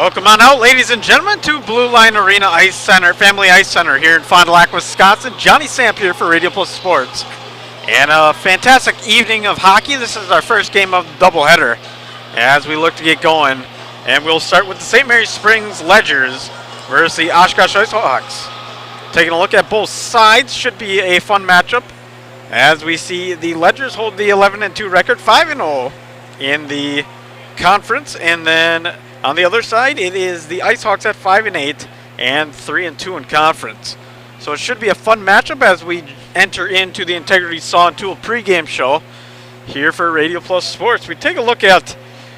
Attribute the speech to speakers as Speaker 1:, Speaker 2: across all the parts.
Speaker 1: Welcome on out, ladies and gentlemen, to Blue Line Arena Ice Center, Family Ice Center here in Fond du Lac, Wisconsin. Johnny Samp here for Radio Plus Sports. And a fantastic evening of hockey. This is our first game of the doubleheader as we look to get going. And we'll start with the St. Mary's Springs Ledgers versus the Oshkosh Ice Hawks. Taking a look at both sides, should be a fun matchup as we see the Ledgers hold the 11-2 record, 5-0 in the conference, and then on the other side, it is the Ice Hawks at 5-8 and 3-2 in conference. So it should be a fun matchup as we enter into the Integrity Saw and Tool pregame show here for Radio Plus Sports. We take a look at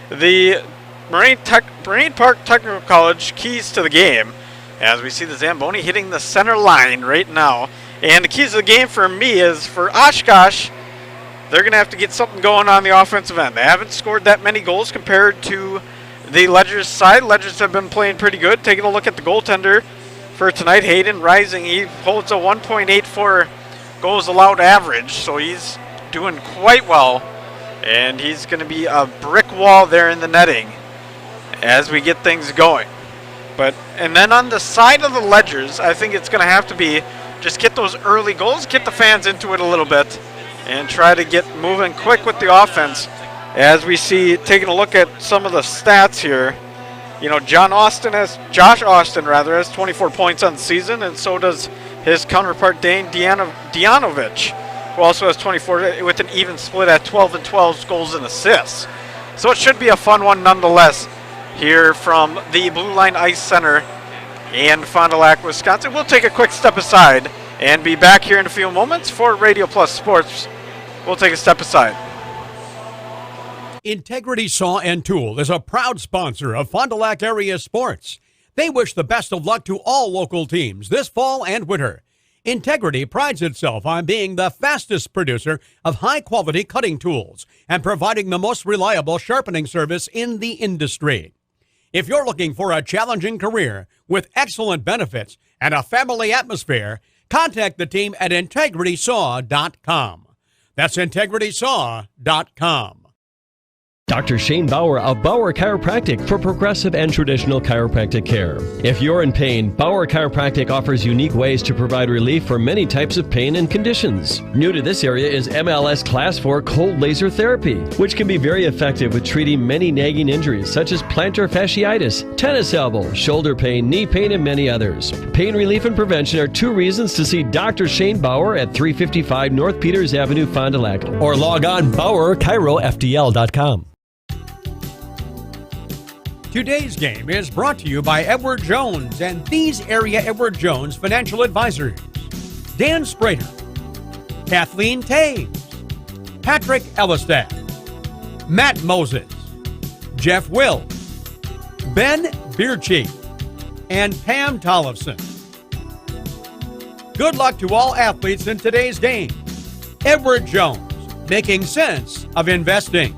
Speaker 1: the Marine Park Technical College keys to the game as we see the Zamboni hitting the center line right now. And the keys to the game for me is for Oshkosh, they're going to have to get something going on the offensive end. They haven't scored that many goals compared to the Ledgers side. Ledgers have been playing pretty good. Taking a look at the goaltender for tonight, Hayden Rising, he holds a 1.84 goals allowed average, so he's doing quite well. And he's going to be a brick wall there in the netting as we get things going. And then on the side of the Ledgers, I think it's going to have to be just get those early goals, get the fans into it a little bit, and try to get moving quick with the offense. As we see, taking a look at some of the stats here, you know, Josh Austin has 24 points on the season, and so does his counterpart Dane Dianovich, who also has 24 with an even split at 12 and 12 goals and assists. So it should be a fun one nonetheless here from the Blue Line Ice Center in Fond du Lac, Wisconsin. We'll take a quick step aside and be back here in a few moments for Radio Plus Sports. We'll take a step aside.
Speaker 2: Integrity Saw and Tool is a proud sponsor of Fond du Lac area sports. They wish the best of luck to all local teams this fall and winter. Integrity prides itself on being the fastest producer of high-quality cutting tools and providing the most reliable sharpening service in the industry. If you're looking for a challenging career with excellent benefits and a family atmosphere, contact the team at integritysaw.com. That's integritysaw.com.
Speaker 3: Dr. Shane Bauer of Bauer Chiropractic for progressive and traditional chiropractic care. If you're in pain, Bauer Chiropractic offers unique ways to provide relief for many types of pain and conditions. New to this area is MLS Class 4 cold laser therapy, which can be very effective with treating many nagging injuries such as plantar fasciitis, tennis elbow, shoulder pain, knee pain, and many others. Pain relief and prevention are two reasons to see Dr. Shane Bauer at 355 North Peters Avenue, Fond du Lac, or log on BauerChiroFDL.com.
Speaker 2: Today's game is brought to you by Edward Jones and these area Edward Jones financial advisors: Dan Sprader, Kathleen Taves, Patrick Ellistad, Matt Moses, Jeff Will, Ben Beercheek, and Pam Tollefson. Good luck to all athletes in today's game. Edward Jones, making sense of investing.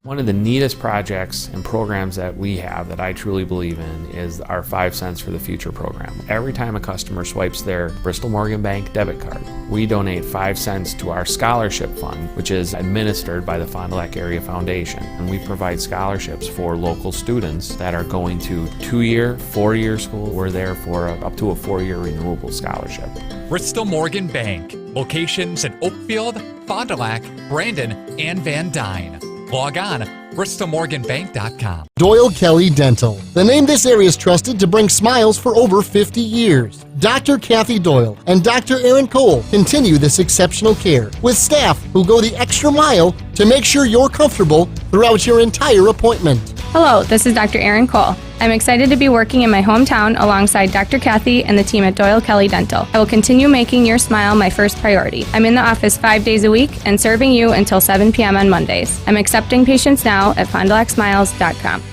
Speaker 4: One of the neatest projects and programs that we have that I truly believe in is our 5 Cents for the Future program. Every time a customer swipes their Bristol Morgan Bank debit card, we donate 5 cents to our scholarship fund, which is administered by the Fond du Lac Area Foundation. And we provide scholarships for local students that are going to 2-year, 4-year school. We're there for up to a 4-year renewable scholarship.
Speaker 5: Bristol Morgan Bank, locations in Oakfield, Fond du Lac, Brandon, and Van Dyne. Log on BristolMorganBank.com.
Speaker 6: Doyle Kelly Dental, the name this area is trusted to bring smiles for over 50 years. Dr. Kathy Doyle and Dr. Aaron Cole continue this exceptional care with staff who go the extra mile to make sure you're comfortable throughout your entire appointment.
Speaker 7: Hello, this is Dr. Aaron Cole. I'm excited to be working in my hometown alongside Dr. Kathy and the team at Doyle Kelly Dental. I will continue making your smile my first priority. I'm in the office 5 days a week and serving you until 7 p.m. on Mondays. I'm accepting patients now at FondDuLacSmiles.com.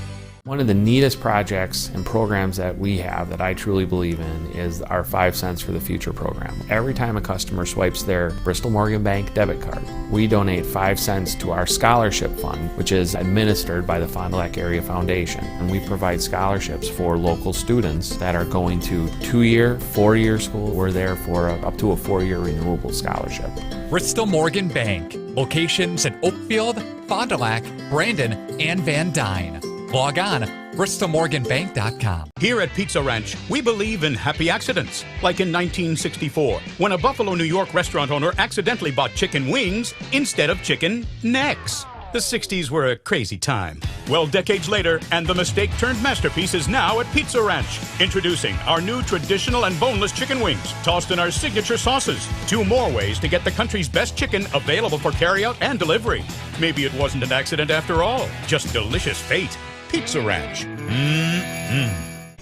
Speaker 4: One of the neatest projects and programs that we have that I truly believe in is our 5 Cents for the Future program. Every time a customer swipes their Bristol Morgan Bank debit card, we donate 5 cents to our scholarship fund, which is administered by the Fond du Lac Area Foundation. And we provide scholarships for local students that are going to 2-year, 4-year school. We're there for up to a 4-year renewable scholarship.
Speaker 5: Bristol Morgan Bank, locations in Oakfield, Fond du Lac, Brandon, and Van Dyne. Log on BristolMorganBank.com.
Speaker 8: Here at Pizza Ranch, we believe in happy accidents. Like in 1964, when a Buffalo, New York restaurant owner accidentally bought chicken wings instead of chicken necks. The 60s were a crazy time. Well, decades later, and the mistake-turned masterpiece is now at Pizza Ranch. Introducing our new traditional and boneless chicken wings, tossed in our signature sauces. 2 more ways to get the country's best chicken available for carryout and delivery. Maybe it wasn't an accident after all, just delicious fate. Pizza Ranch.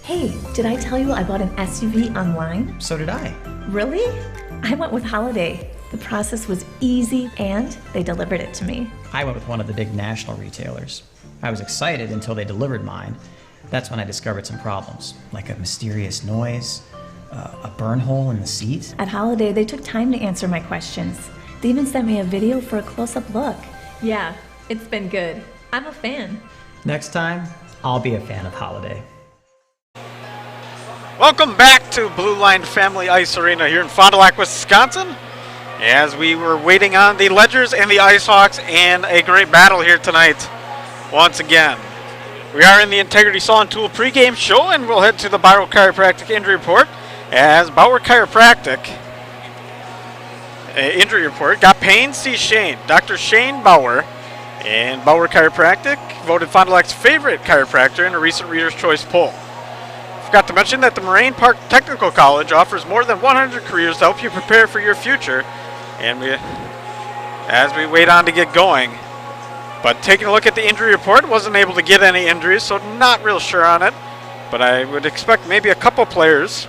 Speaker 9: Hey, did I tell you I bought an SUV online?
Speaker 10: So did I.
Speaker 9: Really? I went with Holiday. The process was easy and they delivered it to me.
Speaker 10: I went with one of the big national retailers. I was excited until they delivered mine. That's when I discovered some problems, like a mysterious noise, a burn hole in the seat.
Speaker 9: At Holiday, they took time to answer my questions. They even sent me a video for a close-up look. Yeah, it's been good. I'm a fan.
Speaker 10: Next time, I'll be a fan of Holiday.
Speaker 1: Welcome back to Blue Line Family Ice Arena here in Fond du Lac, Wisconsin. As we were waiting on the Ledgers and the Ice Hawks, and a great battle here tonight once again. We are in the Integrity Saw and Tool pregame show, and we'll head to the Bauer Chiropractic injury report. As Bauer Chiropractic injury report got Payne C. Shane, Dr. Shane Bauer, and Bauer Chiropractic voted Fond du Lac's favorite chiropractor in a recent Reader's Choice poll. Forgot to mention that the Moraine Park Technical College offers more than 100 careers to help you prepare for your future. And as we wait on to get going. But taking a look at the injury report, wasn't able to get any injuries, so not real sure on it. But I would expect maybe a couple players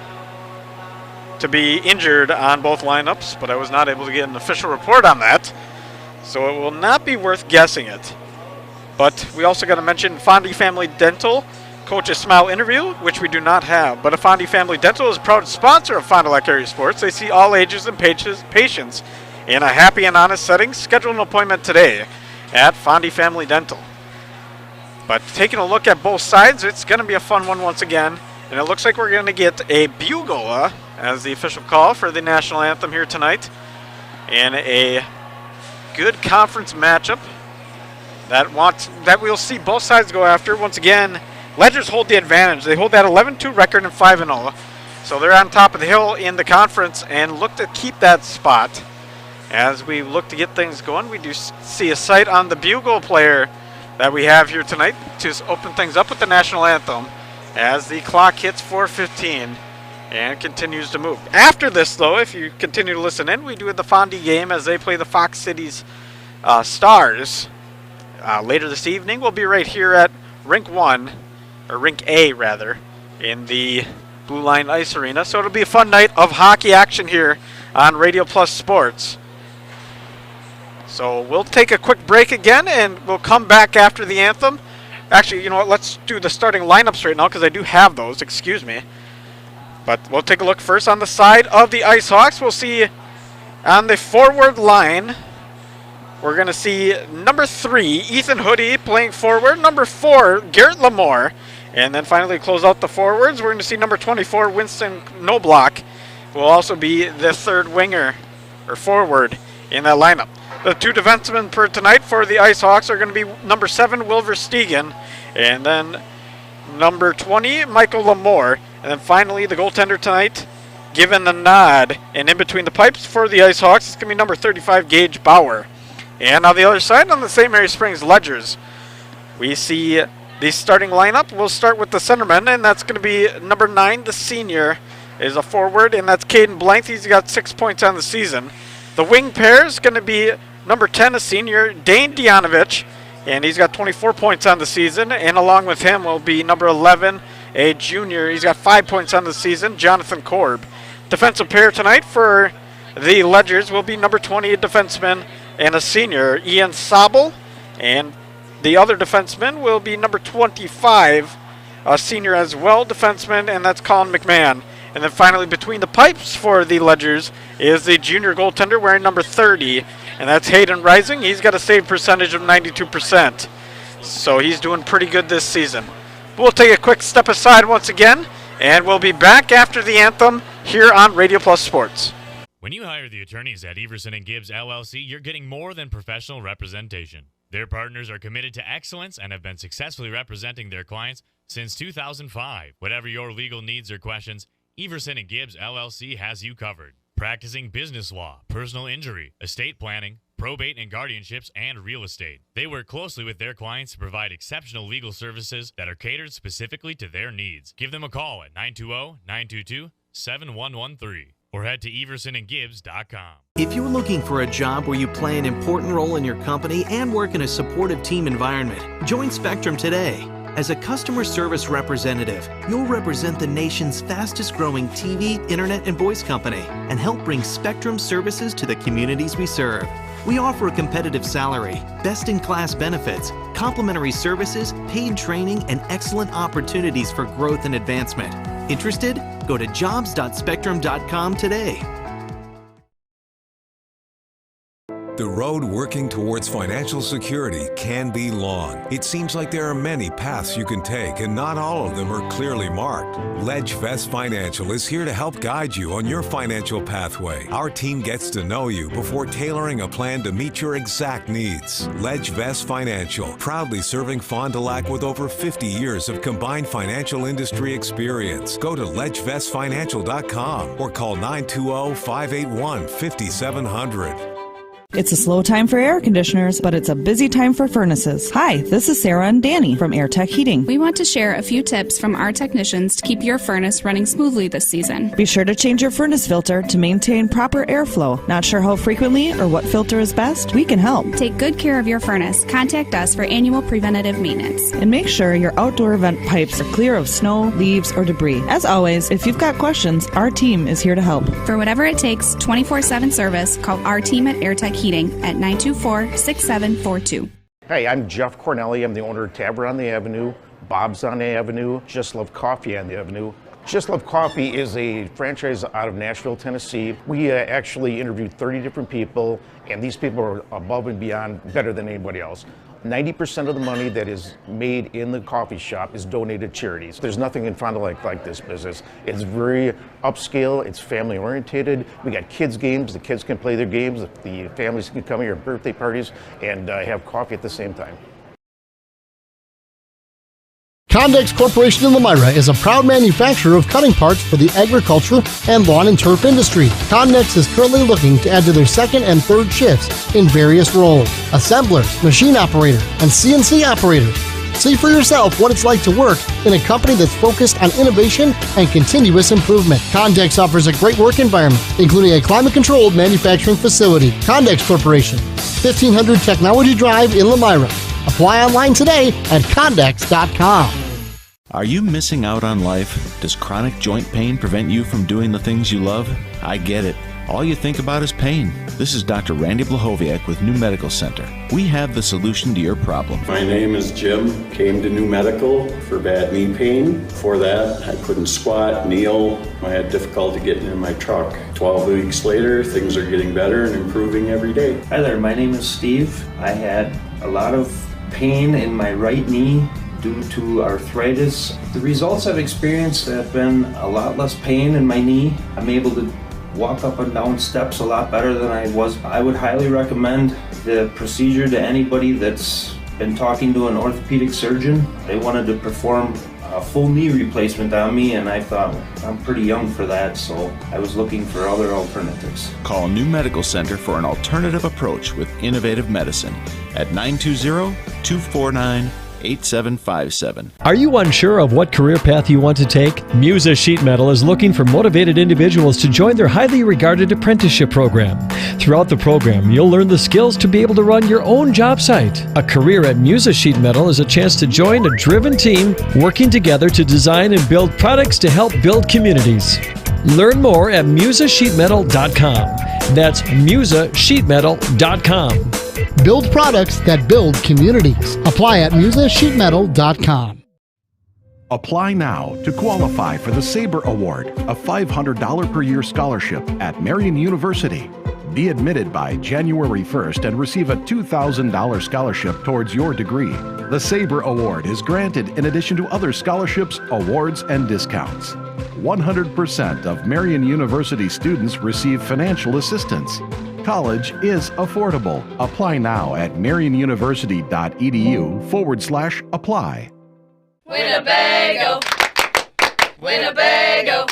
Speaker 1: to be injured on both lineups, but I was not able to get an official report on that. So it will not be worth guessing it. But we also got to mention Fondy Family Dental Coach's Smile interview, which we do not have. But Fondy Family Dental is a proud sponsor of Fond du Lac Area Sports. They see all ages and patients in a happy and honest setting. Schedule an appointment today at Fondy Family Dental. But taking a look at both sides, it's going to be a fun one once again. And it looks like we're going to get a bugle as the official call for the national anthem here tonight. And a good conference matchup that we'll see both sides go after. Once again, Ledgers hold the advantage. They hold that 11-2 record and 5-0. So they're on top of the hill in the conference and look to keep that spot. As we look to get things going, we do see a sight on the bugle player that we have here tonight to open things up with the national anthem as the clock hits 4:15 and continues to move. After this, though, if you continue to listen in, we do the Fondy game as they play the Fox Cities Stars. Later this evening, we'll be right here at Rink 1. Or Rink A, rather, in the Blue Line Ice Arena. So it'll be a fun night of hockey action here on Radio Plus Sports. So we'll take a quick break again, and we'll come back after the anthem. Actually, you know what? Let's do the starting lineups right now, because I do have those. Excuse me. But we'll take a look first on the side of the Ice Hawks. We'll see on the forward line, we're going to see number 3, Ethan Hoodie, playing forward. Number 4, Garrett Lamore. And then finally close out the forwards. We're going to see number 24, Winston Knobloch, will also be the third winger or forward in that lineup. The 2 defensemen per tonight for the Ice Hawks are going to be number 7, Wilver Stegen, and then number 20, Michael Lamore. And then finally the goaltender tonight, given the nod and in between the pipes for the Ice Hawks, it's going to be number 35, Gage Bauer. And on the other side, on the St. Mary Springs Ledgers, we see the starting lineup. We'll start with the centerman, and that's going to be number 9, the senior, is a forward, and that's Caden Blank. He's got 6 points on the season. The wing pair is going to be number 10, a senior, Dane Dianovich, and he's got 24 points on the season. And along with him will be number 11, a junior. He's got 5 points on the season, Jonathan Korb. Defensive pair tonight for the Ledgers will be number 20, a defenseman, and a senior, Ian Sabel, and the other defenseman will be number 25, a senior as well, defenseman, and that's Colin McMahon. And then finally, between the pipes for the Ledgers is the junior goaltender wearing number 30, and that's Hayden Rising. He's got a save percentage of 92%, so he's doing pretty good this season. We'll take a quick step aside once again, and we'll be back after the anthem here on Radio Plus Sports.
Speaker 11: When you hire the attorneys at Everson & Gibbs LLC, you're getting more than professional representation. Their partners are committed to excellence and have been successfully representing their clients since 2005. Whatever your legal needs or questions, Everson & Gibbs LLC has you covered. Practicing business law, personal injury, estate planning, probate and guardianships, and real estate. They work closely with their clients to provide exceptional legal services that are catered specifically to their needs. Give them a call at 920-922-7113 or head to eversonandgibbs.com.
Speaker 12: If you're looking for a job where you play an important role in your company and work in a supportive team environment, join Spectrum today. As a customer service representative, you'll represent the nation's fastest growing TV, internet, and voice company and help bring Spectrum services to the communities we serve. We offer a competitive salary, best-in-class benefits, complimentary services, paid training, and excellent opportunities for growth and advancement. Interested? Go to jobs.spectrum.com today.
Speaker 13: The road working towards financial security can be long. It seems like there are many paths you can take, and not all of them are clearly marked. LedgeVest Financial is here to help guide you on your financial pathway. Our team gets to know you before tailoring a plan to meet your exact needs. LedgeVest Financial, proudly serving Fond du Lac with over 50 years of combined financial industry experience. Go to ledgevestfinancial.com or call 920-581-5700.
Speaker 14: It's a slow time for air conditioners, but it's a busy time for furnaces. Hi, this is Sarah and Danny from AirTech Heating.
Speaker 15: We want to share a few tips from our technicians to keep your furnace running smoothly this season.
Speaker 14: Be sure to change your furnace filter to maintain proper airflow. Not sure how frequently or what filter is best? We can help.
Speaker 15: Take good care of your furnace. Contact us for annual preventative maintenance.
Speaker 14: And make sure your outdoor vent pipes are clear of snow, leaves, or debris. As always, if you've got questions, our team is here to help.
Speaker 15: For whatever it takes, 24/7 service, call our team at AirTech Heating at 924-6742.
Speaker 16: Hey, I'm Jeff Cornelli. I'm the owner of Tavern on the Avenue, Bob's on the Avenue, Just Love Coffee on the Avenue. Just Love Coffee is a franchise out of Nashville, Tennessee. We actually interviewed 30 different people, and these people are above and beyond better than anybody else. 90% of the money that is made in the coffee shop is donated to charities. There's nothing in Fond du Lac like this business. It's very upscale, it's family oriented. We got kids games, the kids can play their games, the families can come here at birthday parties and have coffee at the same time.
Speaker 6: Condex Corporation in Lomira is a proud manufacturer of cutting parts for the agriculture and lawn and turf industry. Condex is currently looking to add to their second and third shifts in various roles: assemblers, machine operator, and CNC operators. See for yourself what it's like to work in a company that's focused on innovation and continuous improvement. Condex offers a great work environment, including a climate-controlled manufacturing facility. Condex Corporation, 1500 Technology Drive in Lomira. Apply online today at Condex.com.
Speaker 17: Are you missing out on life? Does chronic joint pain prevent you from doing the things you love? I get it. All you think about is pain. This is Dr. Randy Blahoviak with New Medical Center. We have the solution to your problem.
Speaker 18: My name is Jim. Came to New Medical for bad knee pain. Before that, I couldn't squat, kneel. I had difficulty getting in my truck. 12 weeks later, things are getting better and improving every day.
Speaker 19: Hi there, my name is Steve. I had a lot of pain in my right knee due to arthritis. The results I've experienced have been a lot less pain in my knee. I'm able to walk up and down steps a lot better than I was. I would highly recommend the procedure to anybody that's been talking to an orthopedic surgeon. They wanted to perform a full knee replacement on me, and I thought I'm pretty young for that, so I was looking for other alternatives.
Speaker 17: Call New Medical Center for an alternative approach with innovative medicine at 920-249-8757.
Speaker 3: Are you unsure of what career path you want to take? Musa Sheet Metal is looking for motivated individuals to join their highly regarded apprenticeship program. Throughout the program, you'll learn the skills to be able to run your own job site. A career at Musa Sheet Metal is a chance to join a driven team working together to design and build products to help build communities. Learn more at musasheetmetal.com. That's musasheetmetal.com.
Speaker 6: Build products that build communities. Apply at musasheetmetal.com.
Speaker 20: Apply now to qualify for the SABRE Award, a $500 per year scholarship at Marian University. Be admitted by January 1st and receive a $2,000 scholarship towards your degree. The SABRE Award is granted in addition to other scholarships, awards, and discounts. 100% of Marian University students receive financial assistance. College is affordable. Apply now at marionuniversity.edu/apply.
Speaker 21: Winnebago! Winnebago!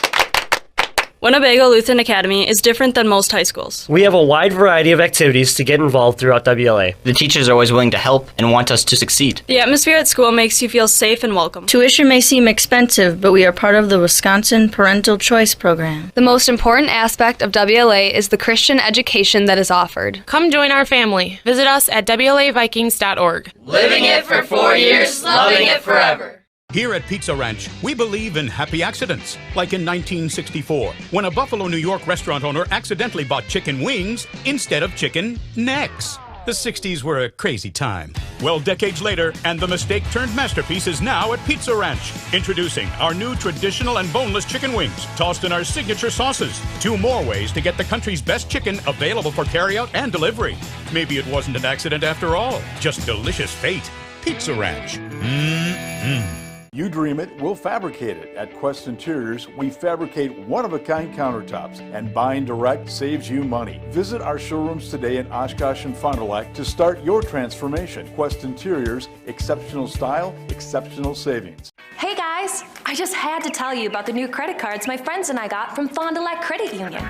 Speaker 22: Winnebago Lutheran Academy is different than most high schools.
Speaker 23: We have a wide variety of activities to get involved throughout WLA.
Speaker 24: The teachers are always willing to help and want us to succeed.
Speaker 22: The atmosphere at school makes you feel safe and welcome.
Speaker 25: Tuition may seem expensive, but we are part of the Wisconsin Parental Choice Program.
Speaker 26: The most important aspect of WLA is the Christian education that is offered.
Speaker 27: Come join our family. Visit us at WLAVikings.org.
Speaker 21: Living it for 4 years, loving it forever.
Speaker 8: Here at Pizza Ranch, we believe in happy accidents, like in 1964, when a Buffalo, New York restaurant owner accidentally bought chicken wings instead of chicken necks. The 60s were a crazy time. Well, decades later, and the mistake turned masterpiece is now at Pizza Ranch. Introducing our new traditional and boneless chicken wings, tossed in our signature sauces. 2 more ways to get the country's best chicken available for carryout and delivery. Maybe it wasn't an accident after all, just delicious fate. Pizza Ranch. Mmm.
Speaker 28: You dream it, we'll fabricate it. At Quest Interiors, we fabricate one-of-a-kind countertops, and buying direct saves you money. Visit our showrooms today in Oshkosh and Fond du Lac to start your transformation. Quest Interiors, exceptional style, exceptional savings.
Speaker 29: Hey guys, I just had to tell you about the new credit cards my friends and I got from Fond du Lac Credit Union.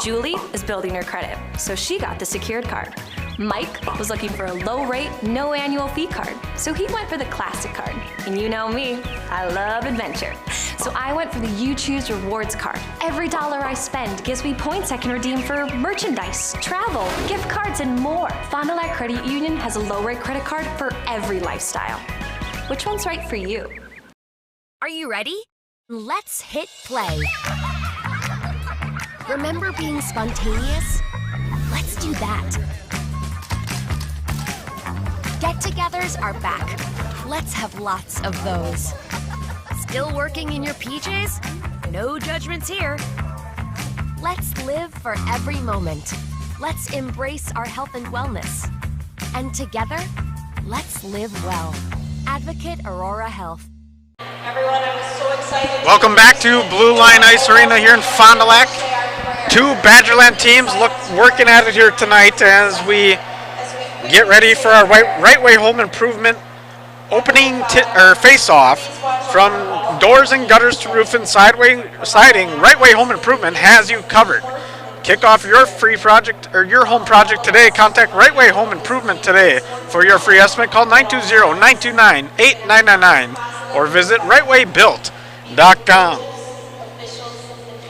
Speaker 29: Julie is building her credit, so she got the secured card. Mike was looking for a low-rate, no annual fee card, so he went for the classic card. And you know me, I love adventure. So I went for the You Choose Rewards card. Every dollar I spend gives me points I can redeem for merchandise, travel, gift cards, and more. Fond du Lac Credit Union has a low-rate credit card for every lifestyle. Which one's right for you?
Speaker 30: Are you ready? Let's hit play. Remember being spontaneous? Let's do that. Get-togethers are back. Let's have lots of those. Still working in your PJs? No judgments here. Let's live for every moment. Let's embrace our health and wellness. And together, let's live well. Advocate Aurora Health.
Speaker 21: Everyone, I was so excited.
Speaker 1: Welcome back to Blue Line Ice Arena here in Fond du Lac. 2 Badgerland teams working at it here tonight as we get ready for our right way home improvement opening face-off. From doors and gutters to roof and siding, Right Way Home Improvement has you covered. Kick off your free project or your home project today. Contact Right Way Home Improvement today for your free estimate. Call 920-929-8999 or visit rightwaybuilt.com.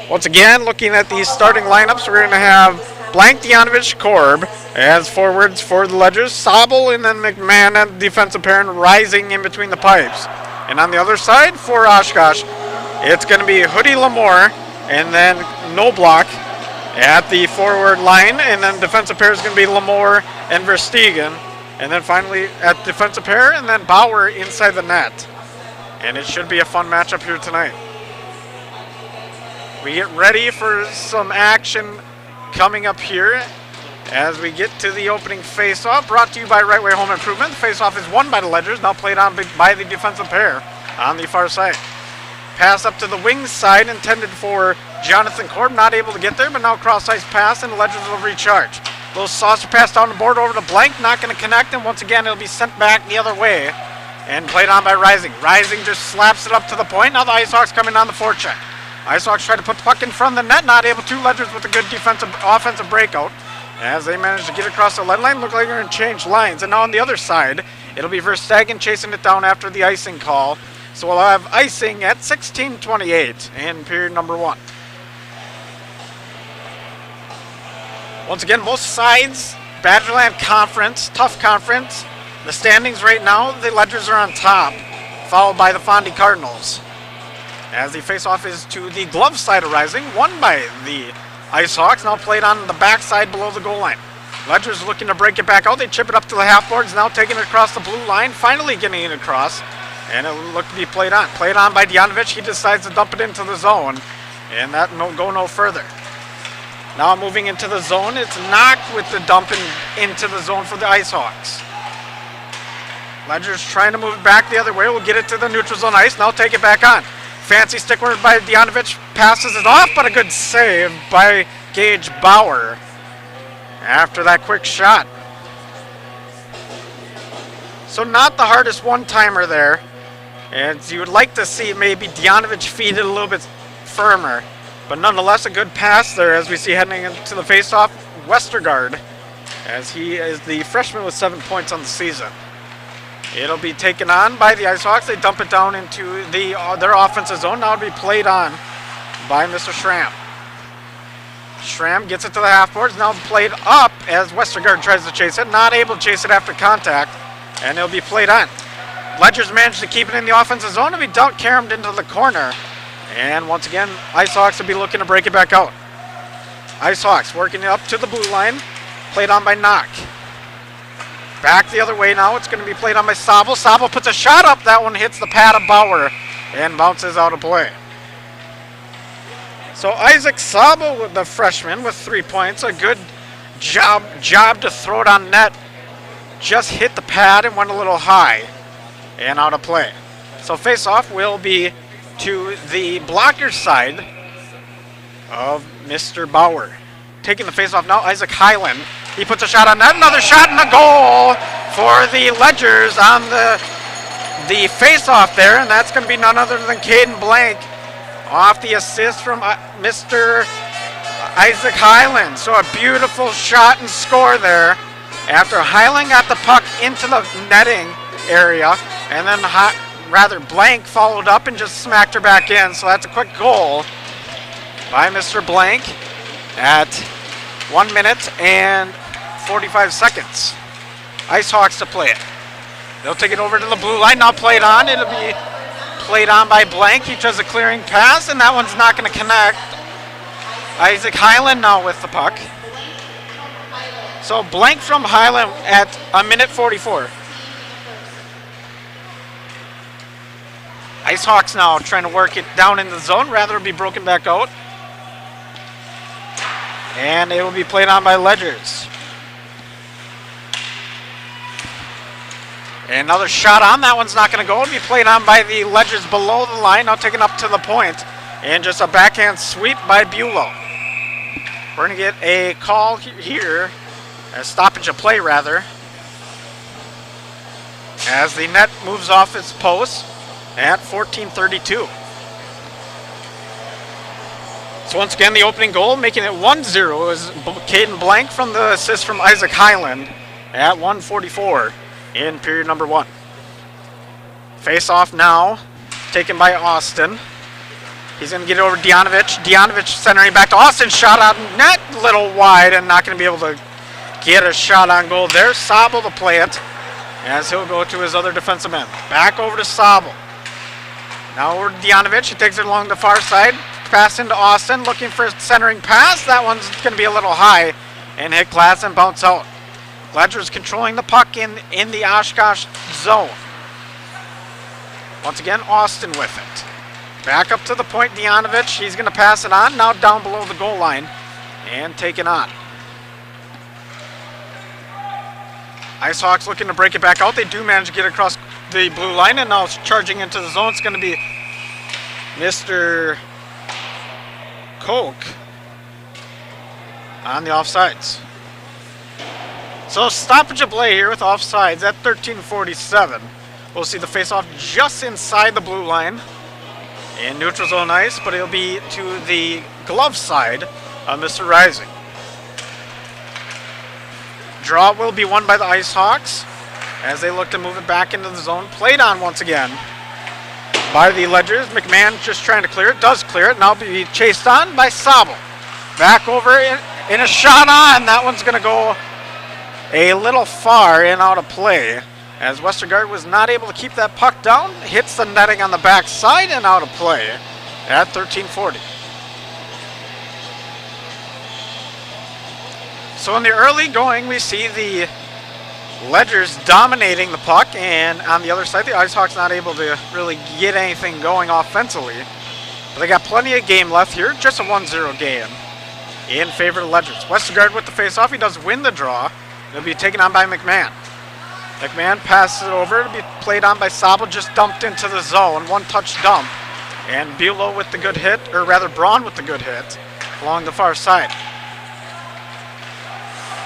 Speaker 1: Once again, looking at these starting lineups, we're going to have Blank, Dianovich, Korb as forwards for the Ledgers. Sobel and then McMahon at defensive pair and Rising in between the pipes. And on the other side for Oshkosh, it's going to be Hoodie Lamore and then Noblock at the forward line. And then defensive pair is going to be Lamore and Verstegen. And then finally at defensive pair and then Bauer inside the net. And it should be a fun matchup here tonight. We get ready for some action coming up here as we get to the opening face-off, brought to you by Right Way Home Improvement. The face-off is won by the Ledgers, now played on by the defensive pair on the far side. Pass up to the wing side, intended for Jonathan Korb, not able to get there, but now cross-ice pass, and the Ledgers will recharge. Little saucer pass down the board over to Blank, not going to connect, and once again it'll be sent back the other way and played on by Rising. Rising just slaps it up to the point. Now the Ice Hawks coming on the forecheck. Ice Hawks try to put the puck in front of the net, not able to. Ledgers with a good offensive breakout as they manage to get across the lead line. Look like they're going to change lines. And now on the other side, it'll be Verstegen chasing it down after the icing call. So we'll have icing at 16:28 in period number 1. Once again, both sides, Badgerland Conference, tough conference. The standings right now, the Ledgers are on top, followed by the Fondy Cardinals. As the face-off is to the glove side of Rising, won by the Ice Hawks, now played on the backside below the goal line. Ledgers looking to break it back out. They chip it up to the half boards, now taking it across the blue line, finally getting it across, and it will look to be played on. Played on by Dianovich. He decides to dump it into the zone, and that go no further. Now moving into the zone, it's knocked with the dumping into the zone for the Ice Hawks. Ledgers trying to move it back the other way. We'll get it to the neutral zone ice, now take it back on. Fancy stick work by Dianovich, passes it off, but a good save by Gage Bauer after that quick shot. So not the hardest one-timer there. And you would like to see maybe Dianovich feed it a little bit firmer. But nonetheless, a good pass there as we see heading into the face-off, Westergaard, as he is the freshman with 7 points on the season. It'll be taken on by the Ice Hawks. They dump it down into their offensive zone. Now it'll be played on by Mr. Schramm. Schramm gets it to the half boards. Now played up as Westergaard tries to chase it. Not able to chase it after contact. And it'll be played on. Ledgers managed to keep it in the offensive zone. It'll be dealt caromed into the corner. And once again, Ice Hawks will be looking to break it back out. Ice Hawks working it up to the blue line. Played on by Knock. Back the other way now. It's going to be played on by Sabel. Sabel puts a shot up. That one hits the pad of Bauer and bounces out of play. So Isaac Sabel, the freshman, with 3 points. A good job to throw it on net. Just hit the pad and went a little high and out of play. So face-off will be to the blocker side of Mr. Bauer. Taking the face-off now, Isaac Highland. He puts a shot on net. Another shot and a goal for the Ledgers on the face-off there, and that's going to be none other than Caden Blank off the assist from Mr. Isaac Highland. So a beautiful shot and score there after Highland got the puck into the netting area, and then Blank followed up and just smacked her back in. So that's a quick goal by Mr. Blank at 1 minute and 45 seconds. Ice Hawks to play it. They'll take it over to the blue line. Now played on. It'll be played on by Blank. He tries a clearing pass, and that one's not going to connect. Isaac Highland now with the puck. So Blank from Highland at 1 minute 44. Ice Hawks now trying to work it down in the zone. Rather be broken back out. And it will be played on by Ledgers. And another shot on. That one's not going to go. It'll be played on by the Ledgers below the line. Now taken up to the point. And just a backhand sweep by Bulow. We're going to get a call here. A stoppage of play, rather. As the net moves off its post at 14:32. So once again, the opening goal, making it 1-0, is Caden Blank from the assist from Isaac Highland at 1:44 in period number 1. Face-off now, taken by Austin. He's going to get it over Dianovich. Dianovich centering back to Austin. Shot out net, a little wide, and not going to be able to get a shot on goal there. Sabel to play it as he'll go to his other defensive end. Back over to Sabel. Now over to Dianovich. He takes it along the far side. Pass into Austin, looking for a centering pass. That one's going to be a little high and hit glass and bounce out. Ledger's controlling the puck in the Oshkosh zone. Once again, Austin with it. Back up to the point, Dianovich. He's going to pass it on. Now down below the goal line and take it on. Ice Hawks looking to break it back out. They do manage to get across the blue line, and now it's charging into the zone. It's going to be Mr. Koch on the offsides. So stoppage of play here with offsides at 13:47. We'll see the face-off just inside the blue line in neutral zone ice, but it'll be to the glove side of Mr. Rising. Draw will be won by the Ice Hawks as they look to move it back into the zone. Played on once again by the Ledgers. McMahon just trying to clear it. Does clear it. Now be chased on by Sabel. Back over in a shot on. That one's going to go a little far and out of play as Westergaard was not able to keep that puck down. Hits the netting on the back side and out of play at 13:40. So in the early going, we see the Ledgers dominating the puck, and on the other side, the Ice Hawks not able to really get anything going offensively. But they got plenty of game left here, just a 1-0 game in favor of the Ledgers. Westergaard with the face-off. He does win the draw. It'll be taken on by McMahon. McMahon passes it over. It'll be played on by Sabel, just dumped into the zone. One-touch dump. And Bulow with the good hit, or rather Braun with the good hit along the far side.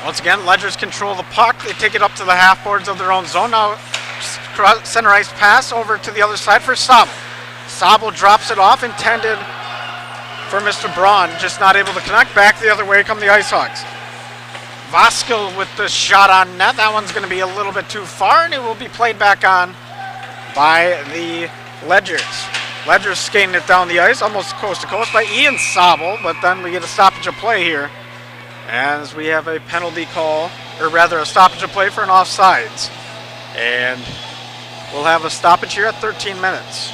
Speaker 1: Once again, Ledgers control the puck. They take it up to the half boards of their own zone. Now, center ice pass over to the other side for Sabo. Sabo drops it off, intended for Mr. Braun, just not able to connect. Back the other way come the Ice Hawks. Voskil with the shot on net. That one's going to be a little bit too far, and it will be played back on by the Ledgers. Ledgers skating it down the ice, almost coast to coast by Ian Sabo, but then we get a stoppage of play here as we have a penalty call, or rather a stoppage of play for an offsides. And we'll have a stoppage here at 13 minutes.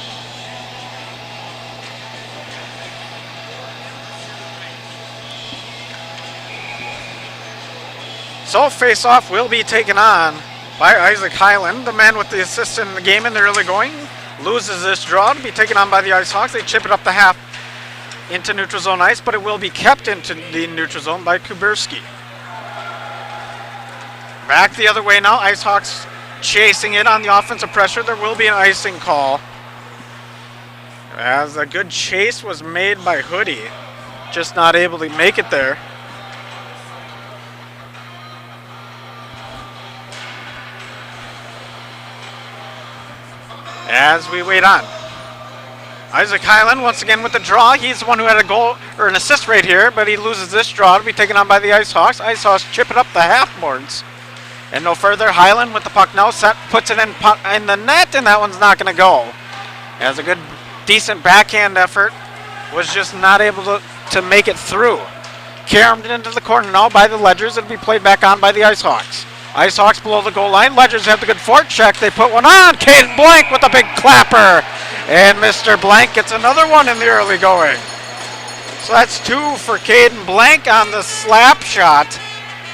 Speaker 1: So face-off will be taken on by Isaac Highland, the man with the assist in the game in the early going. Loses this draw to be taken on by the Ice Hawks. They chip it up the half into neutral zone ice, but it will be kept into the neutral zone by Kuberski. Back the other way now. Ice Hawks chasing it on the offensive pressure. There will be an icing call, as a good chase was made by Hoodie, just not able to make it there. As we wait on. Isaac Highland once again with the draw. He's the one who had a goal or an assist right here, but he loses this draw to be taken on by the Ice Hawks. Ice Hawks chip it up the half boards. And no further. Highland with the puck now, puts it in the net, and that one's not going to go. As a good, decent backhand effort, was just not able to make it through. Carried into the corner now by the Ledgers. It'll be played back on by the Ice Hawks. Ice Hawks below the goal line. Ledgers have the good forecheck. They put one on. Caden Blank with a big clapper. And Mr. Blank gets another one in the early going. So that's 2 for Caden Blank on the slap shot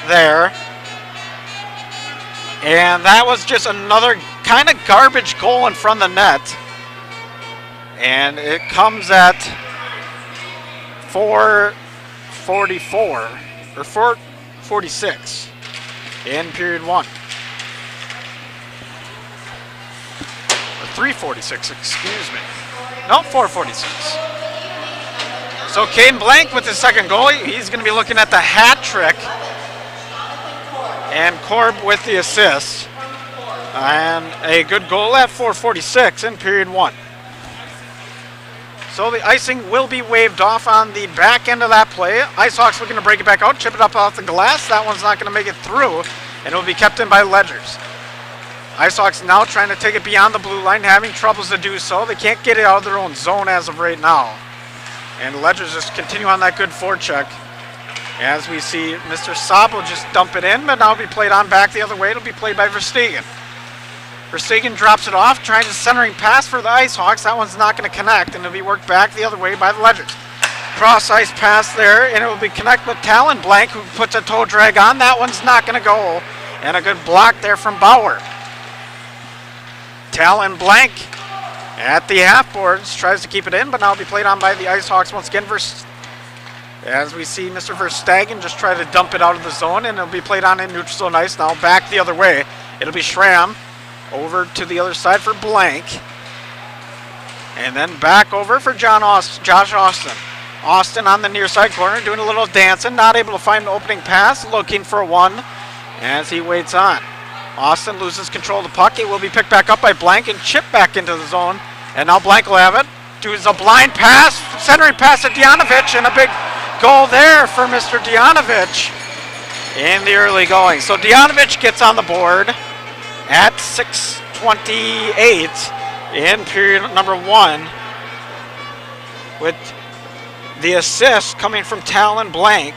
Speaker 1: there. And that was just another kind of garbage goal in front of the net. And it comes at 4:44 or 4:46 in period 1. Or 3:46, excuse me. No, 4:46. So Caden Blank with his second goal. He's going to be looking at the hat trick. And Korb with the assist. And a good goal at 4:46 in period 1. So the icing will be waved off on the back end of that play. Ice Hawks looking to break it back out, chip it up off the glass. That one's not going to make it through, and it will be kept in by Ledgers. Ice Hawks now trying to take it beyond the blue line, having troubles to do so. They can't get it out of their own zone as of right now. And Ledgers just continue on that good forecheck. As we see Mr. Sabo just dump it in, but now it'll be played on back the other way. It'll be played by Verstegen. Verstegen drops it off, trying to centering pass for the Ice Hawks. That one's not going to connect, and it'll be worked back the other way by the Ledgers. Cross ice pass there, and it will be connected with Talon Blank, who puts a toe drag on. That one's not going to go, and a good block there from Bauer. Talon Blank at the half boards, tries to keep it in, but now it'll be played on by the Ice Hawks once again. As we see Mr. Verstegen just try to dump it out of the zone, and it'll be played on in neutral zone ice. Now back the other way. It'll be Schramm over to the other side for Blank. And then back over for Josh Austin. Austin on the near side corner doing a little dancing, not able to find an opening pass, looking for one as he waits on. Austin loses control of the puck. It will be picked back up by Blank and chipped back into the zone. And now Blank will have it. Does a blind pass, centering pass to Dianovich, and a big goal there for Mr. Dianovich in the early going. So Dianovich gets on the board at 6:28 in period number 1, with the assist coming from Talon Blank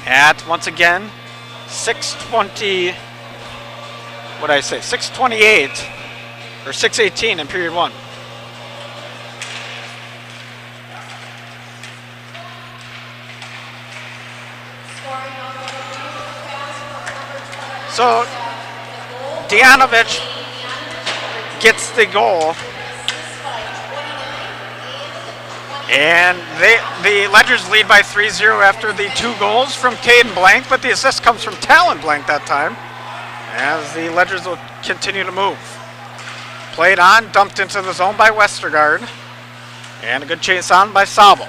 Speaker 1: at, once again, 6:20, what did I say, 6:28 or 6:18 in period 1. So Dianovich gets the goal, and the Ledgers lead by 3-0 after the 2 goals from Caden Blank, but the assist comes from Talon Blank that time, as the Ledgers will continue to move. Played on, dumped into the zone by Westergaard, and a good chase on by Sabo.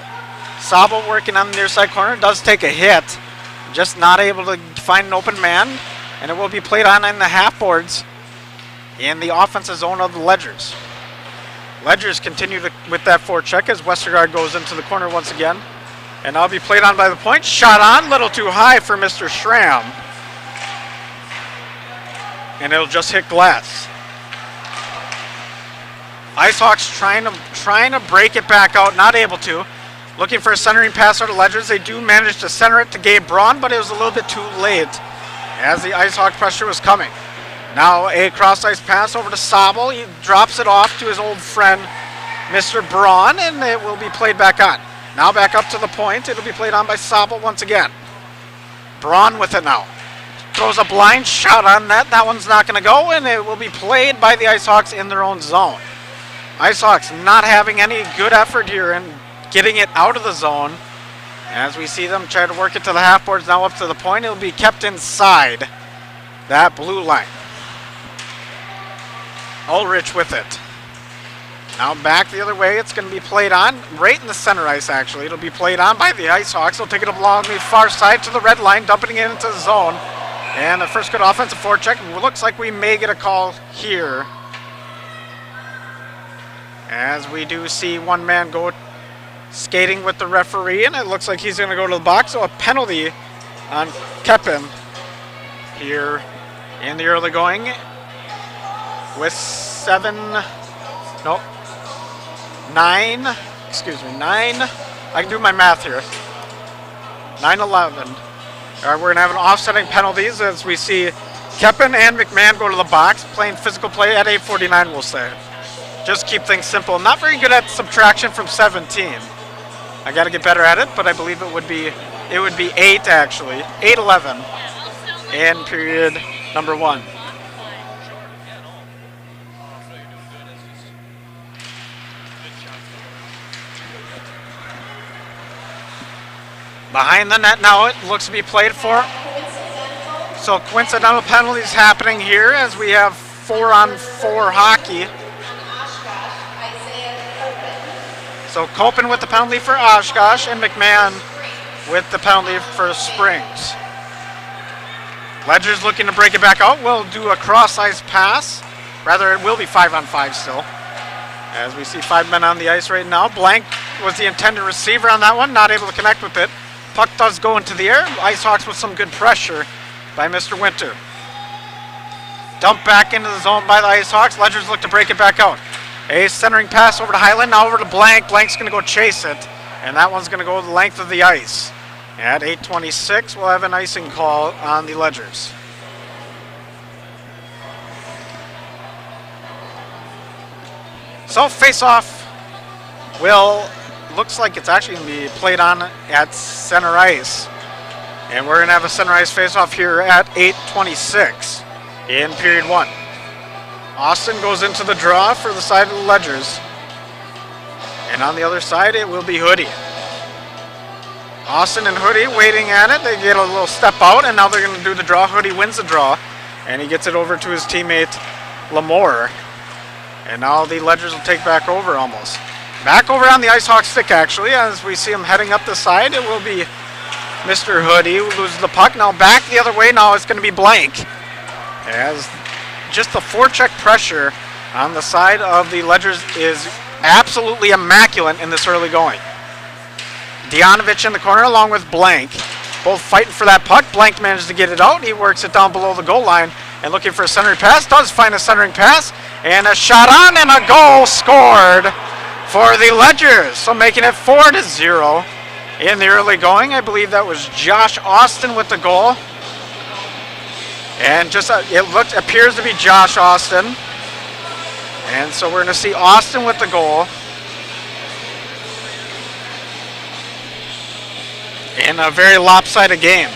Speaker 1: Sabo working on the near side corner, does take a hit, just not able to find an open man, and it will be played on in the half boards in the offensive zone of the Ledgers. Ledgers continue with that forecheck as Westergaard goes into the corner once again, and now be played on by the point. Shot on, little too high for Mr. Schramm, and it'll just hit glass. IceHawks trying to break it back out, not able to. Looking for a centering pass out of Ledgers. They do manage to center it to Gabe Braun, but it was a little bit too late as the IceHawk pressure was coming. Now a cross-ice pass over to Sabo. He drops it off to his old friend, Mr. Braun, and it will be played back on. Now back up to the point. It'll be played on by Sabo once again. Braun with it now. Throws a blind shot on that. That one's not going to go, and it will be played by the IceHawks in their own zone. IceHawks not having any good effort here and getting it out of the zone. As we see them try to work it to the half boards, now up to the point. It'll be kept inside that blue line. Ulrich with it. Now back the other way. It's going to be played on right in the center ice, actually. It'll be played on by the IceHawks. They'll take it along the far side to the red line, dumping it into the zone. And the first good offensive forecheck. Looks like we may get a call here, as we do see one man go skating with the referee, and it looks like he's going to go to the box. So a penalty on Keppen here in the early going with 9. I can do my math here. 9-11. All right, we're going to have an offsetting penalties as we see Keppen and McMahon go to the box, playing physical play at 8:49, we'll say. Just keep things simple. Not very good at subtraction from 17. I got to get better at it, but I believe it would be 8 actually. 8-11 in period number 1. Behind the net now, it looks to be played for. So coincidental penalties happening here as we have 4-on-4 hockey. So Copen with the penalty for Oshkosh and McMahon with the penalty for Springs. Ledger's looking to break it back out. We'll do a cross-ice pass. Rather, it will be 5-on-5 still, as we see 5 men on the ice right now. Blank was the intended receiver on that one, not able to connect with it. Puck does go into the air. IceHawks with some good pressure by Mr. Winter. Dumped back into the zone by the IceHawks. Ledgers look to break it back out. A centering pass over to Highland, now over to Blank. Blank's going to go chase it, and that one's going to go the length of the ice. At 8:26, we'll have an icing call on the Ledgers. So face-off looks like it's actually going to be played on at center ice. And we're going to have a center ice face-off here at 8:26 in period 1. Austin goes into the draw for the side of the Ledgers. And on the other side, it will be Hoodie. Austin and Hoodie waiting at it. They get a little step out, and now they're going to do the draw. Hoodie wins the draw, and he gets it over to his teammate, Lamore. And now the Ledgers will take back over almost. Back over on the IceHawks stick, actually, as we see him heading up the side. It will be Mr. Hoodie who loses the puck. Now back the other way. Now it's going to be Blank, as just the forecheck pressure on the side of the Ledgers is absolutely immaculate in this early going. Dianovich in the corner along with Blank, both fighting for that puck. Blank manages to get it out. He works it down below the goal line and looking for a centering pass. Does find a centering pass and a shot on and a goal scored for the Ledgers. So making it 4-0 in the early going. I believe that was Josh Austin with the goal. And just it appears to be Josh Austin. And so we're going to see Austin with the goal in a very lopsided game.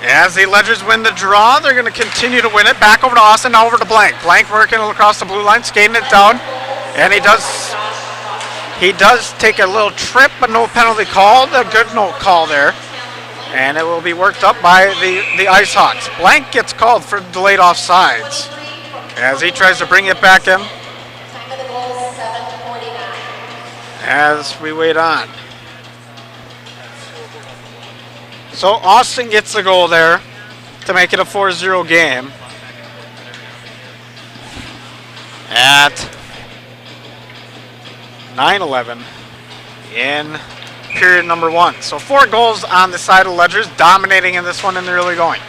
Speaker 1: As the Ledgers win the draw, they're going to continue to win it. Back over to Austin, now over to Blank. Blank working across the blue line, skating it down. And he does take a little trip, but no penalty called. A good no call there. And it will be worked up by the IceHawks. Blank gets called for delayed offsides as he tries to bring it back in. as we wait on. So Austin gets the goal there to make it a 4-0 game. At 9-11 in period number 1. So 4 goals on the side of Ledgers, dominating in this one in the early going.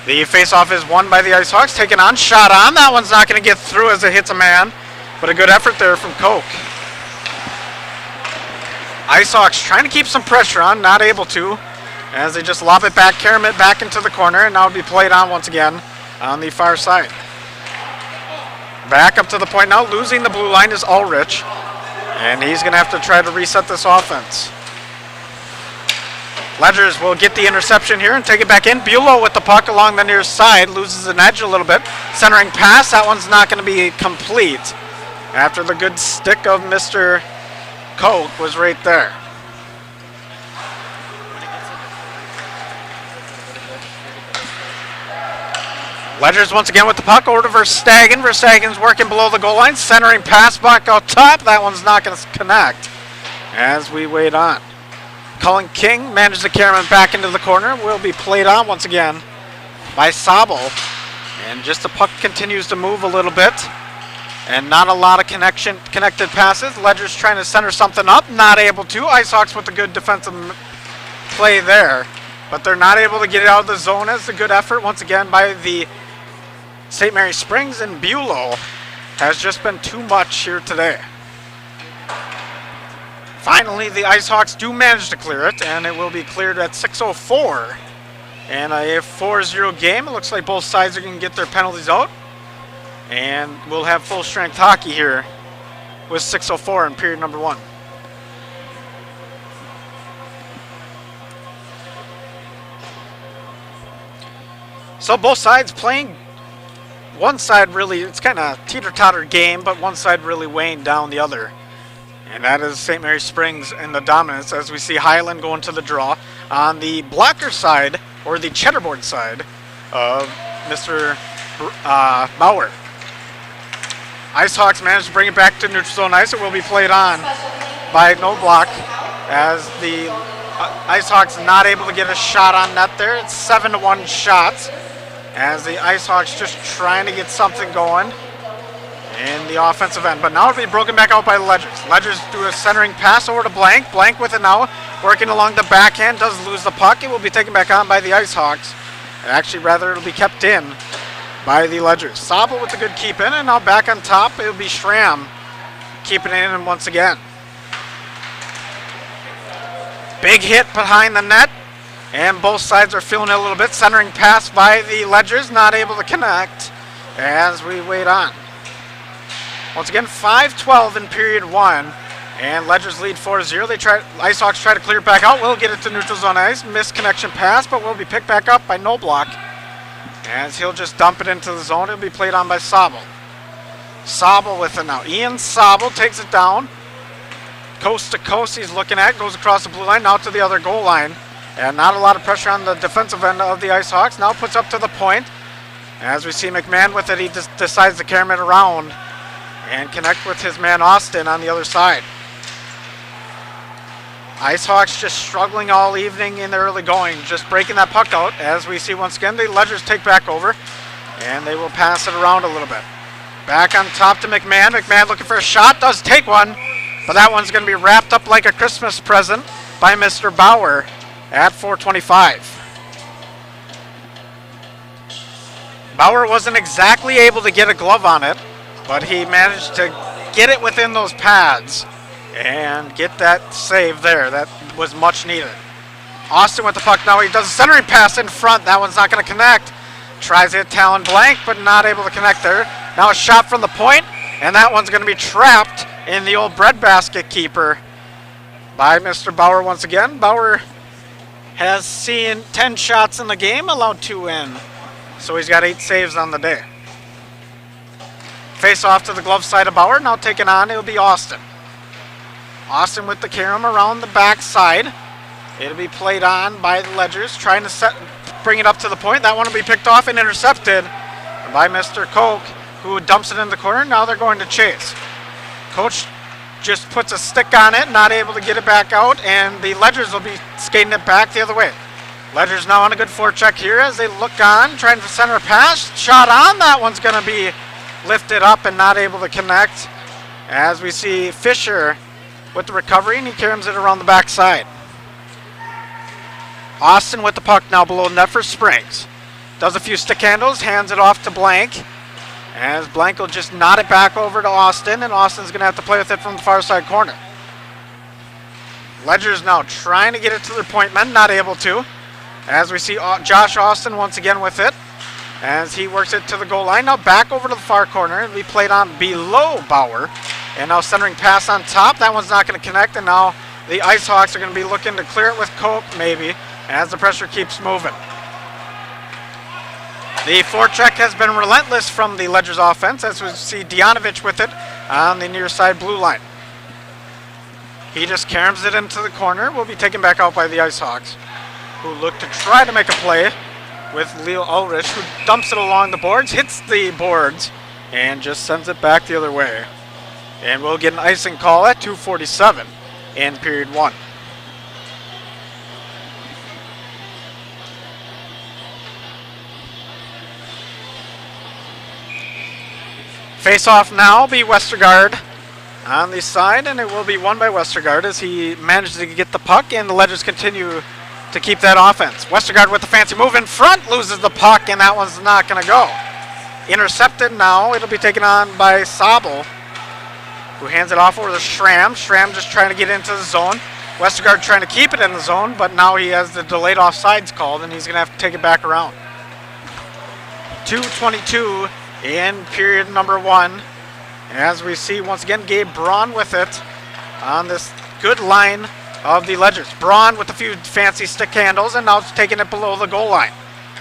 Speaker 1: The faceoff is won by the Ice Hawks, taken on, shot on. That one's not going to get through as it hits a man, but a good effort there from Koch. Ice Hawks trying to keep some pressure on, not able to, as they just lob it back, carry it back into the corner, and now it'll be played on once again on the far side. Back up to the point now, losing the blue line is Ulrich, and he's going to have to try to reset this offense. Ledgers will get the interception here and take it back in. Bulow with the puck along the near side, loses an edge a little bit. Centering pass, that one's not going to be complete after the good stick of Mr. Koch was right there. Ledgers once again with the puck over to Verstaegen. Verstagen's working below the goal line. Centering pass back out top. That one's not going to connect as we wait on. Cullen King managed to carry him back into the corner. Will be played on once again by Sabel. And just the puck continues to move a little bit. And not a lot of connected passes. Ledgers trying to center something up. Not able to. Ice Hawks with a good defensive play there. But they're not able to get it out of the zone. As a good effort once again by the St. Mary Springs, and Bulow has just been too much here today. Finally, the Ice Hawks do manage to clear it, and it will be cleared at 6:04. And a 4-0 game. It looks like both sides are going to get their penalties out. And we'll have full strength hockey here with 6:04 in period number 1. So both sides playing. One side really, it's kind of teeter-totter game, but one side really weighing down the other. And that is St. Mary Springs in the dominance, as we see Highland going to the draw. On the blocker side, or the checkerboard side, of Mr. Bauer. Ice Hawks managed to bring it back to neutral zone ice. It will be played on by no block, as the Ice Hawks not able to get a shot on net there. It's 7-1 shots, as the Ice Hawks just trying to get something going in the offensive end. But now it'll be broken back out by the Ledgers. Ledgers do a centering pass over to Blank. Blank with it now, working along the backhand, does lose the puck. It will be taken back on by the Ice Hawks. Actually, rather, it'll be kept in by the Ledgers. Sabel with a good keep in, and now back on top, it'll be Schramm keeping it in once again. Big hit behind the net. And both sides are feeling it a little bit. Centering pass by the Ledgers, not able to connect as we wait on. Once again, 5:12 in period 1, and Ledgers lead 4-0. Ice Hawks try to clear it back out. Will get it to neutral zone ice. Missed connection pass, but will be picked back up by No Block, as he'll just dump it into the zone. It'll be played on by Sabel. Sabel with it now. Ian Sabel takes it down. Coast to coast, he's looking at, goes across the blue line, now to the other goal line. And not a lot of pressure on the defensive end of the Ice Hawks. Now puts up to the point. As we see McMahon with it, he just decides to carry it around and connect with his man Austin on the other side. Ice Hawks just struggling all evening in the early going, just breaking that puck out. As we see once again, the Ledgers take back over, and they will pass it around a little bit. Back on top to McMahon. McMahon looking for a shot, does take one, but that one's going to be wrapped up like a Christmas present by Mr. Bauer at 4:25. Bauer wasn't exactly able to get a glove on it, but he managed to get it within those pads and get that save there. That was much needed. Austin with the puck now. He does a centering pass in front. That one's not going to connect. Tries to hit Talon Blank, but not able to connect there. Now a shot from the point, and that one's going to be trapped in the old breadbasket keeper by Mr. Bauer once again. Bauer has seen 10 shots in the game, allowed 2 in. So he's got 8 saves on the day. Face off to the glove side of Bauer. Now taken on, it'll be Austin. Austin with the carom around the back side. It'll be played on by the Ledgers, trying to bring it up to the point. That one will be picked off and intercepted by Mr. Koch, who dumps it in the corner. Now they're going to chase. Coach just puts a stick on it, not able to get it back out, and the Ledgers will be skating it back the other way. Ledgers now on a good forecheck here as they look on, trying to center a pass. Shot on, that one's going to be lifted up and not able to connect. As we see Fisher with the recovery, and he carries it around the backside. Austin with the puck now below net for Springs. Does a few stick handles, hands it off to Blank. As Blank will just nod it back over to Austin, and Austin's going to have to play with it from the far side corner. Ledgers now trying to get it to their point men, not able to. As we see Josh Austin once again with it, as he works it to the goal line. Now back over to the far corner. It'll be played on below Bauer. And now centering pass on top. That one's not going to connect, and now the Ice Hawks are going to be looking to clear it with Cope, maybe, as the pressure keeps moving. The forecheck has been relentless from the Ledgers offense, as we see Dianovich with it on the near side blue line. He just caroms it into the corner. Will be taken back out by the Ice Hawks, who look to try to make a play with Leo Ulrich, who dumps it along the boards, hits the boards, and just sends it back the other way. And we'll get an icing call at 2:47 in period 1. Face-off now be Westergaard on the side, and it will be won by Westergaard as he manages to get the puck, and the Ledgers continue to keep that offense. Westergaard with the fancy move in front, loses the puck, and that one's not going to go. Intercepted now. It'll be taken on by Sabel, who hands it off over to Schramm. Schramm just trying to get into the zone. Westergaard trying to keep it in the zone, but now he has the delayed offsides called, and he's going to have to take it back around. 2:22 in period number 1. As we see, once again, Gabe Braun with it on this good line of the Ledgers. Braun with a few fancy stick handles, and now it's taking it below the goal line.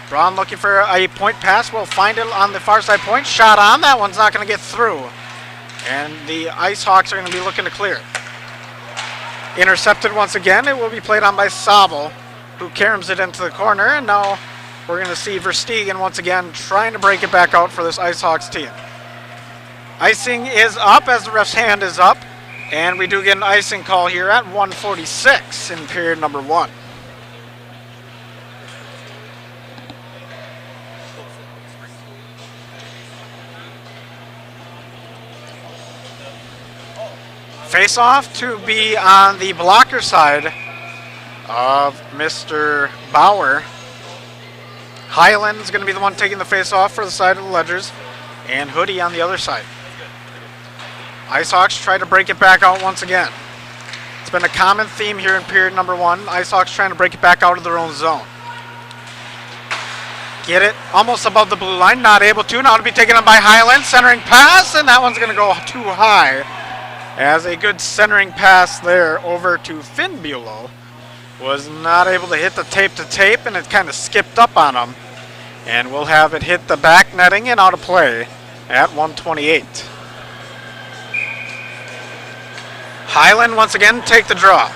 Speaker 1: Braun looking for a point pass. Will find it on the far side point. Shot on. That one's not going to get through. And the Ice Hawks are going to be looking to clear. Intercepted once again. It will be played on by Sabel, who caroms it into the corner, and now we're going to see Verstegen once again trying to break it back out for this Ice Hawks team. Icing is up as the ref's hand is up, and we do get an icing call here at 1:46 in period number 1. Face-off to be on the blocker side of Mr. Bauer. Highland's going to be the one taking the face-off for the side of the Ledgers, and Hoodie on the other side. Ice Hawks try to break it back out once again. It's been a common theme here in period number 1. Ice Hawks trying to break it back out of their own zone. Get it almost above the blue line, not able to. Now to be taken on by Highland, centering pass, and that one's going to go too high. As a good centering pass there over to Finn Bulow. Was not able to hit the tape to tape, and it kind of skipped up on him. And we'll have it hit the back netting and out of play at 1:28. Highland once again take the draw.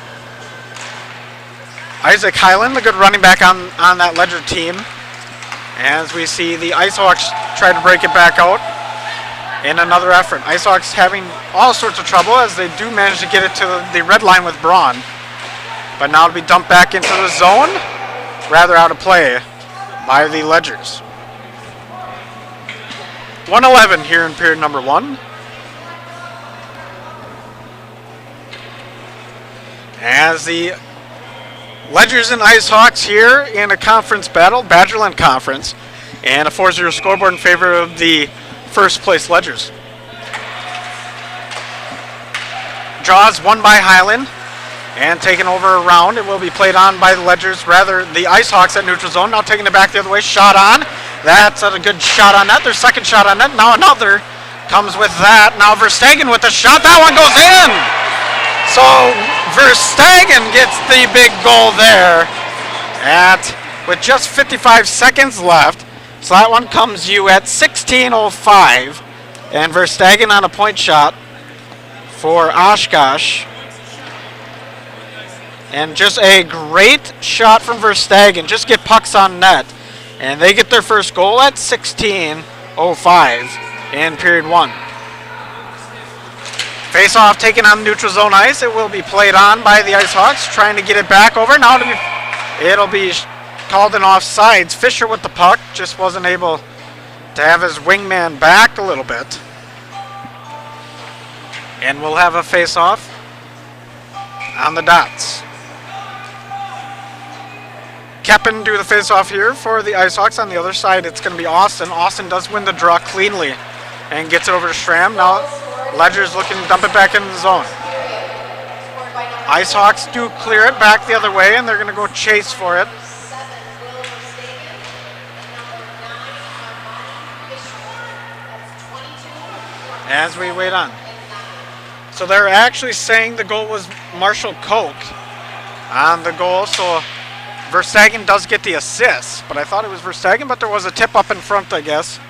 Speaker 1: Isaac Highland, the good running back on that Ledger team. As we see the Ice Hawks try to break it back out in another effort. Ice Hawks having all sorts of trouble as they do manage to get it to the red line with Braun. But now it'll be dumped back into the zone, rather out of play by the Ledgers. 1:11 here in period number 1. As the Ledgers and Ice Hawks here in a conference battle, Badgerland Conference, and a 4-0 scoreboard in favor of the first place Ledgers. Draws won by Highland and taken over around. It will be played on by the Ledgers, rather the Ice Hawks at neutral zone. Now taking it back the other way, shot on. That's a good shot on net. Their second shot on net. Now another comes with that. Now Verstegen with the shot. That one goes in. So Verstegen gets the big goal there with just 55 seconds left. So that one comes you at 16:05, and Verstegen on a point shot for Oshkosh. And just a great shot from Verstegen. Just get pucks on net, and they get their first goal at 16:05 in period 1. Face-off taken on neutral zone ice. It will be played on by the Ice Hawks, trying to get it back over. Now it'll be called an offsides. Fisher with the puck, just wasn't able to have his wingman back a little bit. And we'll have a face-off on the dots. Keppen do the face-off here for the Ice Hawks. On the other side, it's going to be Austin. Austin does win the draw cleanly and gets it over to Schramm. Now Ledger's looking to dump it back in the zone. Ice Hawks do clear it back the other way, and they're going to go chase for it. As we wait on. So they're actually saying the goal was Marshall Koch on the goal, so Verstappen does get the assist, but I thought it was Verstappen, but there was a tip up in front, I guess.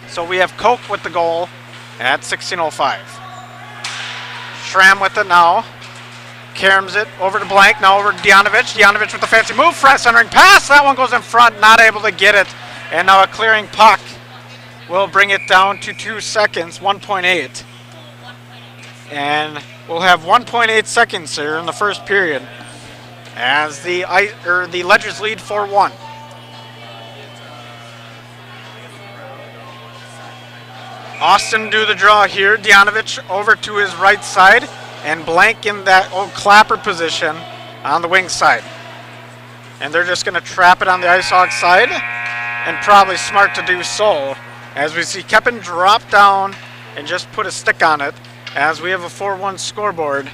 Speaker 1: So we have Koch with the goal at 16:05. Schramm with it now. Caroms it over to Blank, now over to Dianovich. Dianovich with the fancy move, front centering pass. That one goes in front, not able to get it. And now a clearing puck will bring it down to 2 seconds, 1.8. And we'll have 1.8 seconds here in the first period as the Ledgers lead 4-1. Austin do the draw here. Dianovich over to his right side, and Blank in that old clapper position on the wing side. And they're just going to trap it on the Ice Hawks side, and probably smart to do so, as we see Keppen drop down and just put a stick on it, as we have a 4-1 scoreboard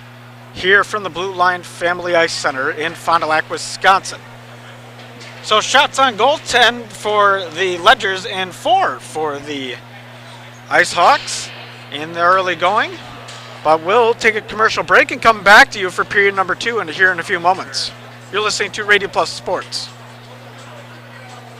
Speaker 1: here from the Blue Line Family Ice Center in Fond du Lac, Wisconsin. So shots on goal, 10 for the Ledgers and 4 for the Ice Hawks in the early going. But we'll take a commercial break and come back to you for period number 2 and here in a few moments. You're listening to Radio Plus Sports.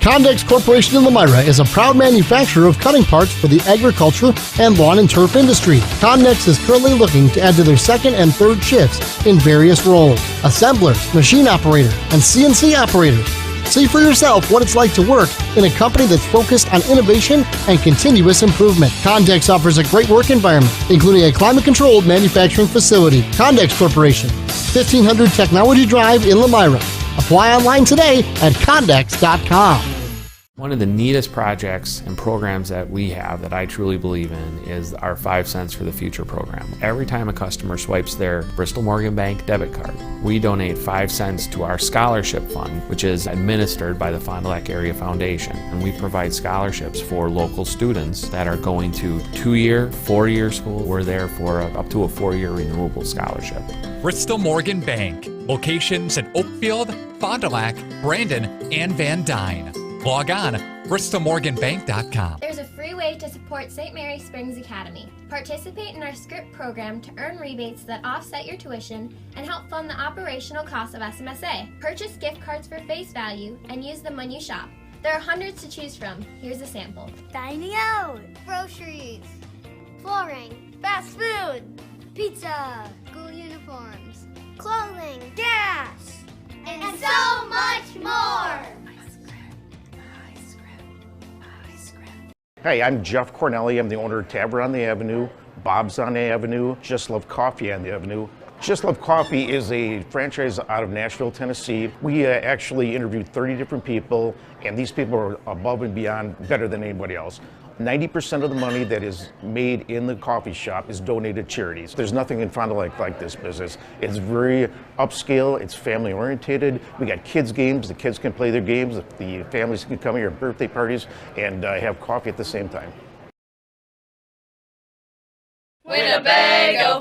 Speaker 6: Condex Corporation in Elmira is a proud manufacturer of cutting parts for the agriculture and lawn and turf industry. Condex is currently looking to add to their second and third shifts in various roles: assemblers, machine operator, and CNC operator. See for yourself what it's like to work in a company that's focused on innovation and continuous improvement. Condex offers a great work environment, including a climate-controlled manufacturing facility. Condex Corporation, 1500 Technology Drive in Elmira. Apply online today at Condex.com.
Speaker 2: One of the neatest projects and programs that we have that I truly believe in is our 5 cents for the future program. Every time a customer swipes their Bristol Morgan Bank debit card, we donate 5 cents to our scholarship fund, which is administered by the Fond du Lac Area Foundation. And we provide scholarships for local students that are going to 2-year, 4-year school. We're there for up to a 4-year renewable scholarship.
Speaker 4: Bristol Morgan Bank. Locations in Oakfield, Fond du Lac, Brandon, and Van Dyne. Log on bristolmorganbank.com.
Speaker 5: There's a free way to support St. Mary Springs Academy. Participate in our SCRIPT program to earn rebates that offset your tuition and help fund the operational costs of SMSA. Purchase gift cards for face value and use them when you shop. There are hundreds to choose from. Here's a sample.
Speaker 7: Dining out, groceries, flooring, fast food, pizza, school uniforms, clothing, gas, and so much more.
Speaker 16: Hey, I'm Jeff Cornelli. I'm the owner of Tavern on the Avenue, Bob's on the Avenue, Just Love Coffee on the Avenue. Just Love Coffee is a franchise out of Nashville, Tennessee. We actually interviewed 30 different people, and these people are above and beyond better than anybody else. 90% of the money that is made in the coffee shop is donated to charities. There's nothing in Fond du Lac like this business. It's very upscale, it's family oriented. We got kids games, the kids can play their games, the families can come here at birthday parties and have coffee at the same time.
Speaker 21: Winnebago,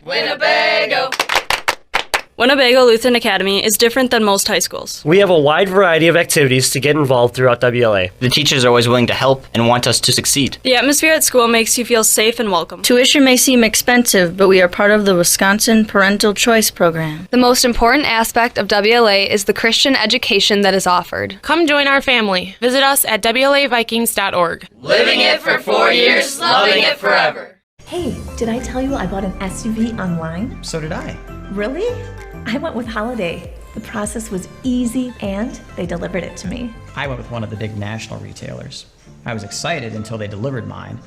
Speaker 21: Winnebago.
Speaker 22: Winnebago Lutheran Academy is different than most high schools.
Speaker 23: We have a wide variety of activities to get involved throughout WLA.
Speaker 24: The teachers are always willing to help and want us to succeed.
Speaker 22: The atmosphere at school makes you feel safe and welcome.
Speaker 25: Tuition may seem expensive, but we are part of the Wisconsin Parental Choice Program.
Speaker 26: The most important aspect of WLA is the Christian education that is offered.
Speaker 27: Come join our family. Visit us at WLAVikings.org.
Speaker 21: Living it for 4 years, loving it forever.
Speaker 9: Hey, did I tell you I bought an SUV online?
Speaker 10: So did I.
Speaker 9: Really? I went with Holiday. The process was easy and they delivered it to me.
Speaker 10: I went with one of the big national retailers. I was excited until they delivered mine.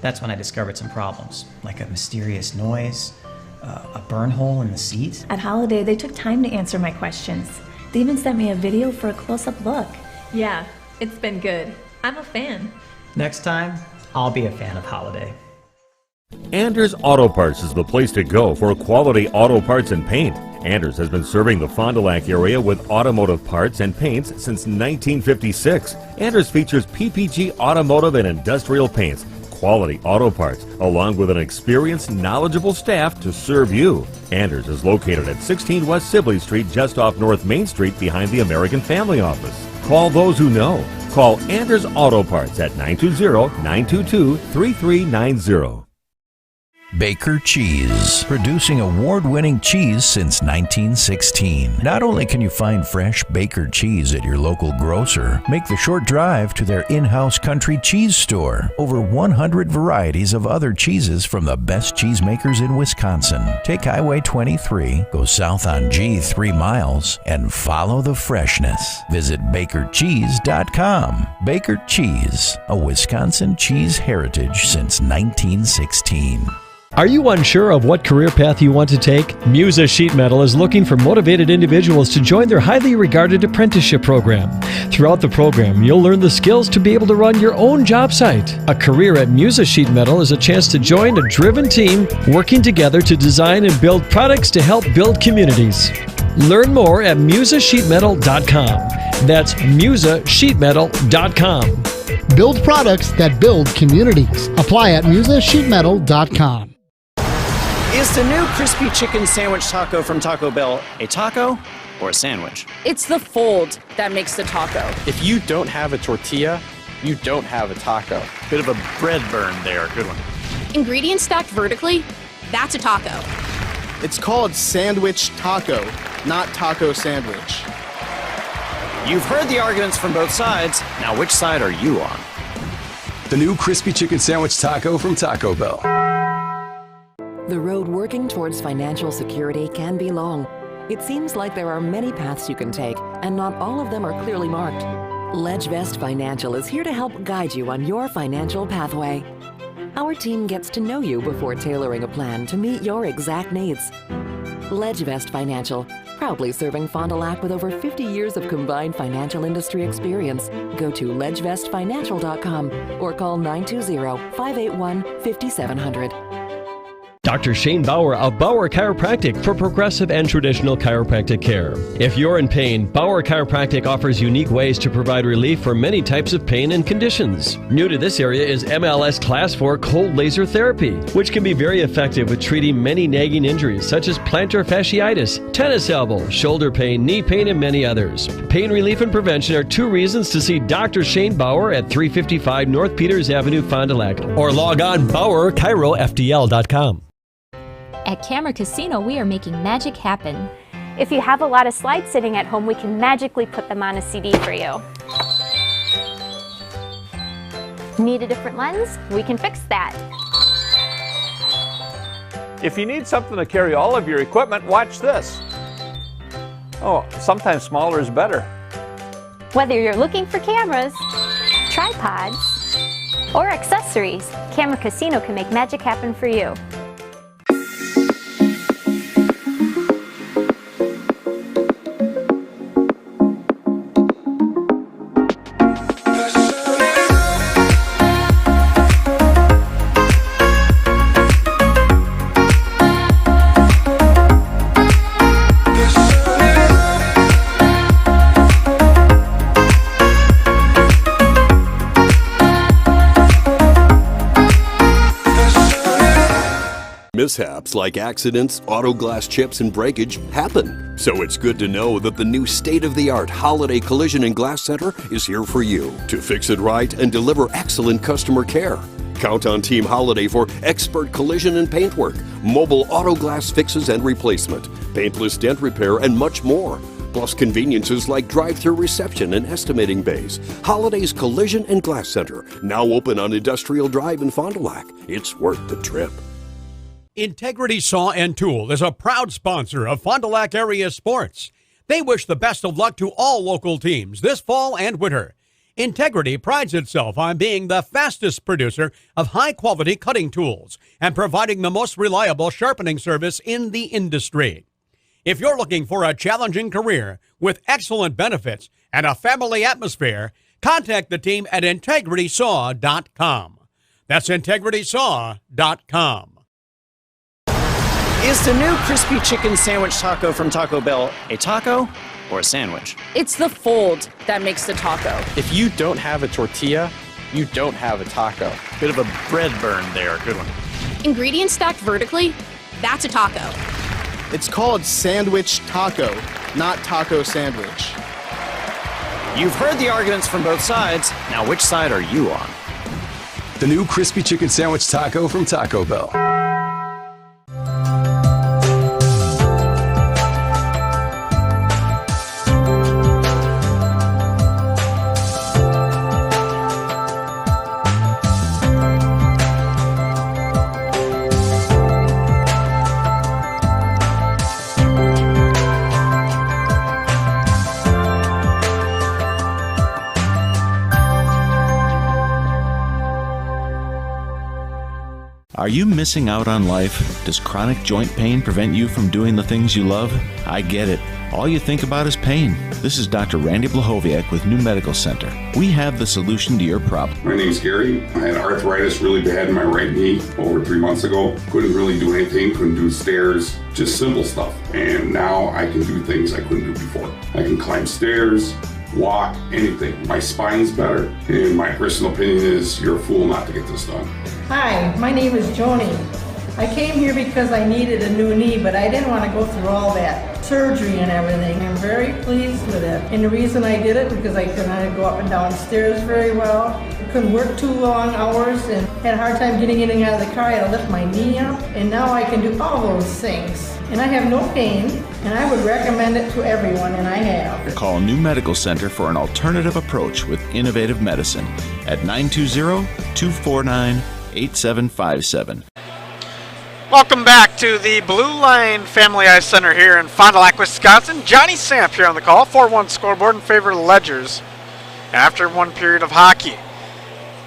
Speaker 3: That's when I discovered some problems, like a mysterious noise, a burn hole in the seat.
Speaker 9: At Holiday, they took time to answer my questions. They even sent me a video for a close-up look. Yeah, it's been good. I'm a fan.
Speaker 3: Next time, I'll be a fan of Holiday.
Speaker 10: Anders Auto Parts is the place to go for quality auto parts and paint. Anders has been serving the Fond du Lac area with automotive parts and paints since 1956. Anders features PPG automotive and industrial paints, quality auto parts, along with an experienced, knowledgeable staff to serve you. Anders is located at 16 West Sibley Street, just off North Main Street behind the American Family Office. Call those who know. Call Anders Auto Parts at 920-922-3390.
Speaker 11: Baker Cheese, producing award-winning cheese since 1916. Not only can you find fresh Baker cheese at your local grocer, make the short drive to their in-house country cheese store. Over 100 varieties of other cheeses from the best cheesemakers in Wisconsin. Take Highway 23, go south on G 3 miles, and follow the freshness. Visit BakerCheese.com. Baker Cheese, a Wisconsin cheese heritage since 1916.
Speaker 12: Are you unsure of what career path you want to take? Musa Sheet Metal is looking for motivated individuals to join their highly regarded apprenticeship program. Throughout the program, you'll learn the skills to be able to run your own job site. A career at Musa Sheet Metal is a chance to join a driven team working together to design and build products to help build communities. Learn more at musasheetmetal.com. That's musasheetmetal.com.
Speaker 6: Build products that build communities. Apply at musasheetmetal.com.
Speaker 13: Is the new crispy chicken sandwich taco from Taco Bell a taco or a sandwich?
Speaker 14: It's the fold that makes the taco.
Speaker 15: If you don't have a tortilla, you don't have a taco.
Speaker 13: Bit of a bread burn there. Good one.
Speaker 14: Ingredients stacked vertically, that's a taco.
Speaker 15: It's called sandwich taco, not taco sandwich.
Speaker 13: You've heard the arguments from both sides. Now, which side are you on?
Speaker 17: The new crispy chicken sandwich taco from Taco Bell.
Speaker 18: The road working towards financial security can be long. It seems like there are many paths you can take, and not all of them are clearly marked. LedgeVest Financial is here to help guide you on your financial pathway. Our team gets to know you before tailoring a plan to meet your exact needs. LedgeVest Financial, proudly serving Fond du Lac with over 50 years of combined financial industry experience. Go to ledgevestfinancial.com or call 920-581-5700.
Speaker 12: Dr. Shane Bauer of Bauer Chiropractic for progressive and traditional chiropractic care. If you're in pain, Bauer Chiropractic offers unique ways to provide relief for many types of pain and conditions. New to this area is MLS Class 4 cold laser therapy, which can be very effective with treating many nagging injuries such as plantar fasciitis, tennis elbow, shoulder pain, knee pain, and many others. Pain relief and prevention are two reasons to see Dr. Shane Bauer at 355 North Peters Avenue, Fond du Lac, or log on BauerChiroFDL.com.
Speaker 19: At Camera Casino, we are making magic happen.
Speaker 31: If you have a lot of slides sitting at home, we can magically put them on a CD for you. Need a different lens? We can fix that.
Speaker 32: If you need something to carry all of your equipment, watch this. Oh, sometimes smaller is better.
Speaker 31: Whether you're looking for cameras, tripods, or accessories, Camera Casino can make magic happen for you.
Speaker 33: Mishaps like accidents, auto glass chips, and breakage happen. So it's good to know that the new state-of-the-art Holiday Collision and Glass Center is here for you to fix it right and deliver excellent customer care. Count on Team Holiday for expert collision and paintwork, mobile auto glass fixes and replacement, paintless dent repair, and much more. Plus conveniences like drive-through reception and estimating bays. Holiday's Collision and Glass Center, now open on Industrial Drive in Fond du Lac. It's worth the trip.
Speaker 34: Integrity Saw and Tool is a proud sponsor of Fond du Lac area sports. They wish the best of luck to all local teams this fall and winter. Integrity prides itself on being the fastest producer of high-quality cutting tools and providing the most reliable sharpening service in the industry. If you're looking for a challenging career with excellent benefits and a family atmosphere, contact the team at integritysaw.com. That's integritysaw.com.
Speaker 13: Is the new crispy chicken sandwich taco from Taco Bell a taco or a sandwich?
Speaker 14: It's the fold that makes the taco.
Speaker 15: If you don't have a tortilla, you don't have a taco.
Speaker 13: Bit of a bread burn there. Good one.
Speaker 14: Ingredients stacked vertically, that's a taco.
Speaker 15: It's called sandwich taco, not taco sandwich.
Speaker 13: You've heard the arguments from both sides. Now, which side are you on?
Speaker 17: The new crispy chicken sandwich taco from Taco Bell.
Speaker 1: Are you missing out on life? Does chronic joint pain prevent you from doing the things you love? I get it. All you think about is pain. This is Dr. Randy Blahoviak with New Medical Center. We have the solution to your problem.
Speaker 2: My name's Gary. I had arthritis really bad in my right knee over 3 months ago. Couldn't really do anything, couldn't do stairs, just simple stuff. And now I can do things I couldn't do before. I can climb stairs, walk, anything. My spine's better, and my personal opinion is you're a fool not to get this done.
Speaker 4: Hi, my name is Joni. I came here because I needed a new knee, but I didn't want to go through all that surgery and everything. I'm very pleased with it. And the reason I did it because I couldn't go up and down stairs very well. I couldn't work too long hours and had a hard time getting in and out of the car. I had to lift my knee up, and now I can do all those things. And I have no pain, and I would recommend it to everyone, and I have.
Speaker 1: Call New Medical Center for an alternative approach with innovative medicine at 920-249-8757.
Speaker 5: Welcome back to the Blue Line Family Eye Center here in Fond du Lac, Wisconsin. Johnny Samp here on the call, 4-1 scoreboard in favor of the Ledgers after one period of hockey.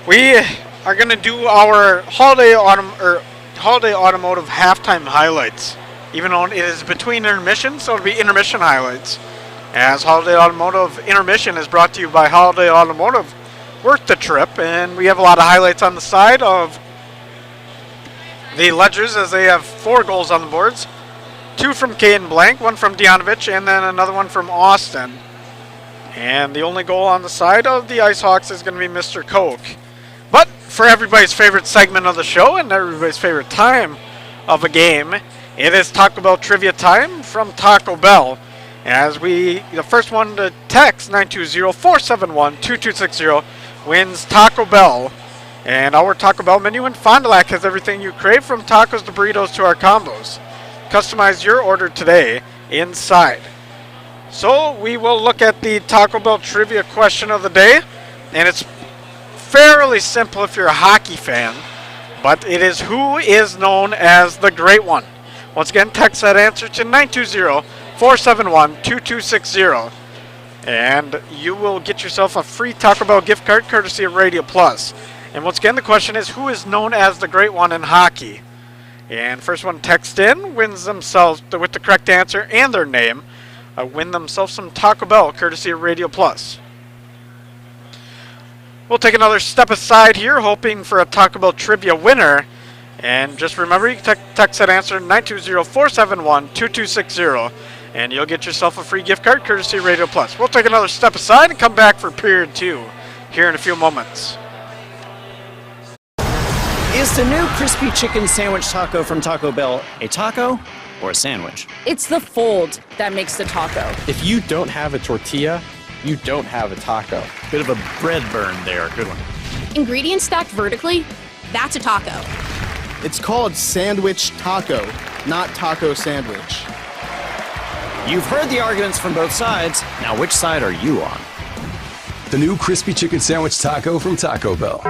Speaker 5: We are going to do our Holiday Automotive halftime highlights, even though it is between intermissions, so it'll be intermission highlights. As Holiday Automotive intermission is brought to you by Holiday Automotive, worth the trip, and we have a lot of highlights on the side of the Ledgers as they have 4 goals on the boards. 2 from Caden Blank, 1 from Dianovich, and then another one from Austin. And the only goal on the side of the Ice Hawks is going to be Mr. Koch. But for everybody's favorite segment of the show and everybody's favorite time of a game, it is Taco Bell trivia time from Taco Bell. As the first one to text 920-471-2260 wins Taco Bell. And our Taco Bell menu in Fond du Lac has everything you crave, from tacos to burritos to our combos. Customize your order today inside. So we will look at the Taco Bell trivia question of the day. And it's fairly simple if you're a hockey fan. But it is, who is known as the Great One? Once again, text that answer to 920-471-2260. And you will get yourself a free Taco Bell gift card courtesy of Radio Plus. And once again, the question is, who is known as the Great One in hockey? And first one text in wins themselves, with the correct answer and their name, win themselves some Taco Bell courtesy of Radio Plus. We'll take another step aside here, hoping for a Taco Bell trivia winner. And just remember, you can text that answer 920-471-2260, and you'll get yourself a free gift card courtesy of Radio Plus. We'll take another step aside and come back for period 2 here in a few moments.
Speaker 13: Is the new crispy chicken sandwich taco from Taco Bell a taco or a sandwich?
Speaker 14: It's the fold that makes the taco.
Speaker 15: If you don't have a tortilla, you don't have a taco.
Speaker 13: Bit of a bread burn there. Good one.
Speaker 14: Ingredients stacked vertically, that's a taco.
Speaker 15: It's called sandwich taco, not taco sandwich.
Speaker 13: You've heard the arguments from both sides. Now, which side are you on?
Speaker 17: The new crispy chicken sandwich taco from Taco Bell.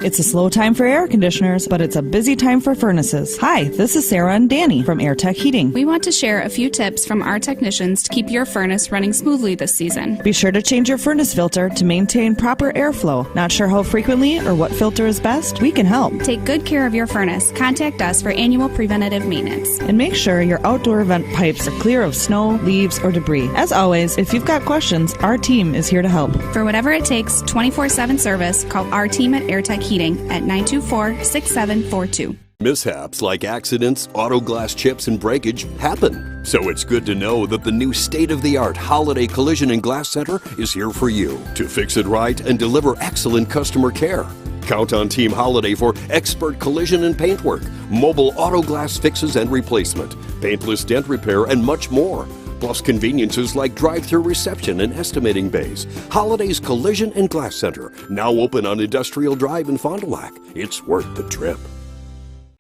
Speaker 7: It's a slow time for air conditioners, but it's a busy time for furnaces. Hi, this is Sarah and Danny from AirTech Heating.
Speaker 14: We want to share a few tips from our technicians to keep your furnace running smoothly this season.
Speaker 7: Be sure to change your furnace filter to maintain proper airflow. Not sure how frequently or what filter is best? We can help.
Speaker 14: Take good care of your furnace. Contact us for annual preventative maintenance.
Speaker 7: And make sure your outdoor vent pipes are clear of snow, leaves, or debris. As always, if you've got questions, our team is here to help.
Speaker 14: For whatever it takes, 24/7 service, call our team at AirTech Heating at 924-6742.
Speaker 33: Mishaps like accidents, auto glass chips, and breakage happen. So it's good to know that the new state-of-the-art Holiday Collision and Glass Center is here for you to fix it right and deliver excellent customer care. Count on Team Holiday for expert collision and paintwork, mobile auto glass fixes and replacement, paintless dent repair, and much more. Plus conveniences like drive-through reception and estimating bays. Holiday's Collision and Glass Center, now open on Industrial Drive in Fond du Lac. It's worth the trip.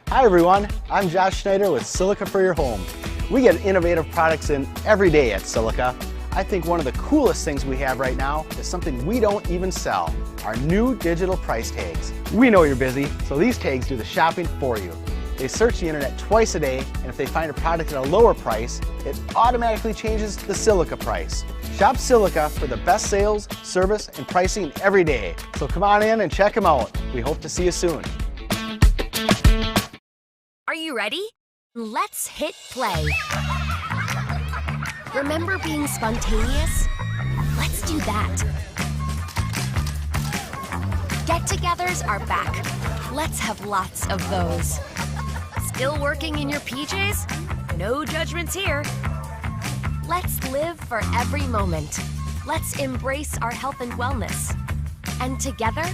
Speaker 15: Hi everyone, I'm Josh Schneider with Silica for Your Home. We get innovative products in every day at Silica. I think one of the coolest things we have right now is something we don't even sell, our new digital price tags. We know you're busy, so these tags do the shopping for you. They search the internet twice a day, and if they find a product at a lower price, it automatically changes the Silica price. Shop Silica for the best sales, service, and pricing every day. So come on in and check them out. We hope to see you soon.
Speaker 8: Are you ready? Let's hit play. Remember being spontaneous? Let's do that. Get-togethers are back. Let's have lots of those. Still working in your PJs? No judgments here. Let's live for every moment. Let's embrace our health and wellness. And together,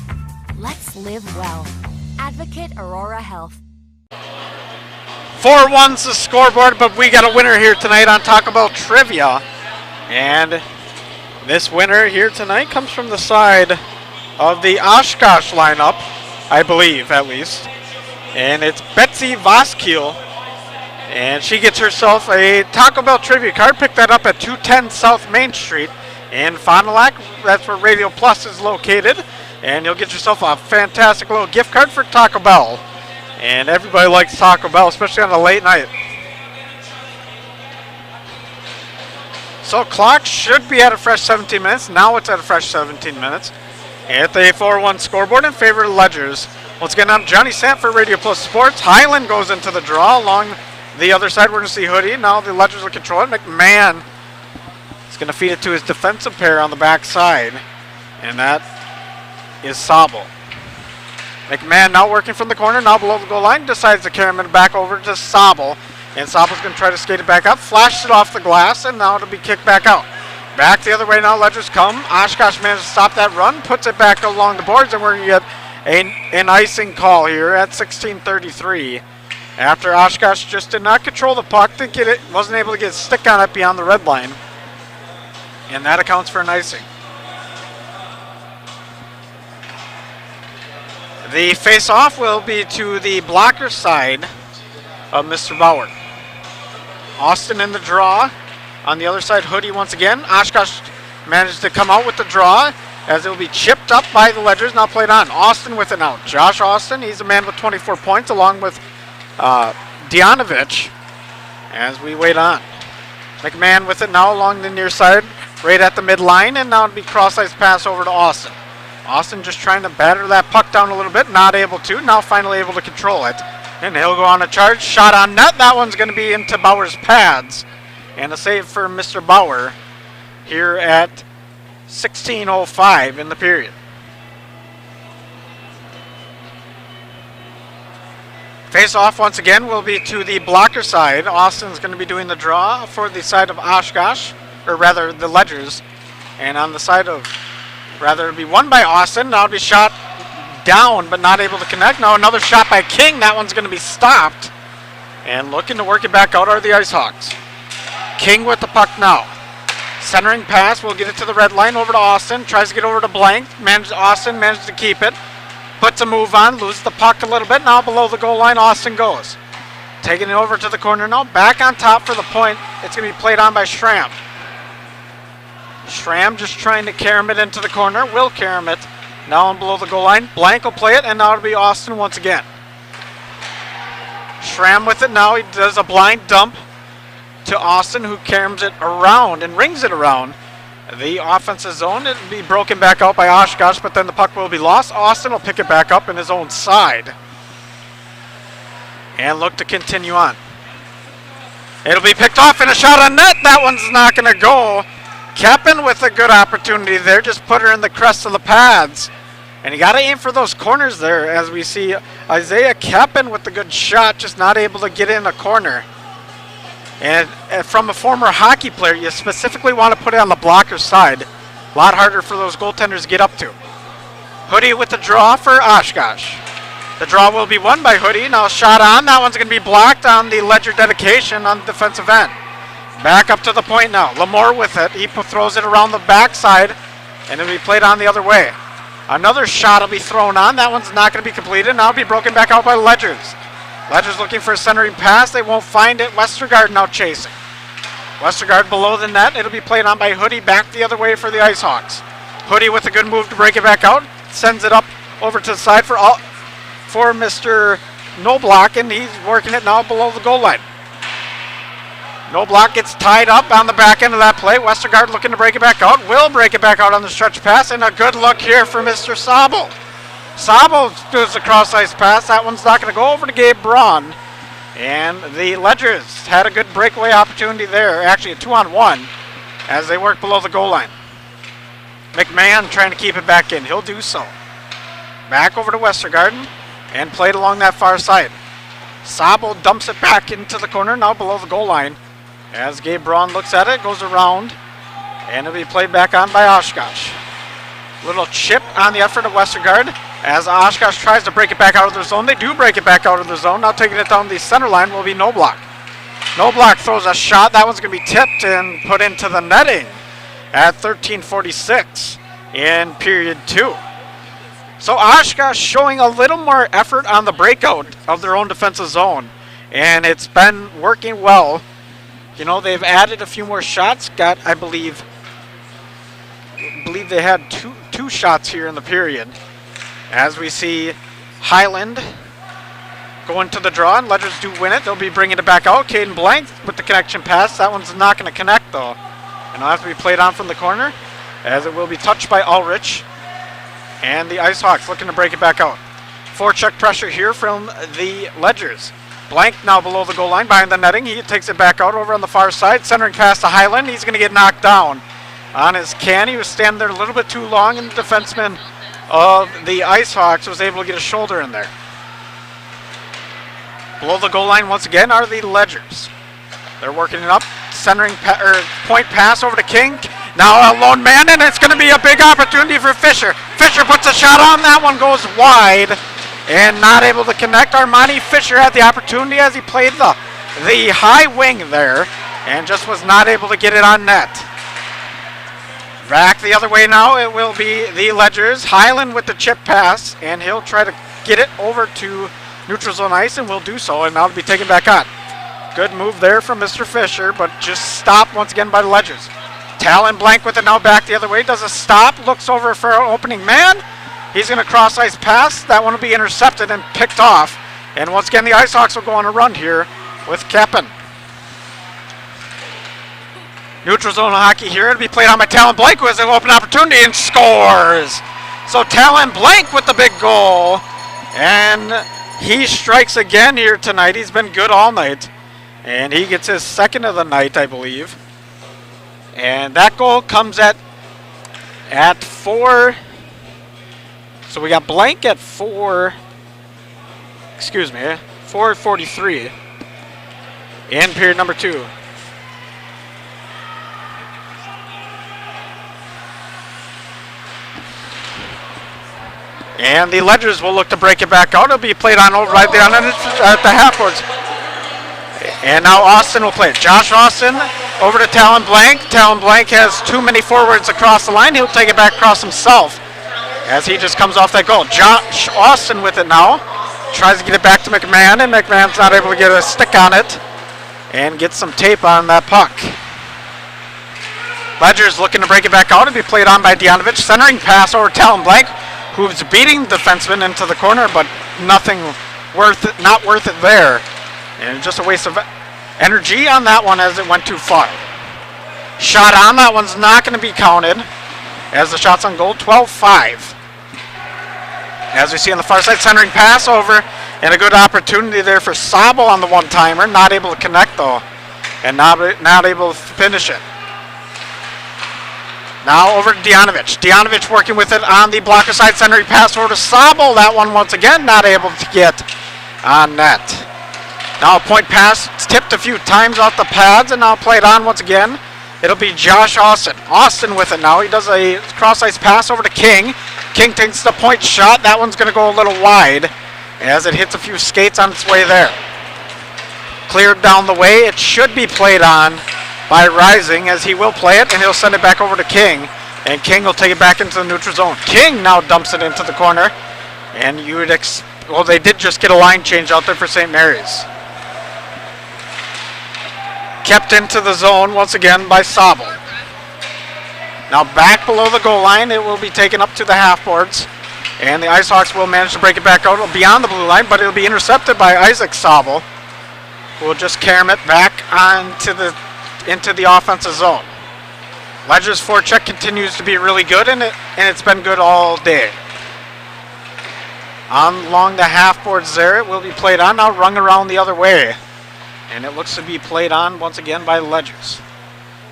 Speaker 8: let's live well. Advocate Aurora Health.
Speaker 5: 4-1's the scoreboard, but we got a winner here tonight on Taco Bell Trivia. And this winner here tonight comes from the side of the Oshkosh lineup, I believe at least. And it's Betsy Voskiel. And she gets herself a Taco Bell Trivia card. Pick that up at 210 South Main Street in Fond du Lac. That's where Radio Plus is located. And you'll get yourself a fantastic little gift card for Taco Bell. And everybody likes Taco Bell, especially on a late night. So clock should be at a fresh 17 minutes. Now it's at a fresh 17 minutes. At the 4-1 scoreboard in favor of the Ledgers. Once again, I'm Johnny Sant for Radio Plus Sports. Highland goes into the draw. Along the other side, we're going to see Hoodie. Now the Ledgers will control it. McMahon is going to feed it to his defensive pair on the back side. And that is Sabo. McMahon now working from the corner, now below the goal line, decides to carry him back over to Sabo. And Sabo's going to try to skate it back up, flashes it off the glass, and now it'll be kicked back out. Back the other way now, Ledgers come. Oshkosh manages to stop that run, puts it back along the boards, and we're going to get an icing call here at 16:33. After Oshkosh just did not control the puck, wasn't able to get a stick on it beyond the red line. And that accounts for an icing. The face-off will be to the blocker side of Mr. Bauer. Austin in the draw. On the other side, Hoodie once again. Oshkosh managed to come out with the draw as it will be chipped up by the Ledgers. Now played on. Austin with it now. Josh Austin, he's a man with 24 points along with Dianovich as we wait on. McMahon with it now along the near side, right at the midline, and now it'll be cross-ice pass over to Austin. Austin just trying to batter that puck down a little bit, not able to, now finally able to control it. And he'll go on a charge, shot on net, that one's going to be into Bauer's pads. And a save for Mr. Bauer here at 16:05 in the period. Face-off once again will be to the blocker side. Austin's going to be doing the draw for the side of Oshkosh, or rather the Ledgers. And on the side of, rather it'll be won by Austin. Now it'll be shot down but not able to connect. Now another shot by King. That one's going to be stopped. And looking to work it back out are the Ice Hawks. King with the puck now. Centering pass, we'll get it to the red line, over to Austin. Tries to get over to Blank. Austin managed to keep it. Puts a move on, loses the puck a little bit. Now below the goal line, Austin goes. Taking it over to the corner now. Back on top for the point. It's going to be played on by Schramm. Schramm just trying to carry it into the corner. Will carry it Now on below the goal line. Blank will play it, and now it'll be Austin once again. Schramm with it now. He does a blind dump to Austin, who carries it around and rings it around the offensive zone. It'll be broken back out by Oshkosh, but then the puck will be lost. Austin will pick it back up in his own side and look to continue on. It'll be picked off and a shot on net. That one's not going to go. Keppen with a good opportunity there. Just put her in the crest of the pads. And you got to aim for those corners there, as we see Isaiah Keppen with the good shot, just not able to get in a corner. And from a former hockey player, you specifically want to put it on the blocker side. A lot harder for those goaltenders to get up to. Hoodie with the draw for Oshkosh. The draw will be won by Hoodie. Now shot on. That one's going to be blocked on the Ledger dedication on the defensive end. Back up to the point now. Lamore with it. He throws it around the backside, and it'll be played on the other way. Another shot will be thrown on. That one's not going to be completed. Now it'll be broken back out by Ledgers. Ledgers looking for a centering pass. They won't find it. Westergaard now chasing. Westergaard below the net. It'll be played on by Hoodie back the other way for the IceHawks. Hoodie with a good move to break it back out. Sends it up over to the side for Mr. Noblock, and he's working it now below the goal line. Noblock gets tied up on the back end of that play. Westergaard looking to break it back out. Will break it back out on the stretch pass, and a good look here for Mr. Sabel. Sabel does the cross-ice pass. That one's not going to go over to Gabe Braun. And the Ledgers had a good breakaway opportunity there, actually a 2-on-1, as they work below the goal line. McMahon trying to keep it back in. He'll do so. Back over to Westergaard and played along that far side. Sabel dumps it back into the corner, now below the goal line. As Gabe Braun looks at it, goes around, and it'll be played back on by Oshkosh. Little chip on the effort of Westergaard as Oshkosh tries to break it back out of their zone. They do break it back out of their zone. Now taking it down the center line will be Noblock. Noblock throws a shot. That one's going to be tipped and put into the netting at 13:46 in period 2. So Oshkosh showing a little more effort on the breakout of their own defensive zone, and it's been working well. You know, they've added a few more shots. Got, I believe they had two shots here in the period. As we see Highland going to the draw, and Ledgers do win it. They'll be bringing it back out. Caden Blank with the connection pass. That one's not going to connect, though. And it'll have to be played on from the corner, as it will be touched by Ulrich. And the IceHawks looking to break it back out. Forecheck pressure here from the Ledgers. Blank now below the goal line behind the netting. He takes it back out over on the far side. Centering pass to Highland. He's going to get knocked down on his can. He was standing there a little bit too long, and the defenseman of the IceHawks was able to get a shoulder in there. Below the goal line once again are the Ledgers. They're working it up. Centering point pass over to King. Now a lone man, and it's going to be a big opportunity for Fisher. Fisher puts a shot on. That one goes wide and not able to connect. Armani Fisher had the opportunity as he played the high wing there and just was not able to get it on net. Back the other way now, it will be the Ledgers. Highland with the chip pass, and he'll try to get it over to neutral zone ice, and will do so, and now it'll be taken back on. Good move there from Mr. Fisher, but just stopped once again by the Ledgers. Talon Blank with it now back the other way. Does a stop, looks over for an opening man. He's going to cross ice pass. That one will be intercepted and picked off. And once again, the IceHawks will go on a run here with Keppen. Neutral zone hockey here. It'll be played on by Talon Blank, who has an open opportunity and scores. So Talon Blank with the big goal. And he strikes again here tonight. He's been good all night. And he gets his second of the night, I believe. And that goal comes at 4. So we got Blank at 4:43 in period number 2. And the Ledgers will look to break it back out. It'll be played on right there at the half boards. And now Austin will play it. Josh Austin over to Talon Blank. Talon Blank has too many forwards across the line. He'll take it back across himself as he just comes off that goal. Josh Austin with it now. Tries to get it back to McMahon, and McMahon's not able to get a stick on it and get some tape on that puck. Ledgers looking to break it back out. It'll be played on by Dianovich. Centering pass over Talon Blank. who's beating the defenseman into the corner, but nothing worth it, not worth it there. And just a waste of energy on that one as it went too far. Shot on, that one's not going to be counted as the shot's on goal, 12-5. As we see on the far side, centering pass over, and a good opportunity there for Sabo on the one-timer. Not able to connect though, and not able to finish it. Now over to Dianovich. Dianovich working with it on the blocker side, centering pass over to Sabo. That one once again not able to get on net. Now a point pass, it's tipped a few times off the pads, and now played on once again. It'll be Josh Austin. Austin with it now. He does a cross-ice pass over to King. King takes the point shot. That one's going to go a little wide as it hits a few skates on its way there. Cleared down the way. It should be played on by Rising, as he will play it, and he'll send it back over to King. And King will take it back into the neutral zone. King now dumps it into the corner. And you would well, they did just get a line change out there for St. Mary's. Kept into the zone once again by Sabo. Now back below the goal line, it will be taken up to the half boards, and the Ice Hawks will manage to break it back out beyond the blue line, but it'll be intercepted by Isaac Sabo, who will just carry it back into the offensive zone. Ledger's forecheck continues to be really good, and it's been good all day. Along the half boards there, it will be played on, now rung around the other way. And it looks to be played on once again by Ledgers.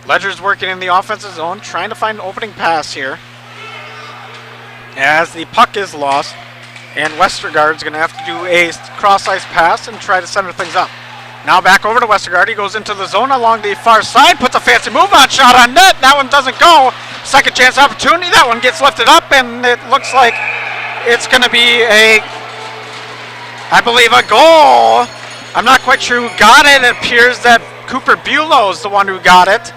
Speaker 5: Ledgers working in the offensive zone, trying to find an opening pass here. As the puck is lost, and Westergaard's going to have to do a cross-ice pass and try to center things up. Now back over to Westergaard. He goes into the zone along the far side, puts a fancy move on, shot on net. That one doesn't go. Second chance opportunity. That one gets lifted up, and it looks like it's going to be I believe a goal. I'm not quite sure who got it. It appears that Cooper Bulow is the one who got it,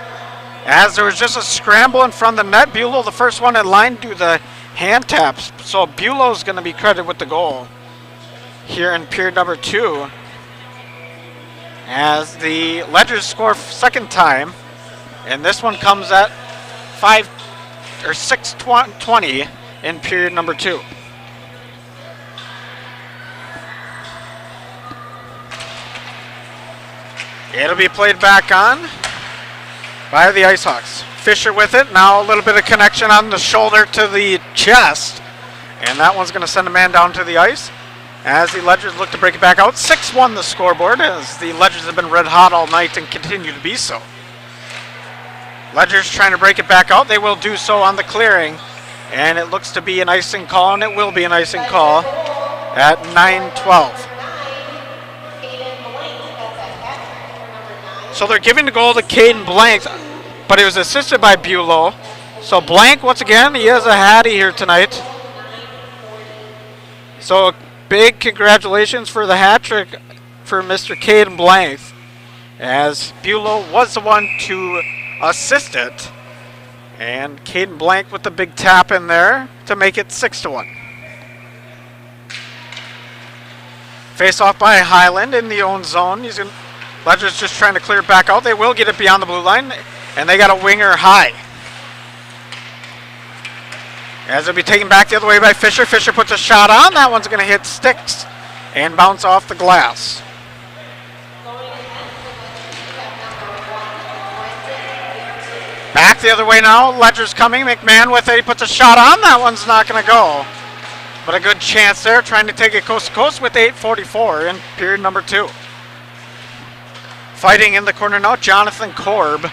Speaker 5: as there was just a scramble in front of the net. Bulow, the first one in line, do the hand taps. So Bulow's going to be credited with the goal here in period number 2, as the Ledgers score second time, and this one comes at 6:20 in period number 2. It'll be played back on by the Ice Hawks. Fisher with it. Now a little bit of connection on the shoulder to the chest. And that one's going to send a man down to the ice as the Ledgers look to break it back out. 6-1 the scoreboard, as the Ledgers have been red hot all night and continue to be so. Ledgers trying to break it back out. They will do so on the clearing. And it looks to be an icing call, and it will be an icing call at 9:12. So they're giving the goal to Caden Blank, but it was assisted by Bulow. So Blank, once again, he has a hattie here tonight. So big congratulations for the hat trick for Mr. Caden Blank, as Bulow was the one to assist it. And Caden Blank with the big tap in there to make it 6-1. Face off by Highland in the own zone. Ledger's just trying to clear it back out. They will get it beyond the blue line, and they got a winger high. As it'll be taken back the other way by Fisher. Fisher puts a shot on. That one's going to hit sticks and bounce off the glass. Back the other way now. Ledger's coming. McMahon with it. He puts a shot on. That one's not going to go. But a good chance there, trying to take it coast to coast with 8:44 in period number 2. Fighting in the corner now, Jonathan Korb,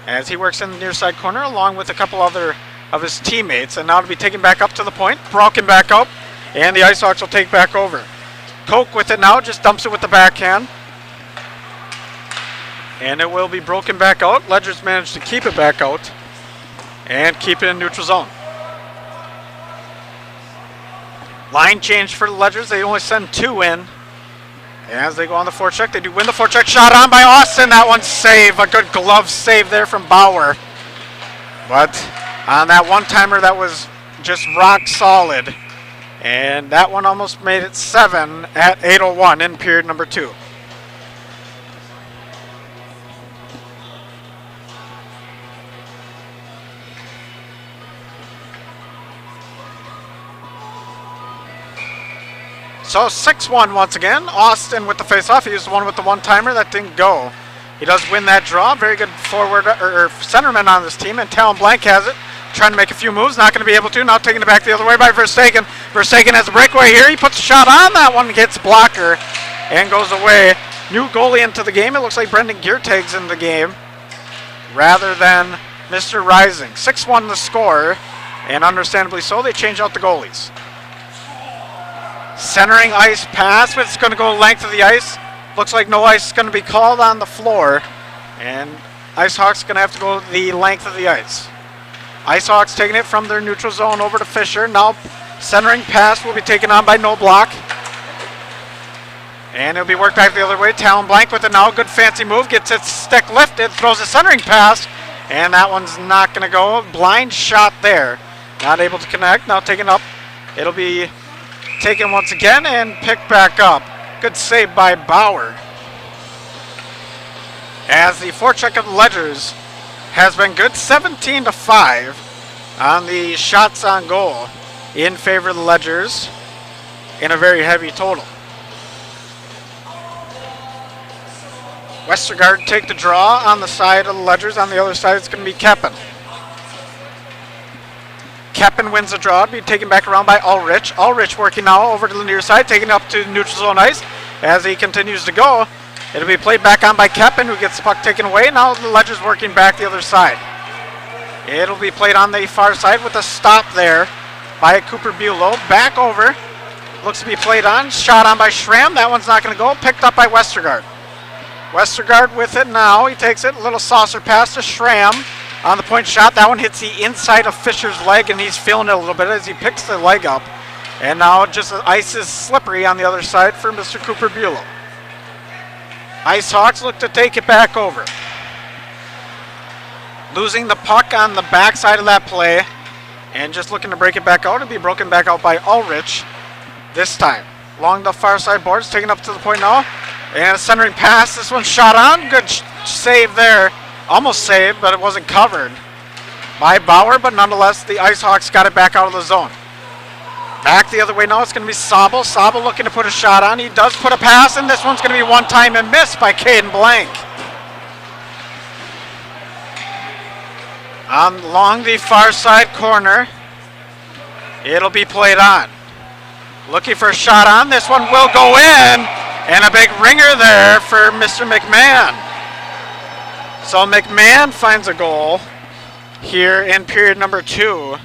Speaker 5: as he works in the near side corner along with a couple other of his teammates. And now to be taken back up to the point, broken back up, and the Ice Hawks will take back over. Koch with it now, just dumps it with the backhand. And it will be broken back out. Ledgers managed to keep it back out and keep it in neutral zone. Line change for the Ledgers. They only send 2 in. As they go on the forecheck, they do win the forecheck. Shot on by Austin. That one's save. A good glove save there from Bauer. But on that one-timer, that was just rock solid. And that one almost made it 7 at 8:01 in period number 2. So 6-1 once again. Austin with the face-off. He used the one with the one-timer. That didn't go. He does win that draw. Very good forward or centerman on this team. And Talon Blank has it. Trying to make a few moves. Not going to be able to. Now taking it back the other way by Verstegen. Verstegen has a breakaway here. He puts a shot on that one. Gets blocker and goes away. New goalie into the game. It looks like Brendan Geertag's in the game rather than Mr. Rising. 6-1 the score. And understandably so, they change out the goalies. Centering ice pass, but it's going to go length of the ice. Looks like no ice is going to be called on the floor. And IceHawks going to have to go the length of the ice. IceHawks taking it from their neutral zone over to Fisher. Now centering pass will be taken on by No Block. And it'll be worked back the other way. Talon Blank with it now. Good fancy move. Gets its stick lifted. Throws a centering pass. And that one's not going to go. Blind shot there. Not able to connect. Now taken up. It'll be taken once again and picked back up. Good save by Bauer. As the forecheck of the Ledgers has been good, 17-5 on the shots on goal in favor of the Ledgers in a very heavy total. Westergaard take the draw on the side of the Ledgers. On the other side, it's going to be Keppen. Keppen wins the draw, be taken back around by Ulrich. Ulrich working now over to the near side, taking it up to neutral zone ice. As he continues to go, it'll be played back on by Keppen, who gets the puck taken away. Now the Ledgers working back the other side. It'll be played on the far side with a stop there by Cooper Bulow. Back over, looks to be played on. Shot on by Schramm, that one's not going to go. Picked up by Westergaard. Westergaard with it now, he takes it, a little saucer pass to Schramm. On the point shot, that one hits the inside of Fisher's leg, and he's feeling it a little bit as he picks the leg up. And now just the ice is slippery on the other side for Mr. Cooper Bulow. IceHawks look to take it back over. Losing the puck on the backside of that play, and just looking to break it back out. It'll be broken back out by Ulrich this time. Along the far side boards, taken up to the point now. And a centering pass, this one's shot on. Good save there. Almost saved, but it wasn't covered by Bauer, but nonetheless, the IceHawks got it back out of the zone. Back the other way now, it's going to be Sabel. Sabel looking to put a shot on. He does put a pass, and this one's going to be one time and miss by Caden Blank. Along the far side corner, it'll be played on. Looking for a shot on. This one will go in, and a big ringer there for Mr. McMahon. So McMahon finds a goal here in period number 2.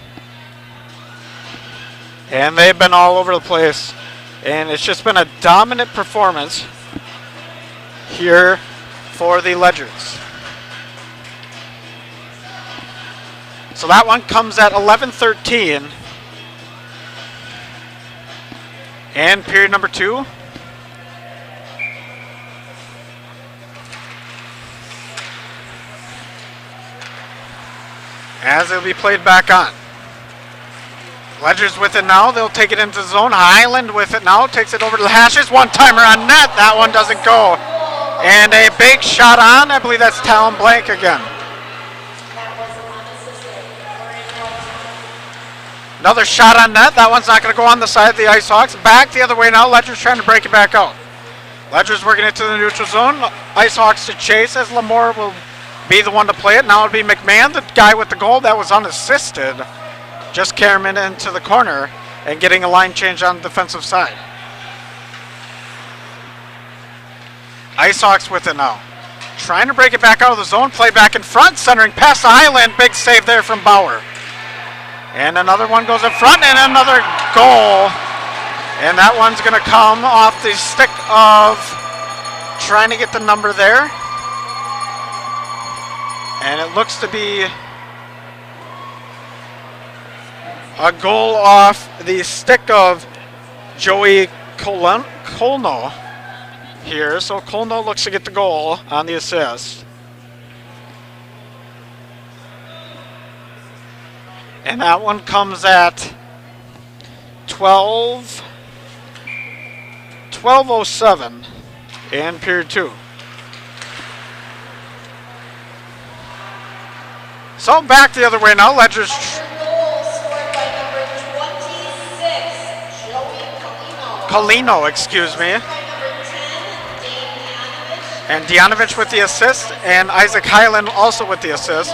Speaker 5: And they've been all over the place. And it's just been a dominant performance here for the Ledgers. So that one comes at 11-13. And period number 2. As it'll be played back on. Ledgers with it now. They'll take it into the zone. Highland with it now. Takes it over to the hashes. One-timer on net. That one doesn't go. And a big shot on. I believe that's Talon Blank again. Another shot on net. That one's not going to go on the side of the IceHawks. Back the other way now. Ledgers trying to break it back out. Ledgers working it to the neutral zone. IceHawks to chase as Lamore will be the one to play it. Now it'll be McMahon, the guy with the goal that was unassisted. Just carrying it into the corner and getting a line change on the defensive side. IceHawks with it now. Trying to break it back out of the zone. Play back in front. Centering past the Highland. Big save there from Bauer. And another one goes in front and another goal. And that one's going to come off the stick of trying to get the number there. And it looks to be a goal off the stick of Joey Kolno here. So Kolno looks to get the goal on the assist. And that one comes at 12:07 in period 2. So back the other way now. Polino, excuse me. And Dianovich with the assist, and Isaac Hyland also with the assist.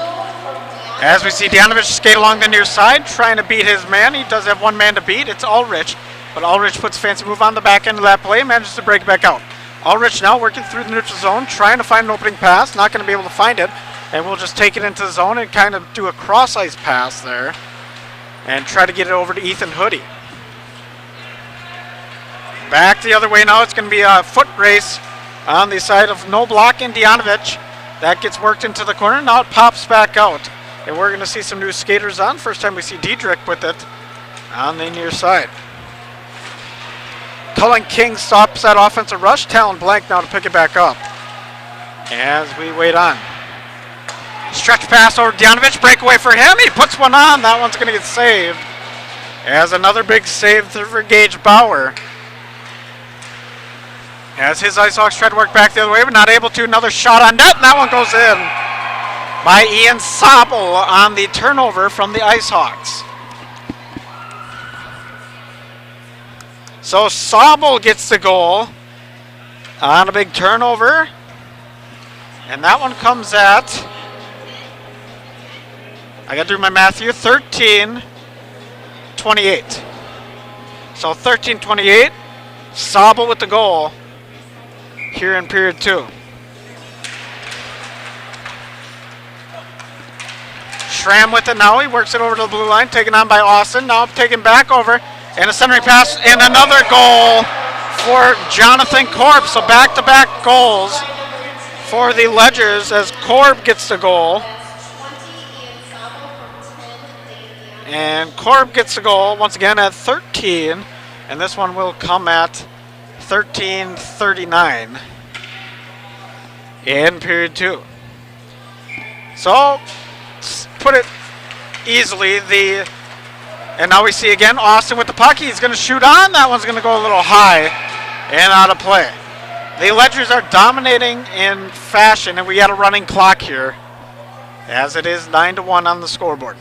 Speaker 5: As we see Dianovich skate along the near side, trying to beat his man. He does have one man to beat. It's Ulrich. But Ulrich puts a fancy move on the back end of that play and manages to break it back out. Ulrich now working through the neutral zone, trying to find an opening pass. Not going to be able to find it. And we'll just take it into the zone and kind of do a cross-ice pass there. And try to get it over to Ethan Hoodie. Back the other way now. It's going to be a foot race on the side of Noblock and Dianovich. That gets worked into the corner. Now it pops back out. And we're going to see some new skaters on. First time we see Diedrich with it on the near side. Cullen King stops that offensive rush. Talon Blank now to pick it back up. As we wait on. Stretch pass over Dianovich. Breakaway for him. He puts one on. That one's going to get saved. As another big save for Gage Bauer. As his Ice Hawks try to work back the other way, but not able to. Another shot on net, and that one goes in by Ian Sobel on the turnover from the Ice Hawks. So Sobel gets the goal on a big turnover. And that one comes at, I got to do my math here, 13-28. So 13-28, Sobel with the goal here in period 2. Schramm with it now. He works it over to the blue line, taken on by Austin. Now taken back over, and a centering pass, and another goal for Jonathan Korb. So back-to-back goals for the Ledgers as Korb gets the goal. And Korb gets the goal once again at 13, and this one will come at 13-39 in period 2. So, put it easily, and now we see again Austin with the puck. He's going to shoot on. That one's going to go a little high and out of play. The Ledgers are dominating in fashion, and we got a running clock here as it is 9-1 on the scoreboard.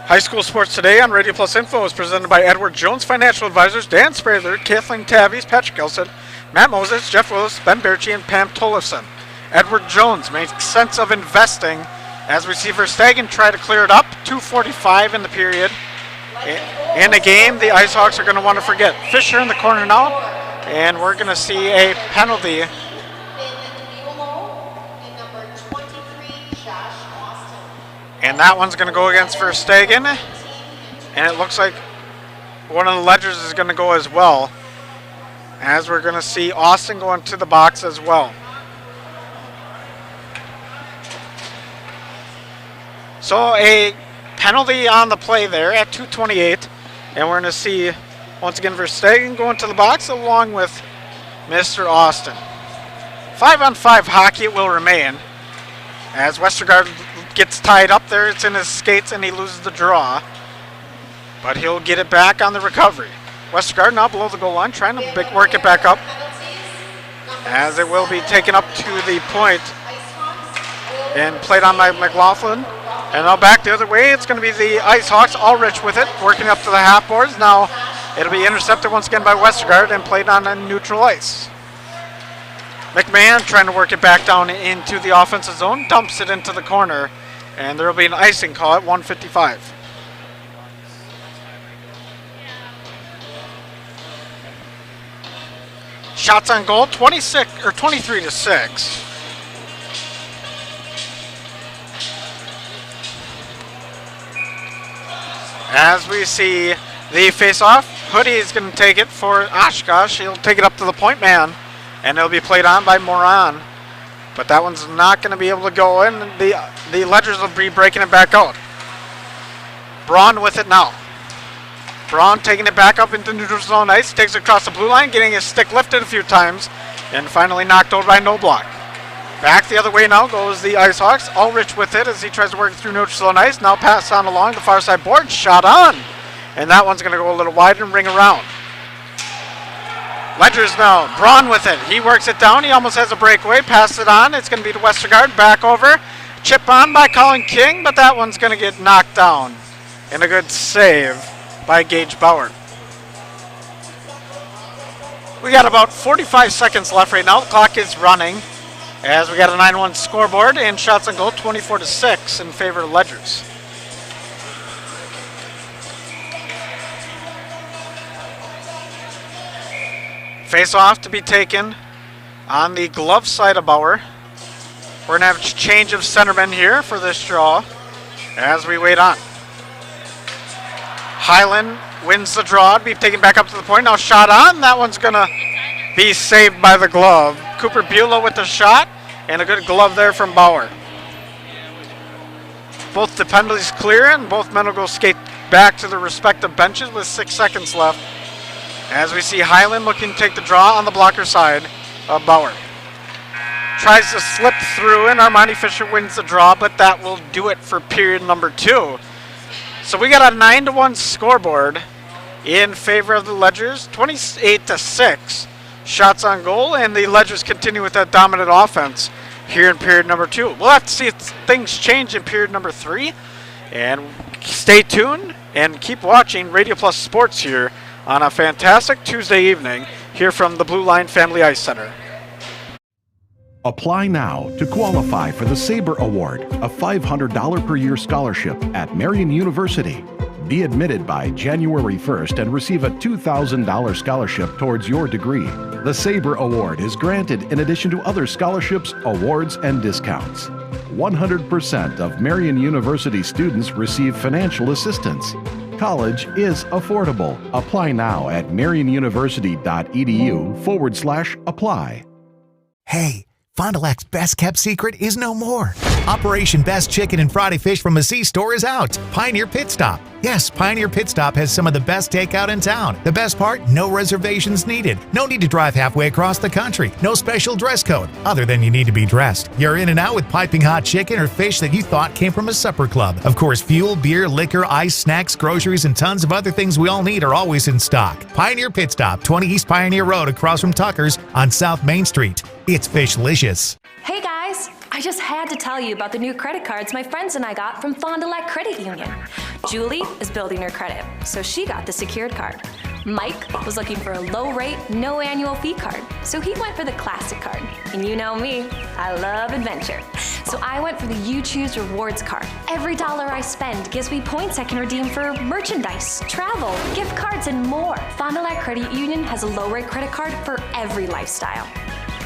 Speaker 5: High School Sports Today on Radio Plus Info is presented by Edward Jones Financial Advisors, Dan Sprather, Kathleen Tavies, Patrick Elson, Matt Moses, Jeff Willis, Ben Berchi, and Pam Tollefson. Edward Jones makes sense of investing as receiver Stagan try to clear it up. 2:45 in the period. In the game, the Ice Hawks are going to want to forget. Fisher in the corner now, and we're going to see a penalty. And that one's going to go against Verstegen. And it looks like one of the Ledgers is going to go as well. As we're going to see Austin go into the box as well. So a penalty on the play there at 2:28. And we're going to see, once again, Verstegen go into the box along with Mr. Austin. 5-on-5 hockey it will remain. As Westergaard gets tied up there, it's in his skates and he loses the draw. But he'll get it back on the recovery. Westergaard now below the goal line, trying to work it back up. As it will be taken up to the point and played on by McLaughlin. And now back the other way, it's going to be the Ice Hawks, Ulrich with it, working up to the half boards. Now it'll be intercepted once again by Westergaard and played on a neutral ice. McMahon trying to work it back down into the offensive zone, dumps it into the corner, and there will be an icing call at 1:55. Shots on goal, 23-6. As we see the face-off, Hoodie is going to take it for Oshkosh. He'll take it up to the point man, and it'll be played on by Moran. But that one's not going to be able to go in. The Ledgers will be breaking it back out. Braun with it now. Braun taking it back up into neutral zone ice. Takes it across the blue line, getting his stick lifted a few times, and finally knocked over by Noblock. Back the other way now goes the Ice Hawks. Ulrich with it as he tries to work through neutral zone ice. Now pass on along the far side board. Shot on. And that one's going to go a little wide and ring around. Ledgers now. Braun with it. He works it down. He almost has a breakaway. Passes it on. It's going to be to Westergaard. Back over. chip on by Colin King, but that one's going to get knocked down. And a good save by Gage Bauer. We got about 45 seconds left right now. The clock is running as we got a 9-1 scoreboard and shots on goal 24-6 in favor of Ledgers. Face off to be taken on the glove side of Bauer. We're going to have a change of centermen here for this draw as we wait on. Highland wins the draw to be taken back up to the point. Now shot on. That one's going to be saved by the glove. Cooper Beulah with the shot and a good glove there from Bauer. Both the penalties clear and both men will go skate back to their respective benches with 6 seconds left. As we see Highland looking to take the draw on the blocker side of Bauer. Tries to slip through and Armani Fisher wins the draw, but that will do it for period number 2. So we got a 9-1 scoreboard in favor of the Ledgers, 28-6 shots on goal, and the Ledgers continue with that dominant offense here in period number 2. We'll have to see if things change in period number 3, and stay tuned and keep watching Radio Plus Sports here on a fantastic Tuesday evening here from the Blue Line Family Ice Center.
Speaker 3: Apply now to qualify for the Sabre Award, a $500 per year scholarship at Marian University. Be admitted by January 1st and receive a $2,000 scholarship towards your degree. The Sabre Award is granted in addition to other scholarships, awards, and discounts. 100% of Marian University students receive financial assistance. College is affordable. Apply now at marianuniversity.edu/apply.
Speaker 9: Hey, Fond du Lac's best kept secret is no more. Operation Best Chicken and Friday Fish from a C-store is out. Pioneer Pit Stop. Yes, Pioneer Pit Stop has some of the best takeout in town. The best part, no reservations needed. No need to drive halfway across the country. No special dress code, other than you need to be dressed. You're in and out with piping hot chicken or fish that you thought came from a supper club. Of course, fuel, beer, liquor, ice, snacks, groceries, and tons of other things we all need are always in stock. Pioneer Pit Stop, 20 East Pioneer Road across from Tucker's on South Main Street. It's Fishlicious.
Speaker 16: Hey guys, I just had to tell you about the new credit cards my friends and I got from Fond du Lac Credit Union. Julie is building her credit, so she got the secured card. Mike was looking for a low rate, no annual fee card, so he went for the classic card. And you know me, I love adventure. So I went for the You Choose Rewards card. Every dollar I spend gives me points I can redeem for merchandise, travel, gift cards, and more. Fond du Lac Credit Union has a low rate credit card for every lifestyle.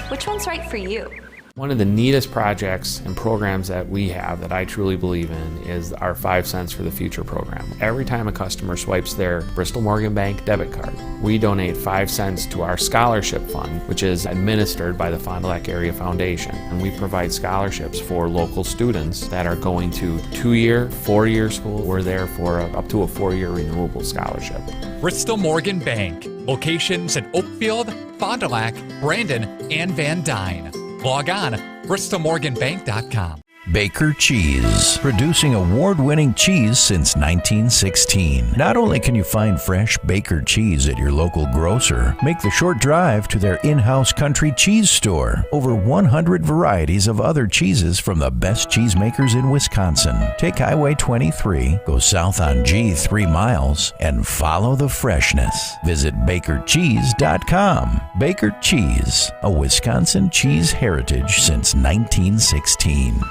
Speaker 16: Which one's right for you?
Speaker 20: One of the neatest projects and programs that we have that I truly believe in is our 5 Cents for the Future program. Every time a customer swipes their Bristol Morgan Bank debit card, we donate 5 cents to our scholarship fund, which is administered by the Fond du Lac Area Foundation. And we provide scholarships for local students that are going to 2-year, 4-year school. We're there for up to a 4-year renewable scholarship.
Speaker 21: Bristol Morgan Bank. Locations in Oakfield, Fond du Lac, Brandon, and Van Dyne. Log on bristolmorganbank.com.
Speaker 11: Baker Cheese, producing award-winning cheese since 1916. Not only can you find fresh Baker cheese at your local grocer, make the short drive to their in-house country cheese store. Over 100 varieties of other cheeses from the best cheesemakers in Wisconsin. Take Highway 23, go south on G 3 miles, and follow the freshness. Visit bakercheese.com. Baker Cheese, a Wisconsin cheese heritage since 1916.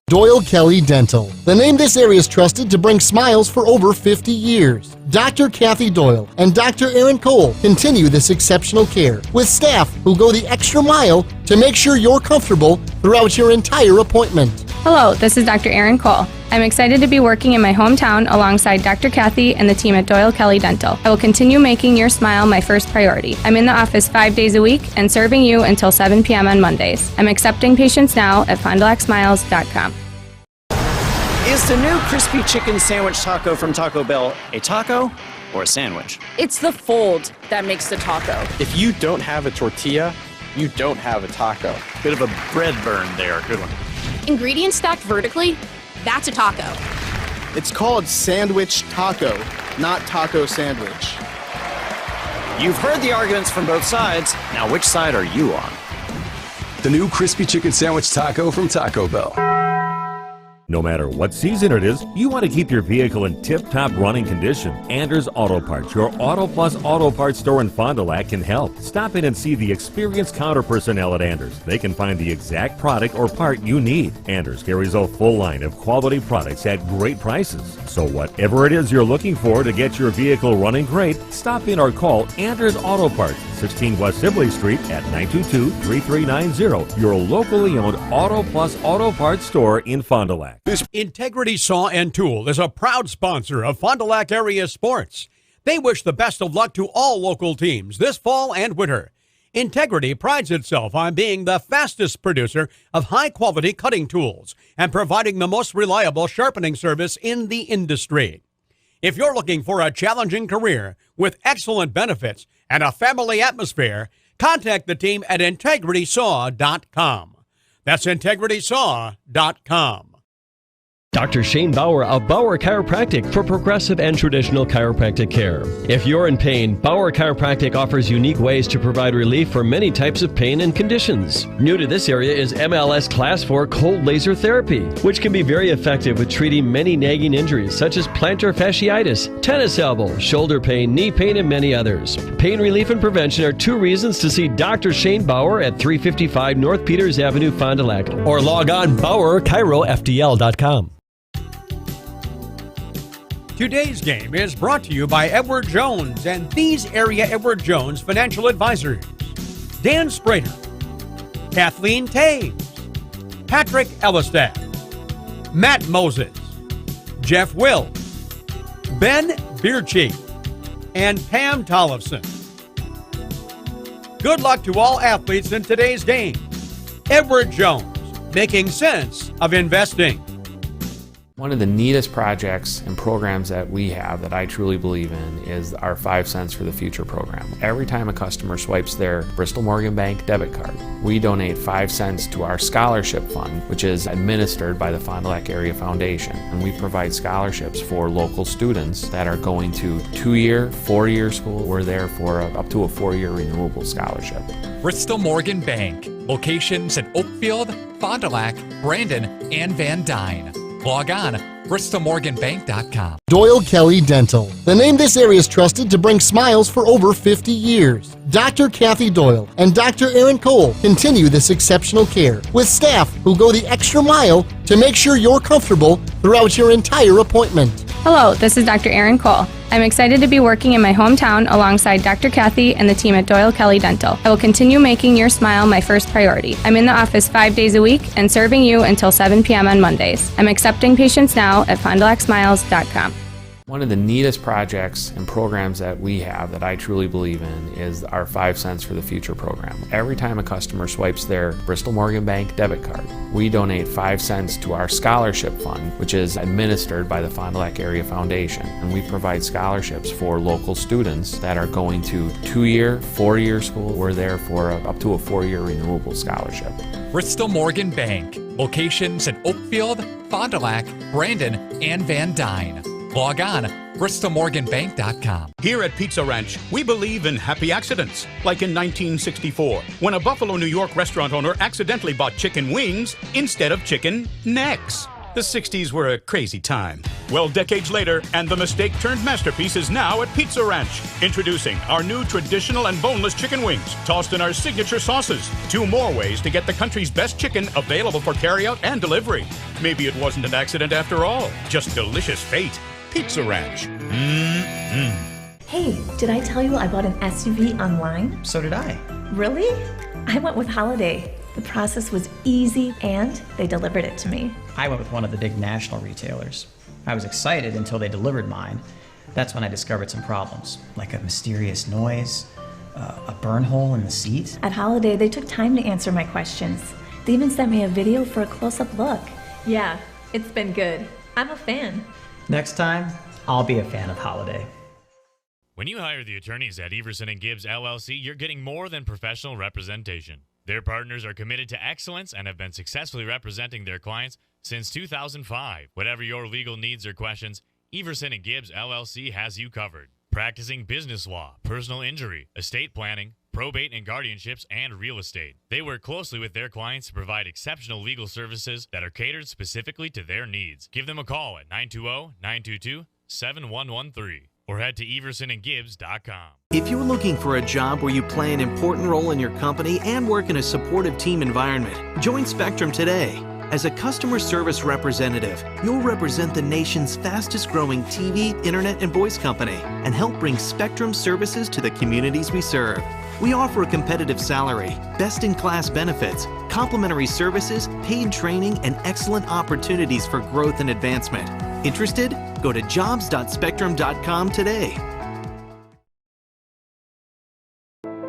Speaker 6: Doyle Kelly Dental, the name this area is trusted to bring smiles for over 50 years. Dr. Kathy Doyle and Dr. Aaron Cole continue this exceptional care with staff who go the extra mile to make sure you're comfortable throughout your entire appointment.
Speaker 22: Hello, this is Dr. Aaron Cole. I'm excited to be working in my hometown alongside Dr. Kathy and the team at Doyle Kelly Dental. I will continue making your smile my first priority. I'm in the office 5 days a week and serving you until 7 p.m. on Mondays. I'm accepting patients now at FondDuLacSmiles.com.
Speaker 13: Is the new crispy chicken sandwich taco from Taco Bell a taco or a sandwich?
Speaker 23: It's the fold that makes the taco.
Speaker 15: If you don't have a tortilla, you don't have a taco.
Speaker 13: Bit of a bread burn there. Good one.
Speaker 23: Ingredients stacked vertically, that's a taco.
Speaker 15: It's called sandwich taco, not taco sandwich.
Speaker 13: You've heard the arguments from both sides. Now, which side are you on?
Speaker 17: The new crispy chicken sandwich taco from Taco Bell.
Speaker 10: No matter what season it is, you want to keep your vehicle in tip-top running condition. Anders Auto Parts, your Auto Plus Auto Parts store in Fond du Lac, can help. Stop in and see the experienced counter personnel at Anders. They can find the exact product or part you need. Anders carries a full line of quality products at great prices. So whatever it is you're looking for to get your vehicle running great, stop in or call Anders Auto Parts, 16 West Sibley Street at 922-3390, your locally owned Auto Plus Auto Parts store in Fond du Lac.
Speaker 12: Integrity Saw and Tool is a proud sponsor of Fond du Lac area sports. They wish the best of luck to all local teams this fall and winter. Integrity prides itself on being the fastest producer of high-quality cutting tools and providing the most reliable sharpening service in the industry. If you're looking for a challenging career with excellent benefits and a family atmosphere, contact the team at IntegritySaw.com. That's IntegritySaw.com.
Speaker 18: Dr. Shane Bauer of Bauer Chiropractic for progressive and traditional chiropractic care. If you're in pain, Bauer Chiropractic offers unique ways to provide relief for many types of pain and conditions. New to this area is MLS Class 4 cold laser therapy, which can be very effective with treating many nagging injuries such as plantar fasciitis, tennis elbow, shoulder pain, knee pain, and many others. Pain relief and prevention are two reasons to see Dr. Shane Bauer at 355 North Peters Avenue, Fond du Lac, or log on BauerChiroFDL.com.
Speaker 12: Today's game is brought to you by Edward Jones and these area Edward Jones financial advisors: Dan Sprader, Kathleen Taves, Patrick Ellistad, Matt Moses, Jeff Will, Ben Beercheek, and Pam Tollefson. Good luck to all athletes in today's game. Edward Jones, making sense of investing.
Speaker 20: One of the neatest projects and programs that we have that I truly believe in is our 5 Cents for the Future program. Every time a customer swipes their Bristol Morgan Bank debit card, we donate 5 cents to our scholarship fund, which is administered by the Fond du Lac Area Foundation. And we provide scholarships for local students that are going to 2-year, 4-year school. We're there for up to a 4-year renewable scholarship.
Speaker 21: Bristol Morgan Bank. Locations in Oakfield, Fond du Lac, Brandon, and Van Dyne. Log on BristolMorganBank.com.
Speaker 6: Doyle Kelly Dental, the name this area is trusted to bring smiles for over 50 years. Dr. Kathy Doyle and Dr. Aaron Cole continue this exceptional care with staff who go the extra mile to make sure you're comfortable throughout your entire appointment.
Speaker 22: Hello, this is Dr. Aaron Cole. I'm excited to be working in my hometown alongside Dr. Kathy and the team at Doyle Kelly Dental. I will continue making your smile my first priority. I'm in the office 5 days a week and serving you until 7 p.m. on Mondays. I'm accepting patients now at FondDuLacSmiles.com.
Speaker 20: One of the neatest projects and programs that we have that I truly believe in is our 5 Cents for the Future program. Every time a customer swipes their Bristol Morgan Bank debit card, we donate 5 cents to our scholarship fund, which is administered by the Fond du Lac Area Foundation. And we provide scholarships for local students that are going to 2-year, 4-year school. We're there for up to a 4-year renewable scholarship.
Speaker 21: Bristol Morgan Bank. Locations in Oakfield, Fond du Lac, Brandon, and Van Dyne. Log on BristolMorganBank.com.
Speaker 19: Here at Pizza Ranch, we believe in happy accidents. Like in 1964, when a Buffalo, New York restaurant owner accidentally bought chicken wings instead of chicken necks. The 60s were a crazy time. Well, decades later, and the mistake turned masterpiece is now at Pizza Ranch. Introducing our new traditional and boneless chicken wings, tossed in our signature sauces. 2 more ways to get the country's best chicken available for carryout and delivery. Maybe it wasn't an accident after all, just delicious fate. Pizza Ranch.
Speaker 24: Hey, did I tell you I bought an SUV online?
Speaker 25: So did I.
Speaker 24: Really? I went with Holiday. The process was easy and they delivered it to me.
Speaker 25: I went with one of the big national retailers. I was excited until they delivered mine. That's when I discovered some problems, like a mysterious noise, a burn hole in the seat.
Speaker 24: At Holiday, they took time to answer my questions. They even sent me a video for a close-up look. Yeah, it's been good. I'm a fan.
Speaker 25: Next time, I'll be a fan of Holiday.
Speaker 26: When you hire the attorneys at Everson & Gibbs LLC, you're getting more than professional representation. Their partners are committed to excellence and have been successfully representing their clients since 2005. Whatever your legal needs or questions, Everson & Gibbs LLC has you covered. Practicing business law, personal injury, estate planning, probate and guardianships, and real estate. They work closely with their clients to provide exceptional legal services that are catered specifically to their needs. Give them a call at 920-922-7113 or head to eversonandgibbs.com.
Speaker 1: If you're looking for a job where you play an important role in your company and work in a supportive team environment, join Spectrum today. As a customer service representative, you'll represent the nation's fastest growing TV, internet, and voice company and help bring Spectrum services to the communities we serve. We offer a competitive salary, best-in-class benefits, complimentary services, paid training, and excellent opportunities for growth and advancement. Interested? Go to jobs.spectrum.com today.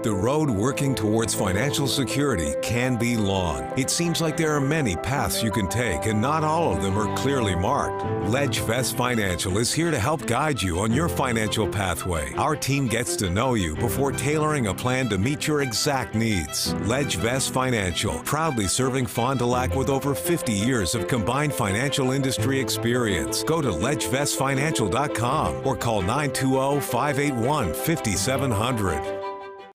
Speaker 2: The road working towards financial security can be long. It seems like there are many paths you can take, and not all of them are clearly marked. LedgeVest Financial is here to help guide you on your financial pathway. Our team gets to know you before tailoring a plan to meet your exact needs. LedgeVest Financial, proudly serving Fond du Lac with over 50 years of combined financial industry experience. Go to ledgevestfinancial.com or call 920-581-5700.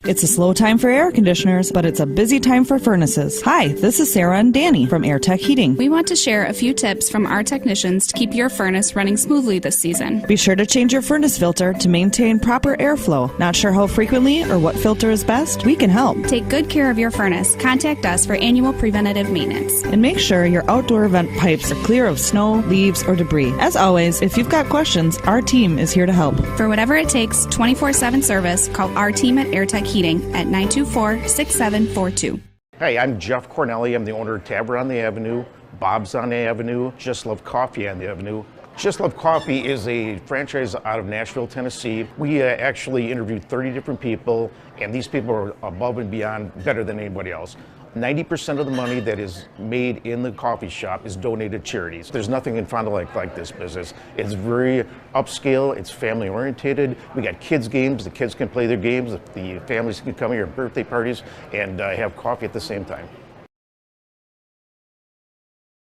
Speaker 4: It's a slow time for air conditioners, but it's a busy time for furnaces. Hi, this is Sarah and Danny from AirTech Heating.
Speaker 23: We want to share a few tips from our technicians to keep your furnace running smoothly this season.
Speaker 4: Be sure to change your furnace filter to maintain proper airflow. Not sure how frequently or what filter is best? We can help.
Speaker 23: Take good care of your furnace. Contact us for annual preventative maintenance.
Speaker 4: And make sure your outdoor vent pipes are clear of snow, leaves, or debris. As always, if you've got questions, our team is here to help.
Speaker 23: For whatever it takes, 24/7 service, call our team at AirTech Heating at 924-6742.
Speaker 7: Hey, I'm Jeff Cornelli. I'm the owner of Tavern on the Avenue, Bob's on the Avenue, Just Love Coffee on the Avenue. Just Love Coffee is a franchise out of Nashville, Tennessee. We actually interviewed 30 different people, and these people are above and beyond better than anybody else. 90% of the money that is made in the coffee shop is donated to charities. There's nothing in Fond du Lac like this business. It's very upscale, it's family oriented. We got kids games, the kids can play their games, the families can come here at birthday parties and have coffee at the same time.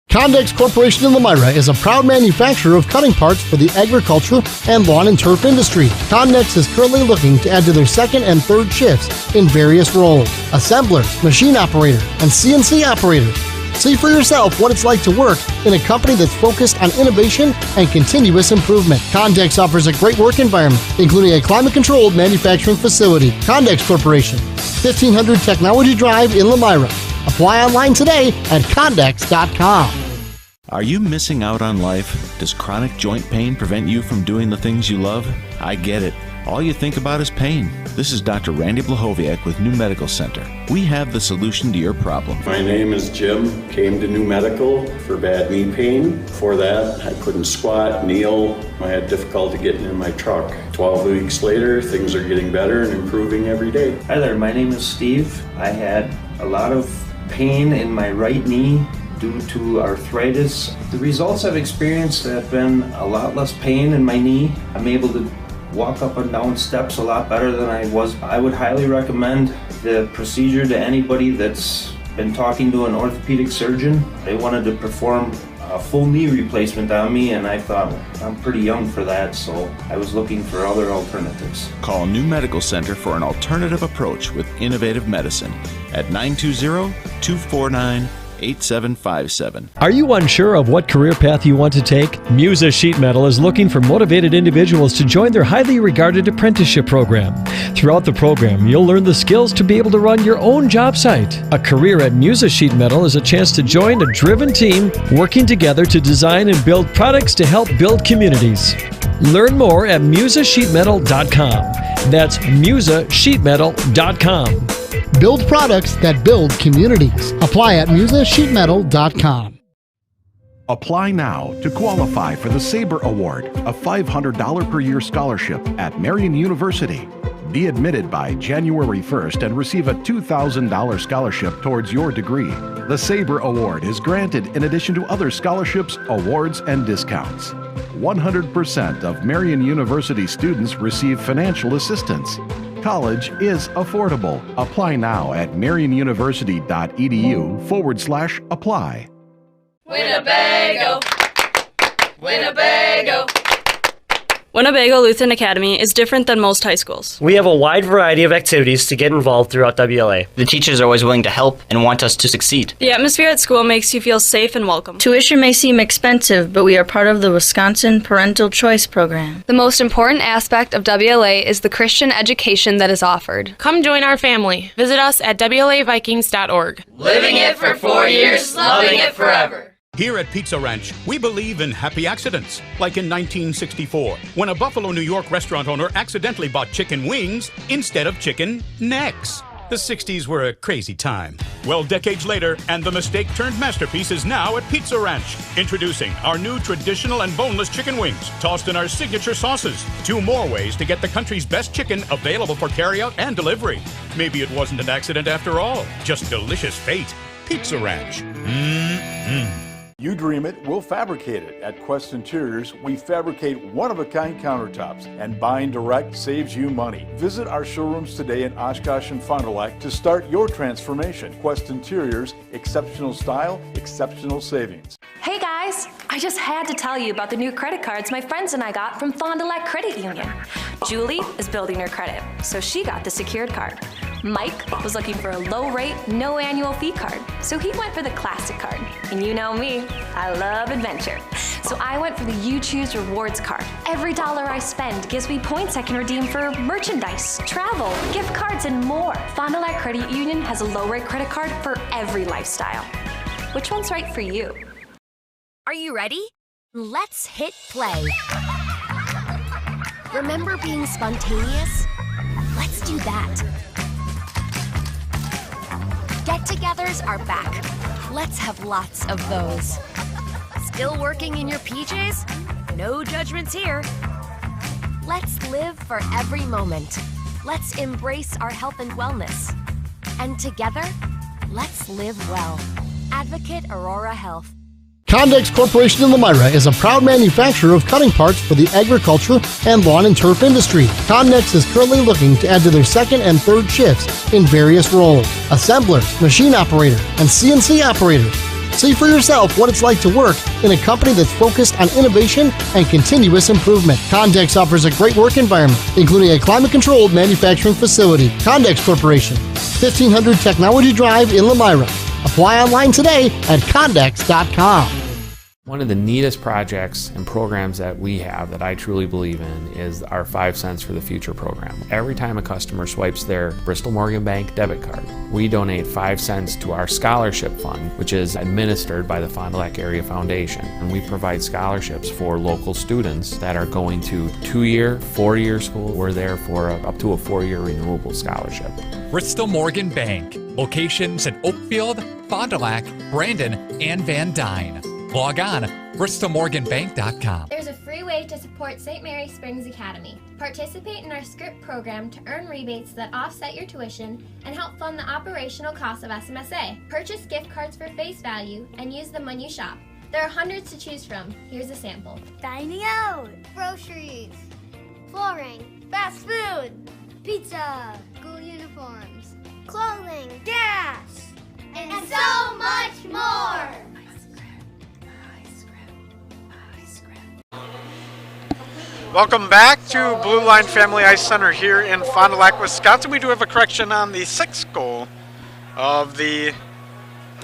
Speaker 6: Condex Corporation in Elmira is a proud manufacturer of cutting parts for the agriculture and lawn and turf industry. Condex is currently looking to add to their second and third shifts in various roles: assembler, machine operator, and CNC operator. See for yourself what it's like to work in a company that's focused on innovation and continuous improvement. Condex offers a great work environment, including a climate-controlled manufacturing facility. Condex Corporation, 1500 Technology Drive in Elmira. Apply online today at Condex.com.
Speaker 8: Are you missing out on life? Does chronic joint pain prevent you from doing the things you love? I get it. All you think about is pain. This is Dr. Randy Blahoviak with New Medical Center. We have the solution to your problem.
Speaker 14: My name is Jim. Came to New Medical for bad knee pain. Before that, I couldn't squat, kneel. I had difficulty getting in my truck. 12 weeks later, things are getting better and improving every day.
Speaker 27: Hi there, my name is Steve. I had a lot of pain in my right knee due to arthritis. The results I've experienced have been a lot less pain in my knee. I'm able to walk up and down steps a lot better than I was. I would highly recommend the procedure to anybody that's been talking to an orthopedic surgeon. They wanted to perform a full knee replacement on me, and I thought I'm pretty young for that, so I was looking for other alternatives.
Speaker 8: Call New Medical Center for an alternative approach with innovative medicine at 920-249-8757.
Speaker 18: Are you unsure of what career path you want to take? Musa Sheet Metal is looking for motivated individuals to join their highly regarded apprenticeship program. Throughout the program, you'll learn the skills to be able to run your own job site. A career at Musa Sheet Metal is a chance to join a driven team working together to design and build products to help build communities. Learn more at musasheetmetal.com. That's musasheetmetal.com.
Speaker 6: Build products that build communities. Apply at musasheetmetal.com.
Speaker 3: Apply now to qualify for the Sabre Award, a $500 per year scholarship at Marian University. Be admitted by January 1st and receive a $2,000 scholarship towards your degree. The Sabre Award is granted in addition to other scholarships, awards, and discounts. 100% of Marian University students receive financial assistance. College is affordable. Apply now at marianuniversity.edu/apply.
Speaker 28: Winnebago, Winnebago,
Speaker 5: Winnebago Lutheran Academy is different than most high schools.
Speaker 9: We have a wide variety of activities to get involved throughout WLA.
Speaker 11: The teachers are always willing to help and want us to succeed.
Speaker 5: The atmosphere at school makes you feel safe and welcome.
Speaker 13: Tuition may seem expensive, but we are part of the Wisconsin Parental Choice Program.
Speaker 22: The most important aspect of WLA is the Christian education that is offered.
Speaker 15: Come join our family. Visit us at WLAVikings.org.
Speaker 16: Living it for 4 years, loving it forever.
Speaker 19: Here at Pizza Ranch, we believe in happy accidents, like in 1964, when a Buffalo, New York restaurant owner accidentally bought chicken wings instead of chicken necks. The 60s were a crazy time. Well, decades later, and the mistake-turned masterpiece is now at Pizza Ranch. Introducing our new traditional and boneless chicken wings, tossed in our signature sauces. 2 more ways to get the country's best chicken available for carryout and delivery. Maybe it wasn't an accident after all, just delicious fate. Pizza Ranch.
Speaker 17: You dream it, we'll fabricate it. At Quest Interiors, we fabricate one-of-a-kind countertops, and buying direct saves you money. Visit our showrooms today in Oshkosh and Fond du Lac to start your transformation. Quest Interiors, exceptional style, exceptional savings.
Speaker 28: Hey guys, I just had to tell you about the new credit cards my friends and I got from Fond du Lac Credit Union. Julie is building her credit, so she got the secured card. Mike was looking for a low rate, no annual fee card, so he went for the classic card. And you know me, I love adventure. So I went for the You Choose Rewards card. Every dollar I spend gives me points I can redeem for merchandise, travel, gift cards, and more. Fond du Lac Credit Union has a low rate credit card for every lifestyle. Which one's right for you?
Speaker 29: Are you ready? Let's hit play. Remember being spontaneous? Let's do that. Get-togethers are back. Let's have lots of those. Still working in your PJs? No judgments here. Let's live for every moment. Let's embrace our health and wellness. And together, let's live well. Advocate Aurora Health.
Speaker 6: Condex Corporation in Lomira is a proud manufacturer of cutting parts for the agriculture and lawn and turf industry. Condex is currently looking to add to their second and third shifts in various roles: assembler, machine operator, and CNC operator. See for yourself what it's like to work in a company that's focused on innovation and continuous improvement. Condex offers a great work environment, including a climate-controlled manufacturing facility. Condex Corporation, 1500 Technology Drive in Lomira. Apply online today at Condex.com.
Speaker 20: One of the neatest projects and programs that we have that I truly believe in is our 5 cents for the future program. Every time a customer swipes their Bristol Morgan Bank debit card, we donate 5 cents to our scholarship fund, which is administered by the Fond du Lac Area Foundation. And we provide scholarships for local students that are going to 2-year, 4-year school. We're there for up to a 4-year renewable scholarship.
Speaker 21: Bristol Morgan Bank. Locations in Oakfield, Fond du Lac, Brandon, and Van Dyne. Log on, bristolmorganbank.com.
Speaker 30: There's a free way to support St. Mary Springs Academy. Participate in our SCRIPT program to earn rebates that offset your tuition and help fund the operational costs of SMSA. Purchase gift cards for face value and use them when you shop. There are hundreds to choose from. Here's a sample.
Speaker 31: Dining out, groceries, flooring, fast food, pizza, school uniforms, clothing, gas, and so much more.
Speaker 32: Welcome back to Blue Line Family Ice Center here in Fond du Lac, Wisconsin. We do have a correction on the 6th goal of the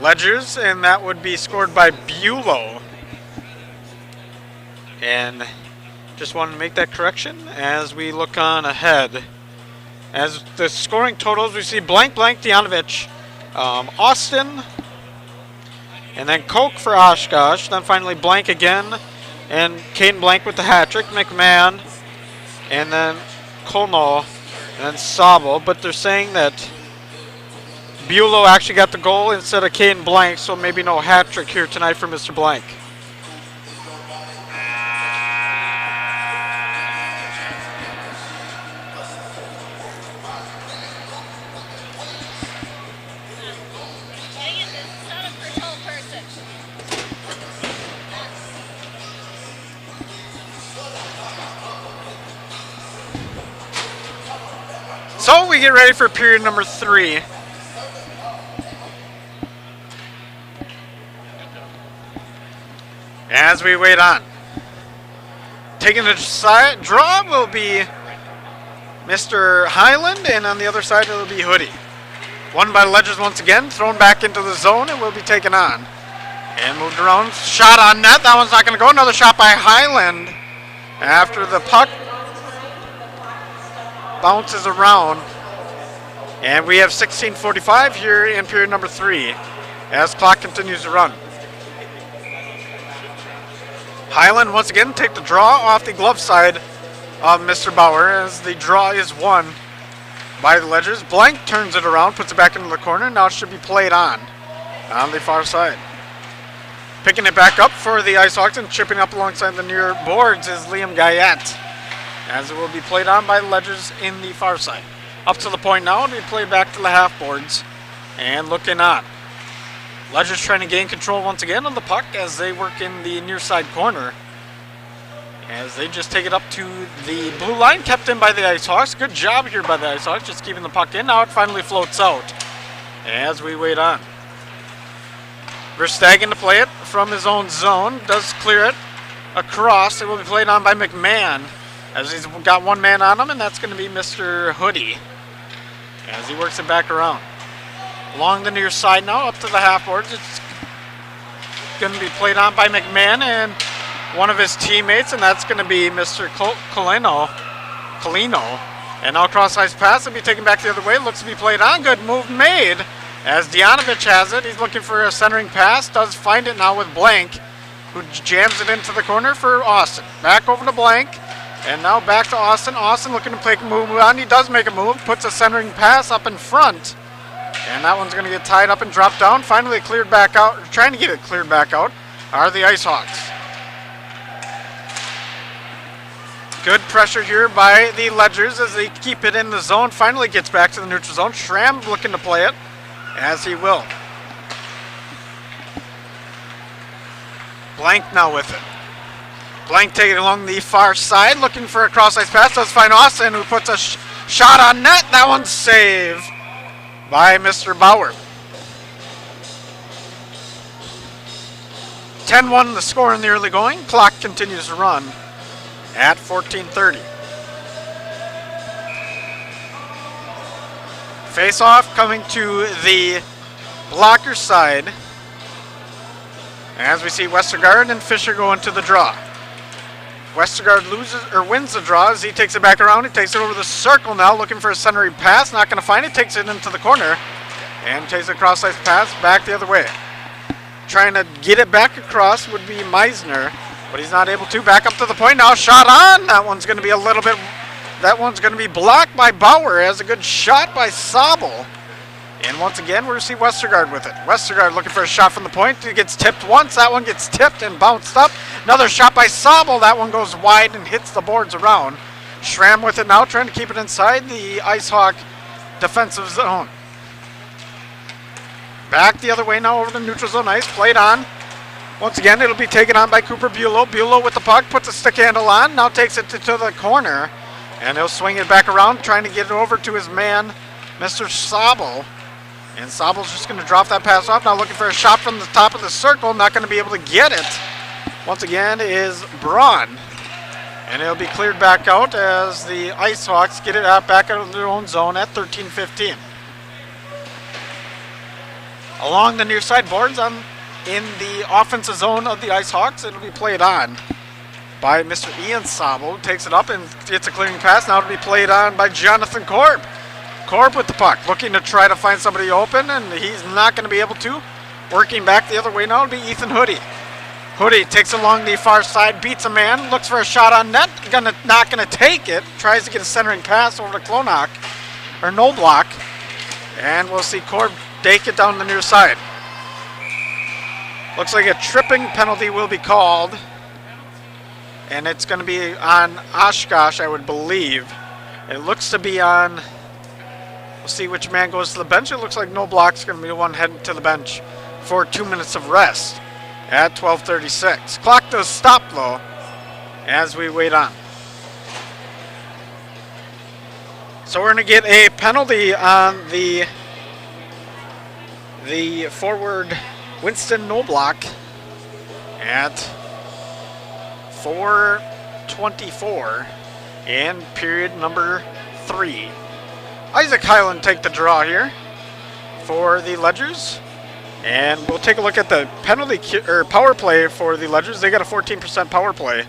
Speaker 32: Ledgers, and that would be scored by Bulow. And just wanted to make that correction as we look on ahead. As the scoring totals, we see blank, Dianovich, Austin, and then Koch for Oshkosh, then finally blank again, and Caden Blank with the hat trick, McMahon, and then Kolno, and then Sabo. But they're saying that Bulow actually got the goal instead of Caden Blank, so maybe no hat trick here tonight for Mr. Blank. So we get ready for period number 3. As we wait on. Taking the side draw will be Mr. Highland, and on the other side it will be Hoodie. Won by the Ledgers once again, thrown back into the zone, and will be taken on. And moved around, shot on net, that one's not going to go. Another shot by Highland after the puck bounces around. And we have 16:45 here in period number 3 as clock continues to run. Highland once again take the draw off the glove side of Mr. Bauer as the draw is won by the Ledgers. Blank turns it around, puts it back into the corner. Now it should be played on the far side. Picking it back up for the Ice Hawks and chipping up alongside the near boards is Liam Guyette, as it will be played on by the Ledgers in the far side. Up to the point now, it'll be played back to the half boards and looking on. Ledgers trying to gain control once again on the puck as they work in the near side corner. As they just take it up to the blue line, kept in by the Ice Hawks. Good job here by the Ice Hawks, just keeping the puck in. Now it finally floats out as we wait on. Verstappen to play it from his own zone, does clear it across. It will be played on by McMahon as he's got one man on him, and that's going to be Mr. Hoodie as he works it back around. Along the near side now, up to the half boards. It's going to be played on by McMahon and one of his teammates, and that's going to be Mr. Colino. And now cross-ice pass will be taken back the other way. Looks to be played on. Good move made as Dianovich has it. He's looking for a centering pass. Does find it now with Blank, who jams it into the corner for Austin. Back over to Blank. And now back to Austin. Austin looking to make a move on. He does make a move. Puts a centering pass up in front. And that one's going to get tied up and dropped down. Finally cleared back out. Trying to get it cleared back out are the Ice Hawks. Good pressure here by the Ledgers as they keep it in the zone. Finally gets back to the neutral zone. Schramm looking to play it, as he will. Blank now with it. Blank taking it along the far side, looking for a cross-ice pass. Does find Austin, who puts a shot on net. That one's saved by Mr. Bauer. 10-1 the score in the early going. Clock continues to run at 14:30. Face-off coming to the blocker side as we see Westergaard and Fisher go into the draw. Westergaard wins the draw as he takes it back around. He takes it over the circle now, looking for a centering pass. Not going to find it. Takes it into the corner and takes a cross-ice pass back the other way. Trying to get it back across would be Meisner, but he's not able to. Back up to the point now. Shot on. That one's going to be that one's going to be blocked by Bauer as a good shot by Sabel. And once again, we're going to see Westergaard with it. Westergaard looking for a shot from the point. He gets tipped once. That one gets tipped and bounced up. Another shot by Sabel. That one goes wide and hits the boards around. Schramm with it now, trying to keep it inside the Ice Hawk defensive zone. Back the other way now over the neutral zone ice. Played on. Once again, it'll be taken on by Cooper Bulow. Bulow with the puck, puts a stick handle on. Now takes it to the corner. And he'll swing it back around, trying to get it over to his man, Mr. Sabel. And Sabel's just going to drop that pass off. Now looking for a shot from the top of the circle. Not going to be able to get it. Once again is Braun. And it'll be cleared back out as the Ice Hawks get it out back out of their own zone at 13:15. Along the near side boards in the offensive zone of the Ice Hawks, it'll be played on by Mr. Ian Sabel. Takes it up and gets a clearing pass. Now it'll be played on by Jonathan Korb. Korb with the puck, looking to try to find somebody open, and he's not going to be able to. Working back the other way now will be Ethan Hoodie. Hoodie takes along the far side, beats a man, looks for a shot on net, not going to take it. Tries to get a centering pass over to Knobloch, and we'll see Korb take it down the near side. Looks like a tripping penalty will be called, and it's going to be on Oshkosh, I would believe. It looks to be on. We'll see which man goes to the bench. It looks like Knobloch's going to be the one heading to the bench for 2 minutes of rest at 12:36. Clock does stop, though, as we wait on. So we're going to get a penalty on the forward Winston Knobloch at 11:24 in period number 3. Isaac Highland take the draw here for the Ledgers. And we'll take a look at the power play for the Ledgers. They got a 14% power play.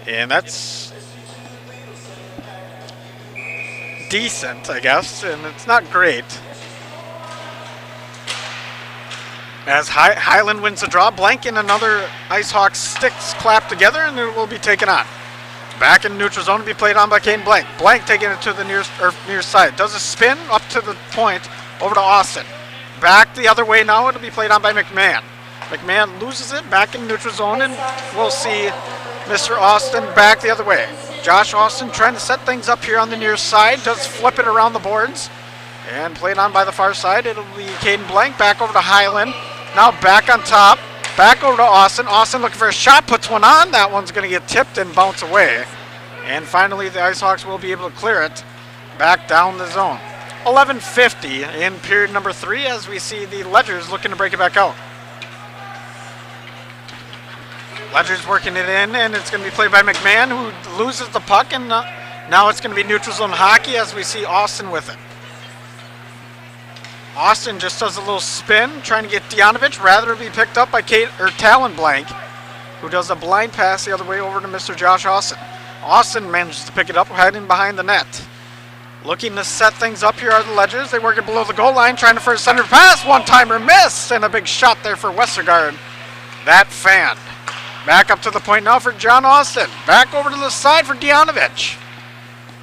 Speaker 32: And that's decent, I guess, and it's not great. As Highland wins the draw, Blank and another IceHawks sticks clap together, and it will be taken on. Back in neutral zone to be played on by Caden Blank. Blank taking it to the near side. Does a spin up to the point over to Austin. Back the other way now. It'll be played on by McMahon. McMahon loses it back in neutral zone, and we'll see Mr. Austin back the other way. Josh Austin trying to set things up here on the near side. Does flip it around the boards and played on by the far side. It'll be Caden Blank back over to Highland. Now back on top. Back over to Austin. Austin looking for a shot. Puts one on. That one's going to get tipped and bounce away. And finally the IceHawks will be able to clear it back down the zone. 11:50 in period number 3 as we see the Ledgers looking to break it back out. Ledgers working it in, and it's going to be played by McMahon, who loses the puck, and now it's going to be neutral zone hockey as we see Austin with it. Austin just does a little spin, trying to get Dianovich, rather be picked up by Talon Blank, who does a blind pass the other way over to Mr. Josh Austin. Austin manages to pick it up, hiding behind the net. Looking to set things up here are the Ledgers. They work it below the goal line, trying to first center pass. One-timer miss, and a big shot there for Westergaard. That fanned. Back up to the point now for John Austin. Back over to the side for Dianovich.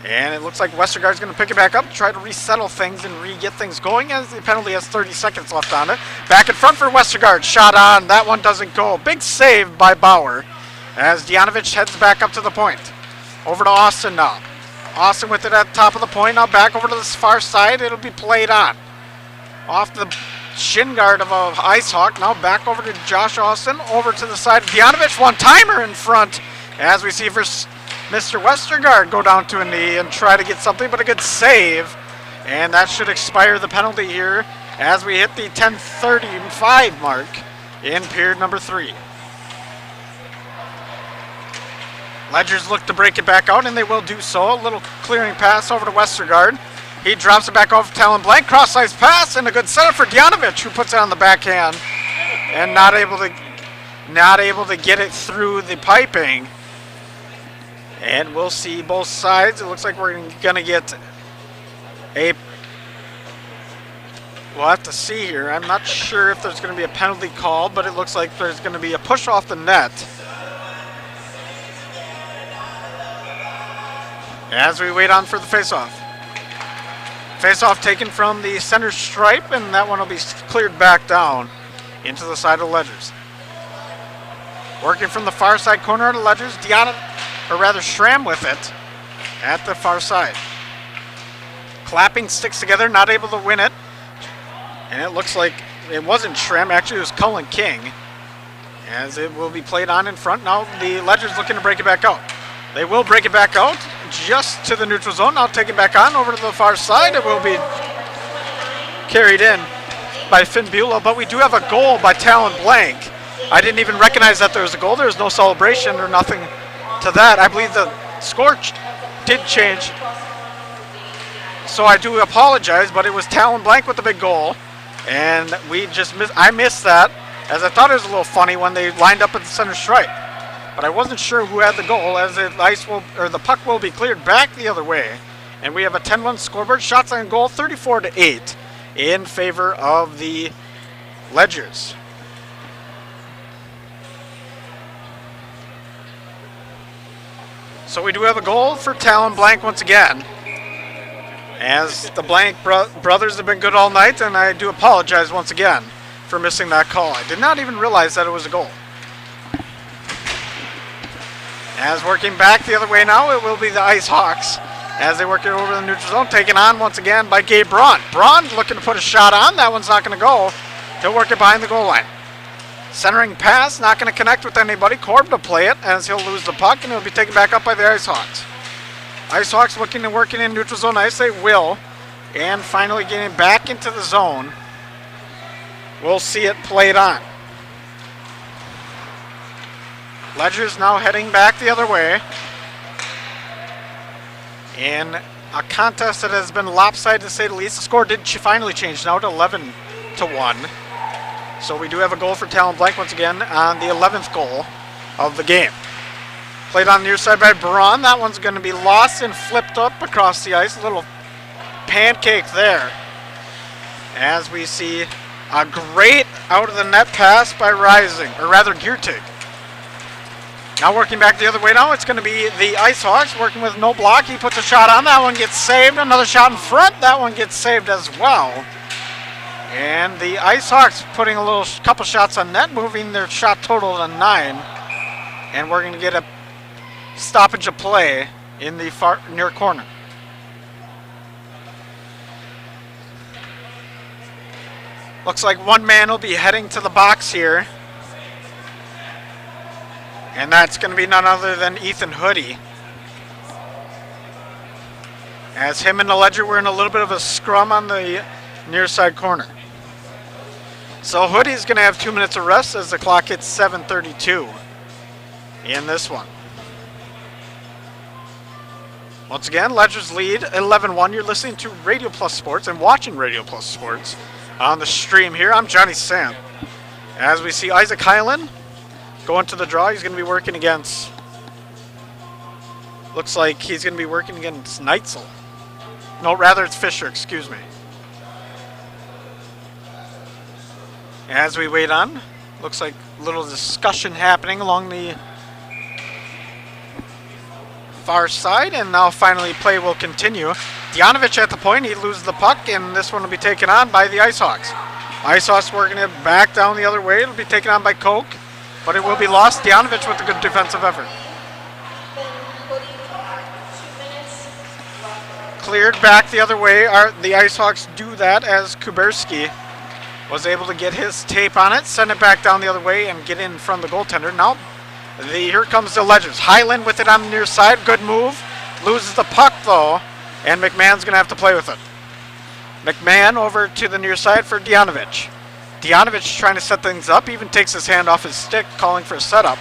Speaker 32: And it looks like Westergaard's going to pick it back up, try to resettle things and re-get things going as the penalty has 30 seconds left on it. Back in front for Westergaard. Shot on. That one doesn't go. Big save by Bauer as Dianovich heads back up to the point. Over to Austin now. Austin with it at the top of the point. Now back over to the far side. It'll be played on. Off the shin guard of a IceHawk. Now back over to Josh Austin. Over to the side of Dianovich. One-timer in front as we see Mr. Westergaard go down to a knee and try to get something, but a good save. And that should expire the penalty here as we hit the 10:35 mark in period number 3. Ledgers look to break it back out, and they will do so. A little clearing pass over to Westergaard. He drops it back off to Talon Blank. Cross-ice pass, and a good setup for Dianovich, who puts it on the backhand and not able to get it through the piping. And we'll see both sides. It looks like we're going to get a... We'll have to see here. I'm not sure if there's going to be a penalty called, but it looks like there's going to be a push off the net. As we wait on for the face-off. Face-off taken from the center stripe, and that one will be cleared back down into the side of the Ledgers. Working from the far side corner of the Ledgers, Schramm with it at the far side. Clapping sticks together, not able to win it. And it looks like it wasn't Schramm, actually it was Cullen King. As it will be played on in front. Now the Ledgers looking to break it back out. They will break it back out just to the neutral zone. Now take it back on over to the far side. It will be carried in by Finn Beulah, but we do have a goal by Talon Blank. I didn't even recognize that there was a goal. There was no celebration or nothing to that. I believe the score did change, so I do apologize, but it was Talon Blank with the big goal, and I missed that, as I thought it was a little funny when they lined up at the center stripe. But I wasn't sure who had the goal, as the puck will be cleared back the other way. And we have a 10-1 scoreboard. Shots on goal, 34-8 in favor of the Ledgers. So we do have a goal for Talon Blank once again. As the Blank brothers have been good all night, and I do apologize once again for missing that call. I did not even realize that it was a goal. As working back the other way now, it will be the IceHawks as they work it over the neutral zone, taken on once again by Gabe Braun. Braun looking to put a shot on. That one's not going to go. He'll work it behind the goal line. Centering pass, not going to connect with anybody. Korb to play it as he'll lose the puck, and it'll be taken back up by the IceHawks. IceHawks looking to work it in neutral zone ice. They will. And finally getting back into the zone. We'll see it played on. Ledger's now heading back the other way. In a contest that has been lopsided to say the least, the score did finally change now to 11-1. So we do have a goal for Talon Blank once again on the 11th goal of the game. Played on the near side by Braun. That one's going to be lost and flipped up across the ice. A little pancake there. As we see a great out of the net pass by Rising, or rather Giertig. Now working back the other way now, it's going to be the Ice Hawks working with no block. He puts a shot on. That one gets saved. Another shot in front. That one gets saved as well. And the Ice Hawks putting a couple shots on net, moving their shot total to 9. And we're going to get a stoppage of play in the far near corner. Looks like one man will be heading to the box here. And that's going to be none other than Ethan Hoodie. As him and the Ledger were in a little bit of a scrum on the near side corner. So Hoodie's going to have 2 minutes of rest as the clock hits 7:32 in this one. Once again, Ledger's lead 11-1. You're listening to Radio Plus Sports and watching Radio Plus Sports on the stream here. I'm Johnny Sam. As we see Isaac Hyland going to the draw, he's going to be working against, looks like he's going to be working against Neitzel. No, rather it's Fisher, excuse me. As we wait on, looks like a little discussion happening along the far side, and now finally play will continue. Djanovich at the point, he loses the puck, and this one will be taken on by the Ice Hawks. Ice Hawks working it back down the other way. It'll be taken on by Koch, but it will be lost. Djanovich with a good defensive effort. Cleared back the other way. The Ice Hawks do that as Kuberski was able to get his tape on it, send it back down the other way, and get in front of the goaltender. Now, here comes the Ledgers. Hyland with it on the near side. Good move. Loses the puck, though, and McMahon's going to have to play with it. McMahon over to the near side for Djanovich. Djanovich trying to set things up, even takes his hand off his stick, calling for a setup.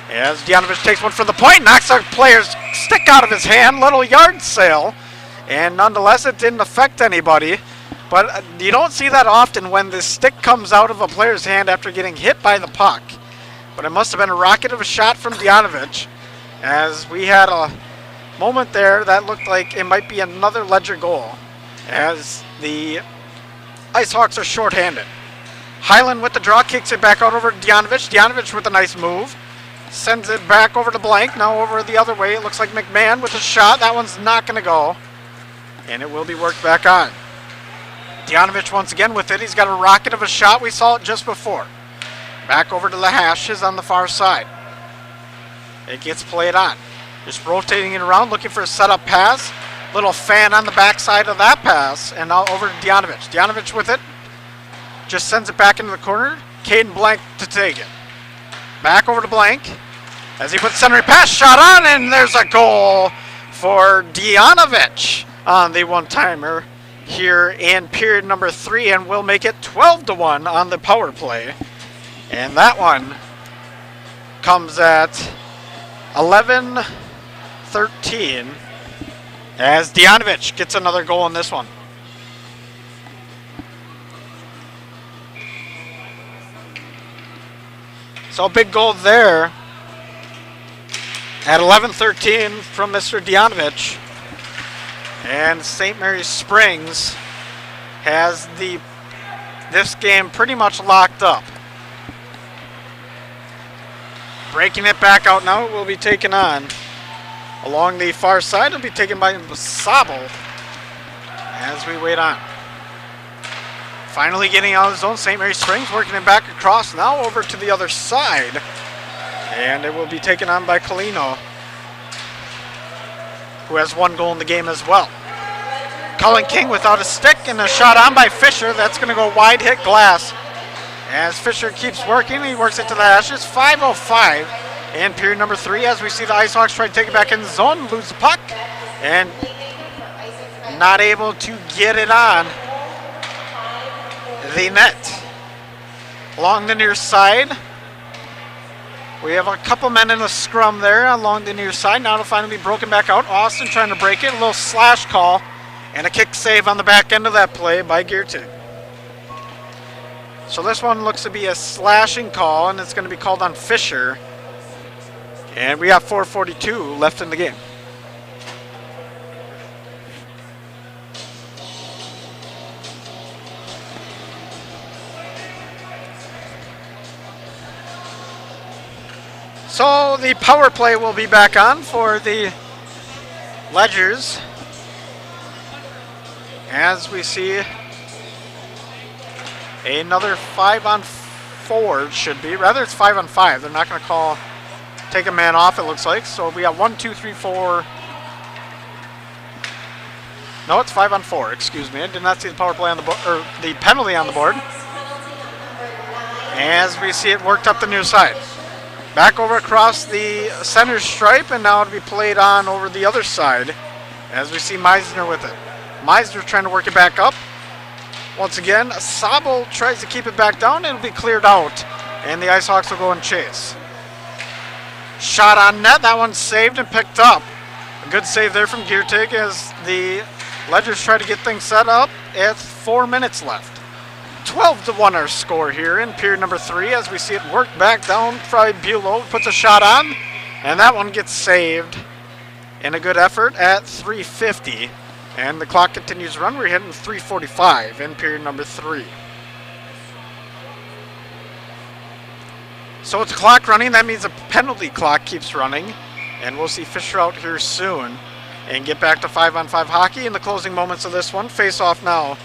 Speaker 32: As Djanovich takes one from the point, knocks our player's stick out of his hand, little yard sale. And nonetheless, it didn't affect anybody. But you don't see that often when the stick comes out of a player's hand after getting hit by the puck. But it must have been a rocket of a shot from Djanovich, as we had a moment there that looked like it might be another Ledger goal, as the Ice Hawks are shorthanded. Hyland with the draw, kicks it back out over to Djanovich. Djanovich with a nice move. Sends it back over to Blank. Now over the other way. It looks like McMahon with a shot. That one's not going to go. And it will be worked back on. Djanovich once again with it. He's got a rocket of a shot. We saw it just before. Back over to the hashes on the far side. It gets played on. Just rotating it around, looking for a setup pass. Little fan on the backside of that pass. And now over to Djanovich. Djanovich with it. Just sends it back into the corner. Caden Blank to take it. Back over to Blank. As he puts centering pass, shot on, and there's a goal for Djanovich on the one-timer here in period number 3, and we'll make it 12-1 on the power play. And that one comes at 11-13 as Djanovich gets another goal in this one. So a big goal there at 11-13 from Mr. Djanovich. And St. Mary's Springs has this game pretty much locked up. Breaking it back out now, it will be taken on along the far side. It'll be taken by Sabo as we wait on. Finally getting out of his own, St. Mary's Springs working it back across now over to the other side. And it will be taken on by Colino, who has one goal in the game as well. Cullen King without a stick and a shot on by Fisher. That's going to go wide, hit glass. As Fisher keeps working, he works it to the hashes. 5:05 in period number 3 as we see the Ice Hawks try to take it back in the zone, lose the puck, and not able to get it on the net. Along the near side, We have a couple men in a scrum there along the near side. Now it'll finally be broken back out. Austin trying to break it. A little slash call and a kick save on the back end of that play by Geertig. So this one looks to be a slashing call, and it's going to be called on Fisher. And we have 4:42 left in the game. So the power play will be back on for the Ledgers. As we see another 5-on-4 should be. Rather, it's 5-on-5. They're not going to take a man off, it looks like. So we got 1, 2, 3, 4. No, it's 5-on-4. Excuse me. I did not see the power play on the board, or the penalty on the board. As we see it worked up the near side. Back over across the center stripe, and now it'll be played on over the other side as we see Meisner with it. Meisner trying to work it back up. Once again, Sabel tries to keep it back down, and it'll be cleared out, and the Ice Hawks will go and chase. Shot on net, that one's saved and picked up. A good save there from Geertig as the Ledgers try to get things set up. It's 4 minutes left. 12-1 our score here in period number 3 as we see it work back down. Bulow puts a shot on, and that one gets saved in a good effort at 3:50. And the clock continues to run. We're hitting 3:45 in period number 3. So with the clock running, that means the penalty clock keeps running. And we'll see Fisher out here soon and get back to 5-on-5 hockey in the closing moments of this one. Face off now,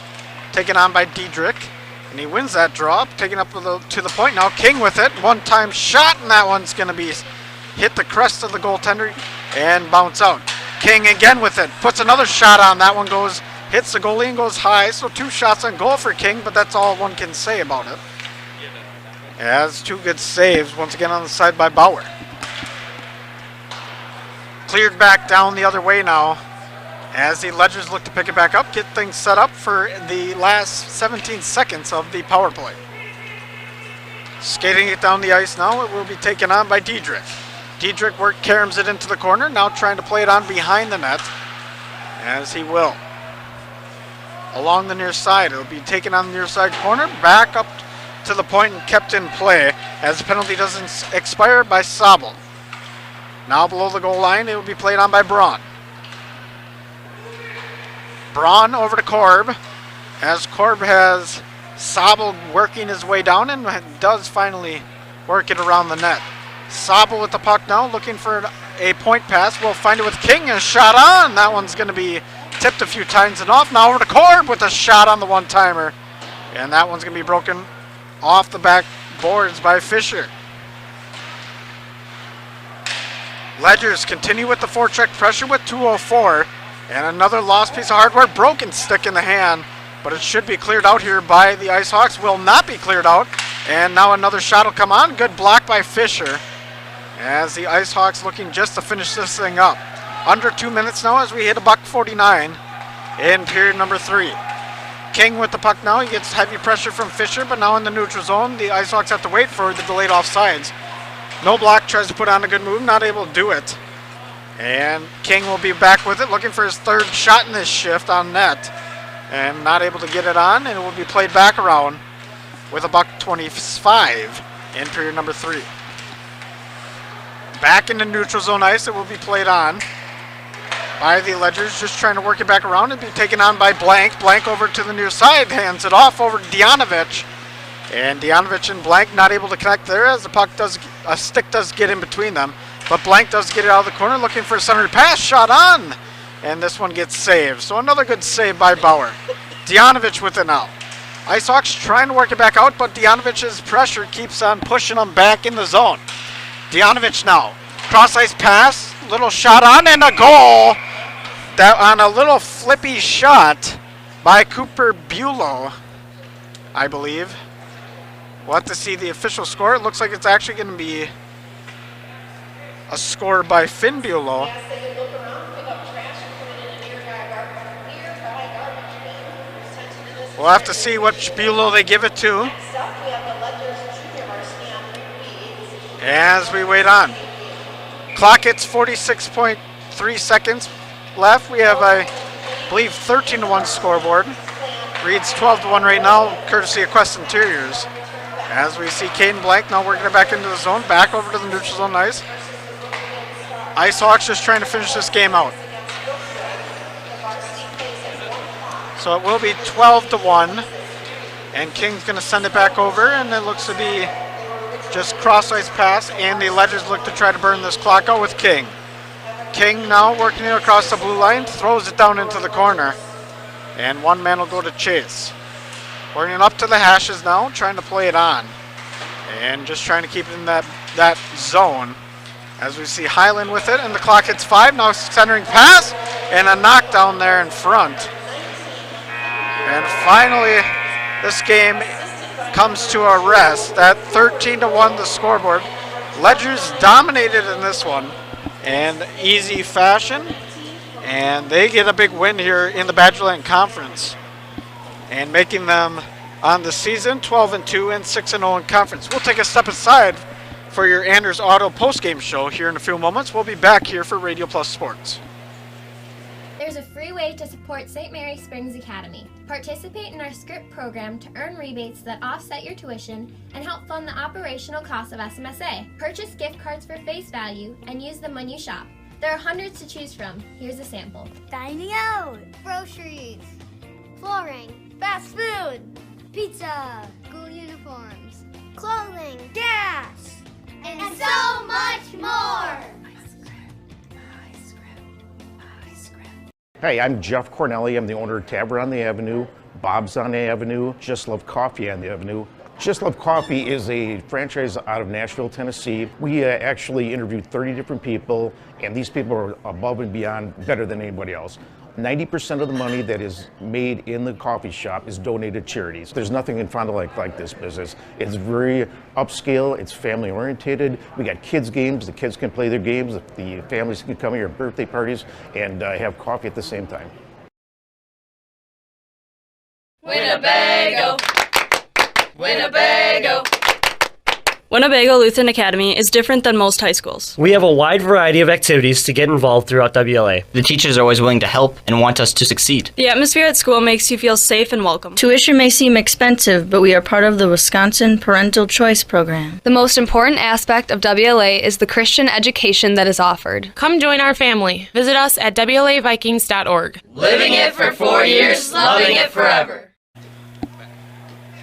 Speaker 32: taken on by Diedrich. And he wins that drop, taking up to the point. Now King with it. One-time shot, and that one's going to be hit the crest of the goaltender and bounce out. King again with it. Puts another shot on. That one hits the goalie and goes high. So 2 shots on goal for King, but that's all one can say about it. As 2 good saves once again on the side by Bauer. Cleared back down the other way now. As the Ledgers look to pick it back up, get things set up for the last 17 seconds of the power play. Skating it down the ice now, it will be taken on by Diedrich. Diedrich caroms it into the corner, now trying to play it on behind the net, as he will. Along the near side, it will be taken on the near side corner, back up to the point and kept in play, as the penalty doesn't expire by Sabel. Now below the goal line, it will be played on by Braun. Braun over to Korb, as Korb has Sabel working his way down and does finally work it around the net. Sabel with the puck now, looking for a point pass. We'll find it with King, and a shot on. That one's going to be tipped a few times and off. Now over to Korb with a shot on the one-timer. And that one's going to be broken off the back boards by Fisher. Ledgers continue with the forecheck pressure with 2:04. And another lost piece of hardware, broken stick in the hand, but it should be cleared out here by the Ice Hawks. Will not be cleared out, and now another shot will come on. Good block by Fisher, as the Ice Hawks looking just to finish this thing up. Under 2 minutes now as we hit $1:49 in period number 3. King with the puck now, he gets heavy pressure from Fisher, but now in the neutral zone, the Ice Hawks have to wait for the delayed offsides. No block, tries to put on a good move, not able to do it. And King will be back with it, looking for his 3rd shot in this shift on net. And not able to get it on, and it will be played back around with $1:25 in period number 3. Back into neutral zone ice, it will be played on by the Ledgers, just trying to work it back around and be taken on by Blank. Blank over to the near side, hands it off over to Dijanovich. And Dijanovich and Blank not able to connect there, as a stick does get in between them. But Blank does get it out of the corner, looking for a center pass, shot on, and this one gets saved. So another good save by Bauer. Dijanovich with it now. Ice Hawks trying to work it back out, but Dijanovich's pressure keeps on pushing them back in the zone. Dijanovich now, cross ice pass, little shot on, and a goal. That on a little flippy shot by Cooper Bulow, I believe. We'll have to see the official score. It looks like it's actually going to be a score by Finn Bulow. We'll have to see which Bulow they give it to. as we wait on. Clock hits 46.3 seconds left. We have, I believe, 13-1 scoreboard. Reads 12-1 right now, courtesy of Quest Interiors. As we see Caden Blank now working it back into the zone, back over to the neutral zone ice. Ice Hawks just trying to finish this game out. So it will be 12-1, and King's going to send it back over, and it looks to be just cross-ice pass, and the Ledgers look to try to burn this clock out with King. King now working it across the blue line, throws it down into the corner, and one man will go to chase. Working up to the hashes now, trying to play it on, and just trying to keep it in that zone. As we see Highland with it, and the clock hits 5, now centering pass, and a knockdown there in front. And finally, this game comes to a rest. At 13-1 the scoreboard. Ledgers dominated in this one in easy fashion, and they get a big win here in the Badgerland Conference, and making them on the season 12-2 and 6-0 in conference. We'll take a step aside for your Anders Auto postgame show here in a few moments. We'll be back here for Radio Plus Sports.
Speaker 30: There's a free way to support St. Mary Springs Academy. Participate in our SCRIPT program to earn rebates that offset your tuition and help fund the operational costs of SMSA. Purchase gift cards for face value and use them when you shop. There are hundreds to choose from. Here's a sample.
Speaker 31: Dining out, groceries, flooring, fast food, pizza, school uniforms, clothing, gas, and so much more.
Speaker 1: Hey, I'm Jeff Cornelli. I'm the owner of Tavern on the Avenue, Bob's on the Avenue, Just Love Coffee on the Avenue. Just Love Coffee is a franchise out of Nashville, Tennessee. We actually interviewed 30 different people, and these people are above and beyond better than anybody else. 90% of the money that is made in the coffee shop is donated to charities. There's nothing in Fond du Lac like this business. It's very upscale, it's family oriented. We got kids games, the kids can play their games, the families can come here at birthday parties and have coffee at the same time.
Speaker 16: Winnebago! Winnebago!
Speaker 5: Winnebago Lutheran Academy is different than most high schools.
Speaker 9: We have a wide variety of activities to get involved throughout WLA.
Speaker 11: The teachers are always willing to help and want us to succeed.
Speaker 5: The atmosphere at school makes you feel safe and welcome.
Speaker 13: Tuition may seem expensive, but we are part of the Wisconsin Parental Choice Program.
Speaker 22: The most important aspect of WLA is the Christian education that is offered.
Speaker 15: Come join our family. Visit us at WLAVikings.org.
Speaker 16: Living it for 4 years, loving it forever.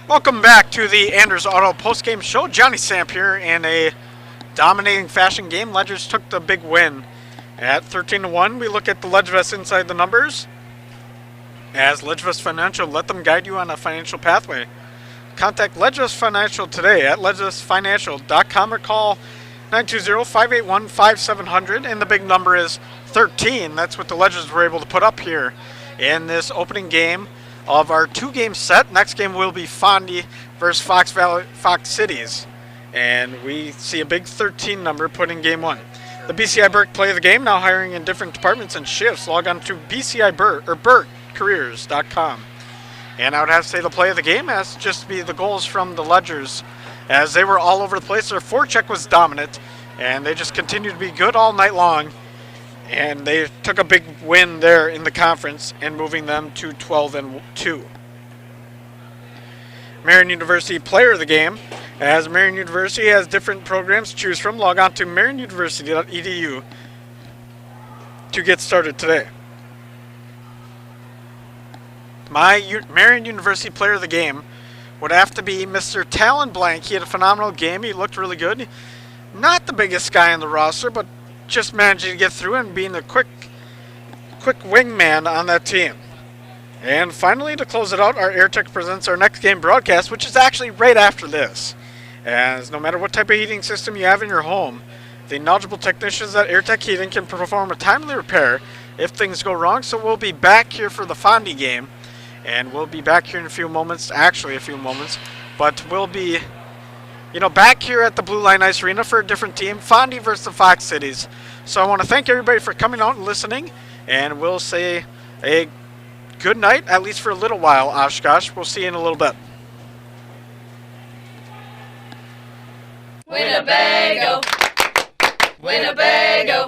Speaker 32: Welcome back to the Anders Auto postgame show. Johnny Samp here in a dominating fashion game. Ledgers took the big win at 13-1. We look at the Ledgevest inside the numbers as Ledgevest Financial. Let them guide you on a financial pathway. Contact Ledgevest Financial today at ledgevestfinancial.com or call 920-581-5700. And the big number is 13. That's what the Ledgers were able to put up here in this opening game of our 2-game set. Next game will be Fondy versus Fox Cities. And we see a big 13 number put in game 1. The BCI Burke play of the game, now hiring in different departments and shifts. Log on to BurkeCareers.com. And I would have to say the play of the game has to just be the goals from the Ledgers, as they were all over the place. Their forecheck was dominant, and they just continued to be good all night long. And they took a big win there in the conference and moving them to 12-2. Marion University player of the game, as Marion University has different programs to choose from. Log on to marionuniversity.edu to get started today. My Marion University player of the game would have to be Mr. Talon Blank. He had a phenomenal game. He looked really good. Not the biggest guy on the roster, but just managing to get through and being a quick wingman on that team. And finally, to close it out, our AirTech presents our next game broadcast, which is actually right after this. As no matter what type of heating system you have in your home, the knowledgeable technicians at AirTech Heating can perform a timely repair if things go wrong. So we'll be back here for the Fondy game, and we'll be back here in a few moments, but we'll be back here at the Blue Line Ice Arena for a different team, Fondy versus the Fox Cities. So I want to thank everybody for coming out and listening, and we'll say a good night, at least for a little while, Oshkosh. We'll see you in a little bit.
Speaker 16: Winnebago. Winnebago.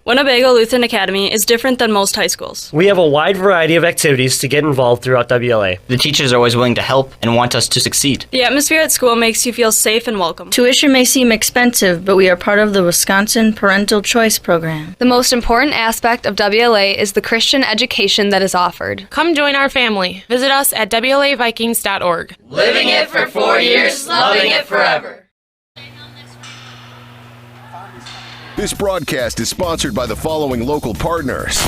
Speaker 5: Winnebago Lutheran Academy is different than most high schools.
Speaker 9: We have a wide variety of activities to get involved throughout WLA.
Speaker 11: The teachers are always willing to help and want us to succeed.
Speaker 5: The atmosphere at school makes you feel safe and welcome.
Speaker 13: Tuition may seem expensive, but we are part of the Wisconsin Parental Choice Program.
Speaker 2: The most important aspect of WLA is the Christian education that is offered.
Speaker 15: Come join our family. Visit us at WLAVikings.org.
Speaker 16: Living it for 4 years, loving it forever.
Speaker 4: This broadcast is sponsored by the following local partners: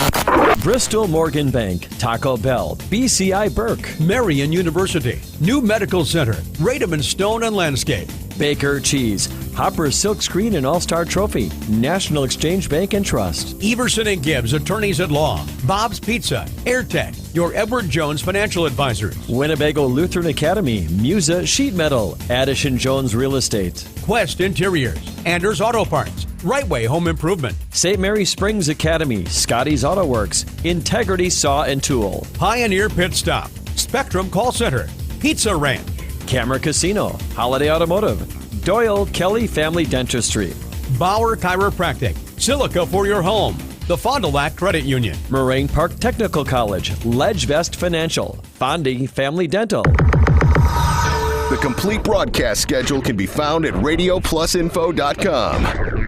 Speaker 7: Bristol Morgan Bank, Taco Bell, BCI Burke,
Speaker 8: Marian University, New Medical Center, Radom & Stone and Landscape,
Speaker 7: Baker Cheese, Hopper Silkscreen and All-Star Trophy, National Exchange Bank and Trust,
Speaker 8: Everson & Gibbs, Attorneys at Law, Bob's Pizza, AirTech, your Edward Jones Financial Advisors,
Speaker 7: Winnebago Lutheran Academy, Musa Sheet Metal, Addison Jones Real Estate,
Speaker 8: Quest Interiors, Anders Auto Parts, Right Way Home Improvement,
Speaker 7: St. Mary Springs Academy, Scotty's Auto Works, Integrity Saw and Tool,
Speaker 8: Pioneer Pit Stop, Spectrum Call Center, Pizza Ranch,
Speaker 7: Camera Casino, Holiday Automotive, Doyle Kelly Family Dentistry,
Speaker 8: Bauer Chiropractic, Silica for your home, the Fond du Lac Credit Union,
Speaker 7: Moraine Park Technical College, Ledgevest Financial, Fondy Family Dental.
Speaker 4: The complete broadcast schedule can be found at radioplusinfo.com.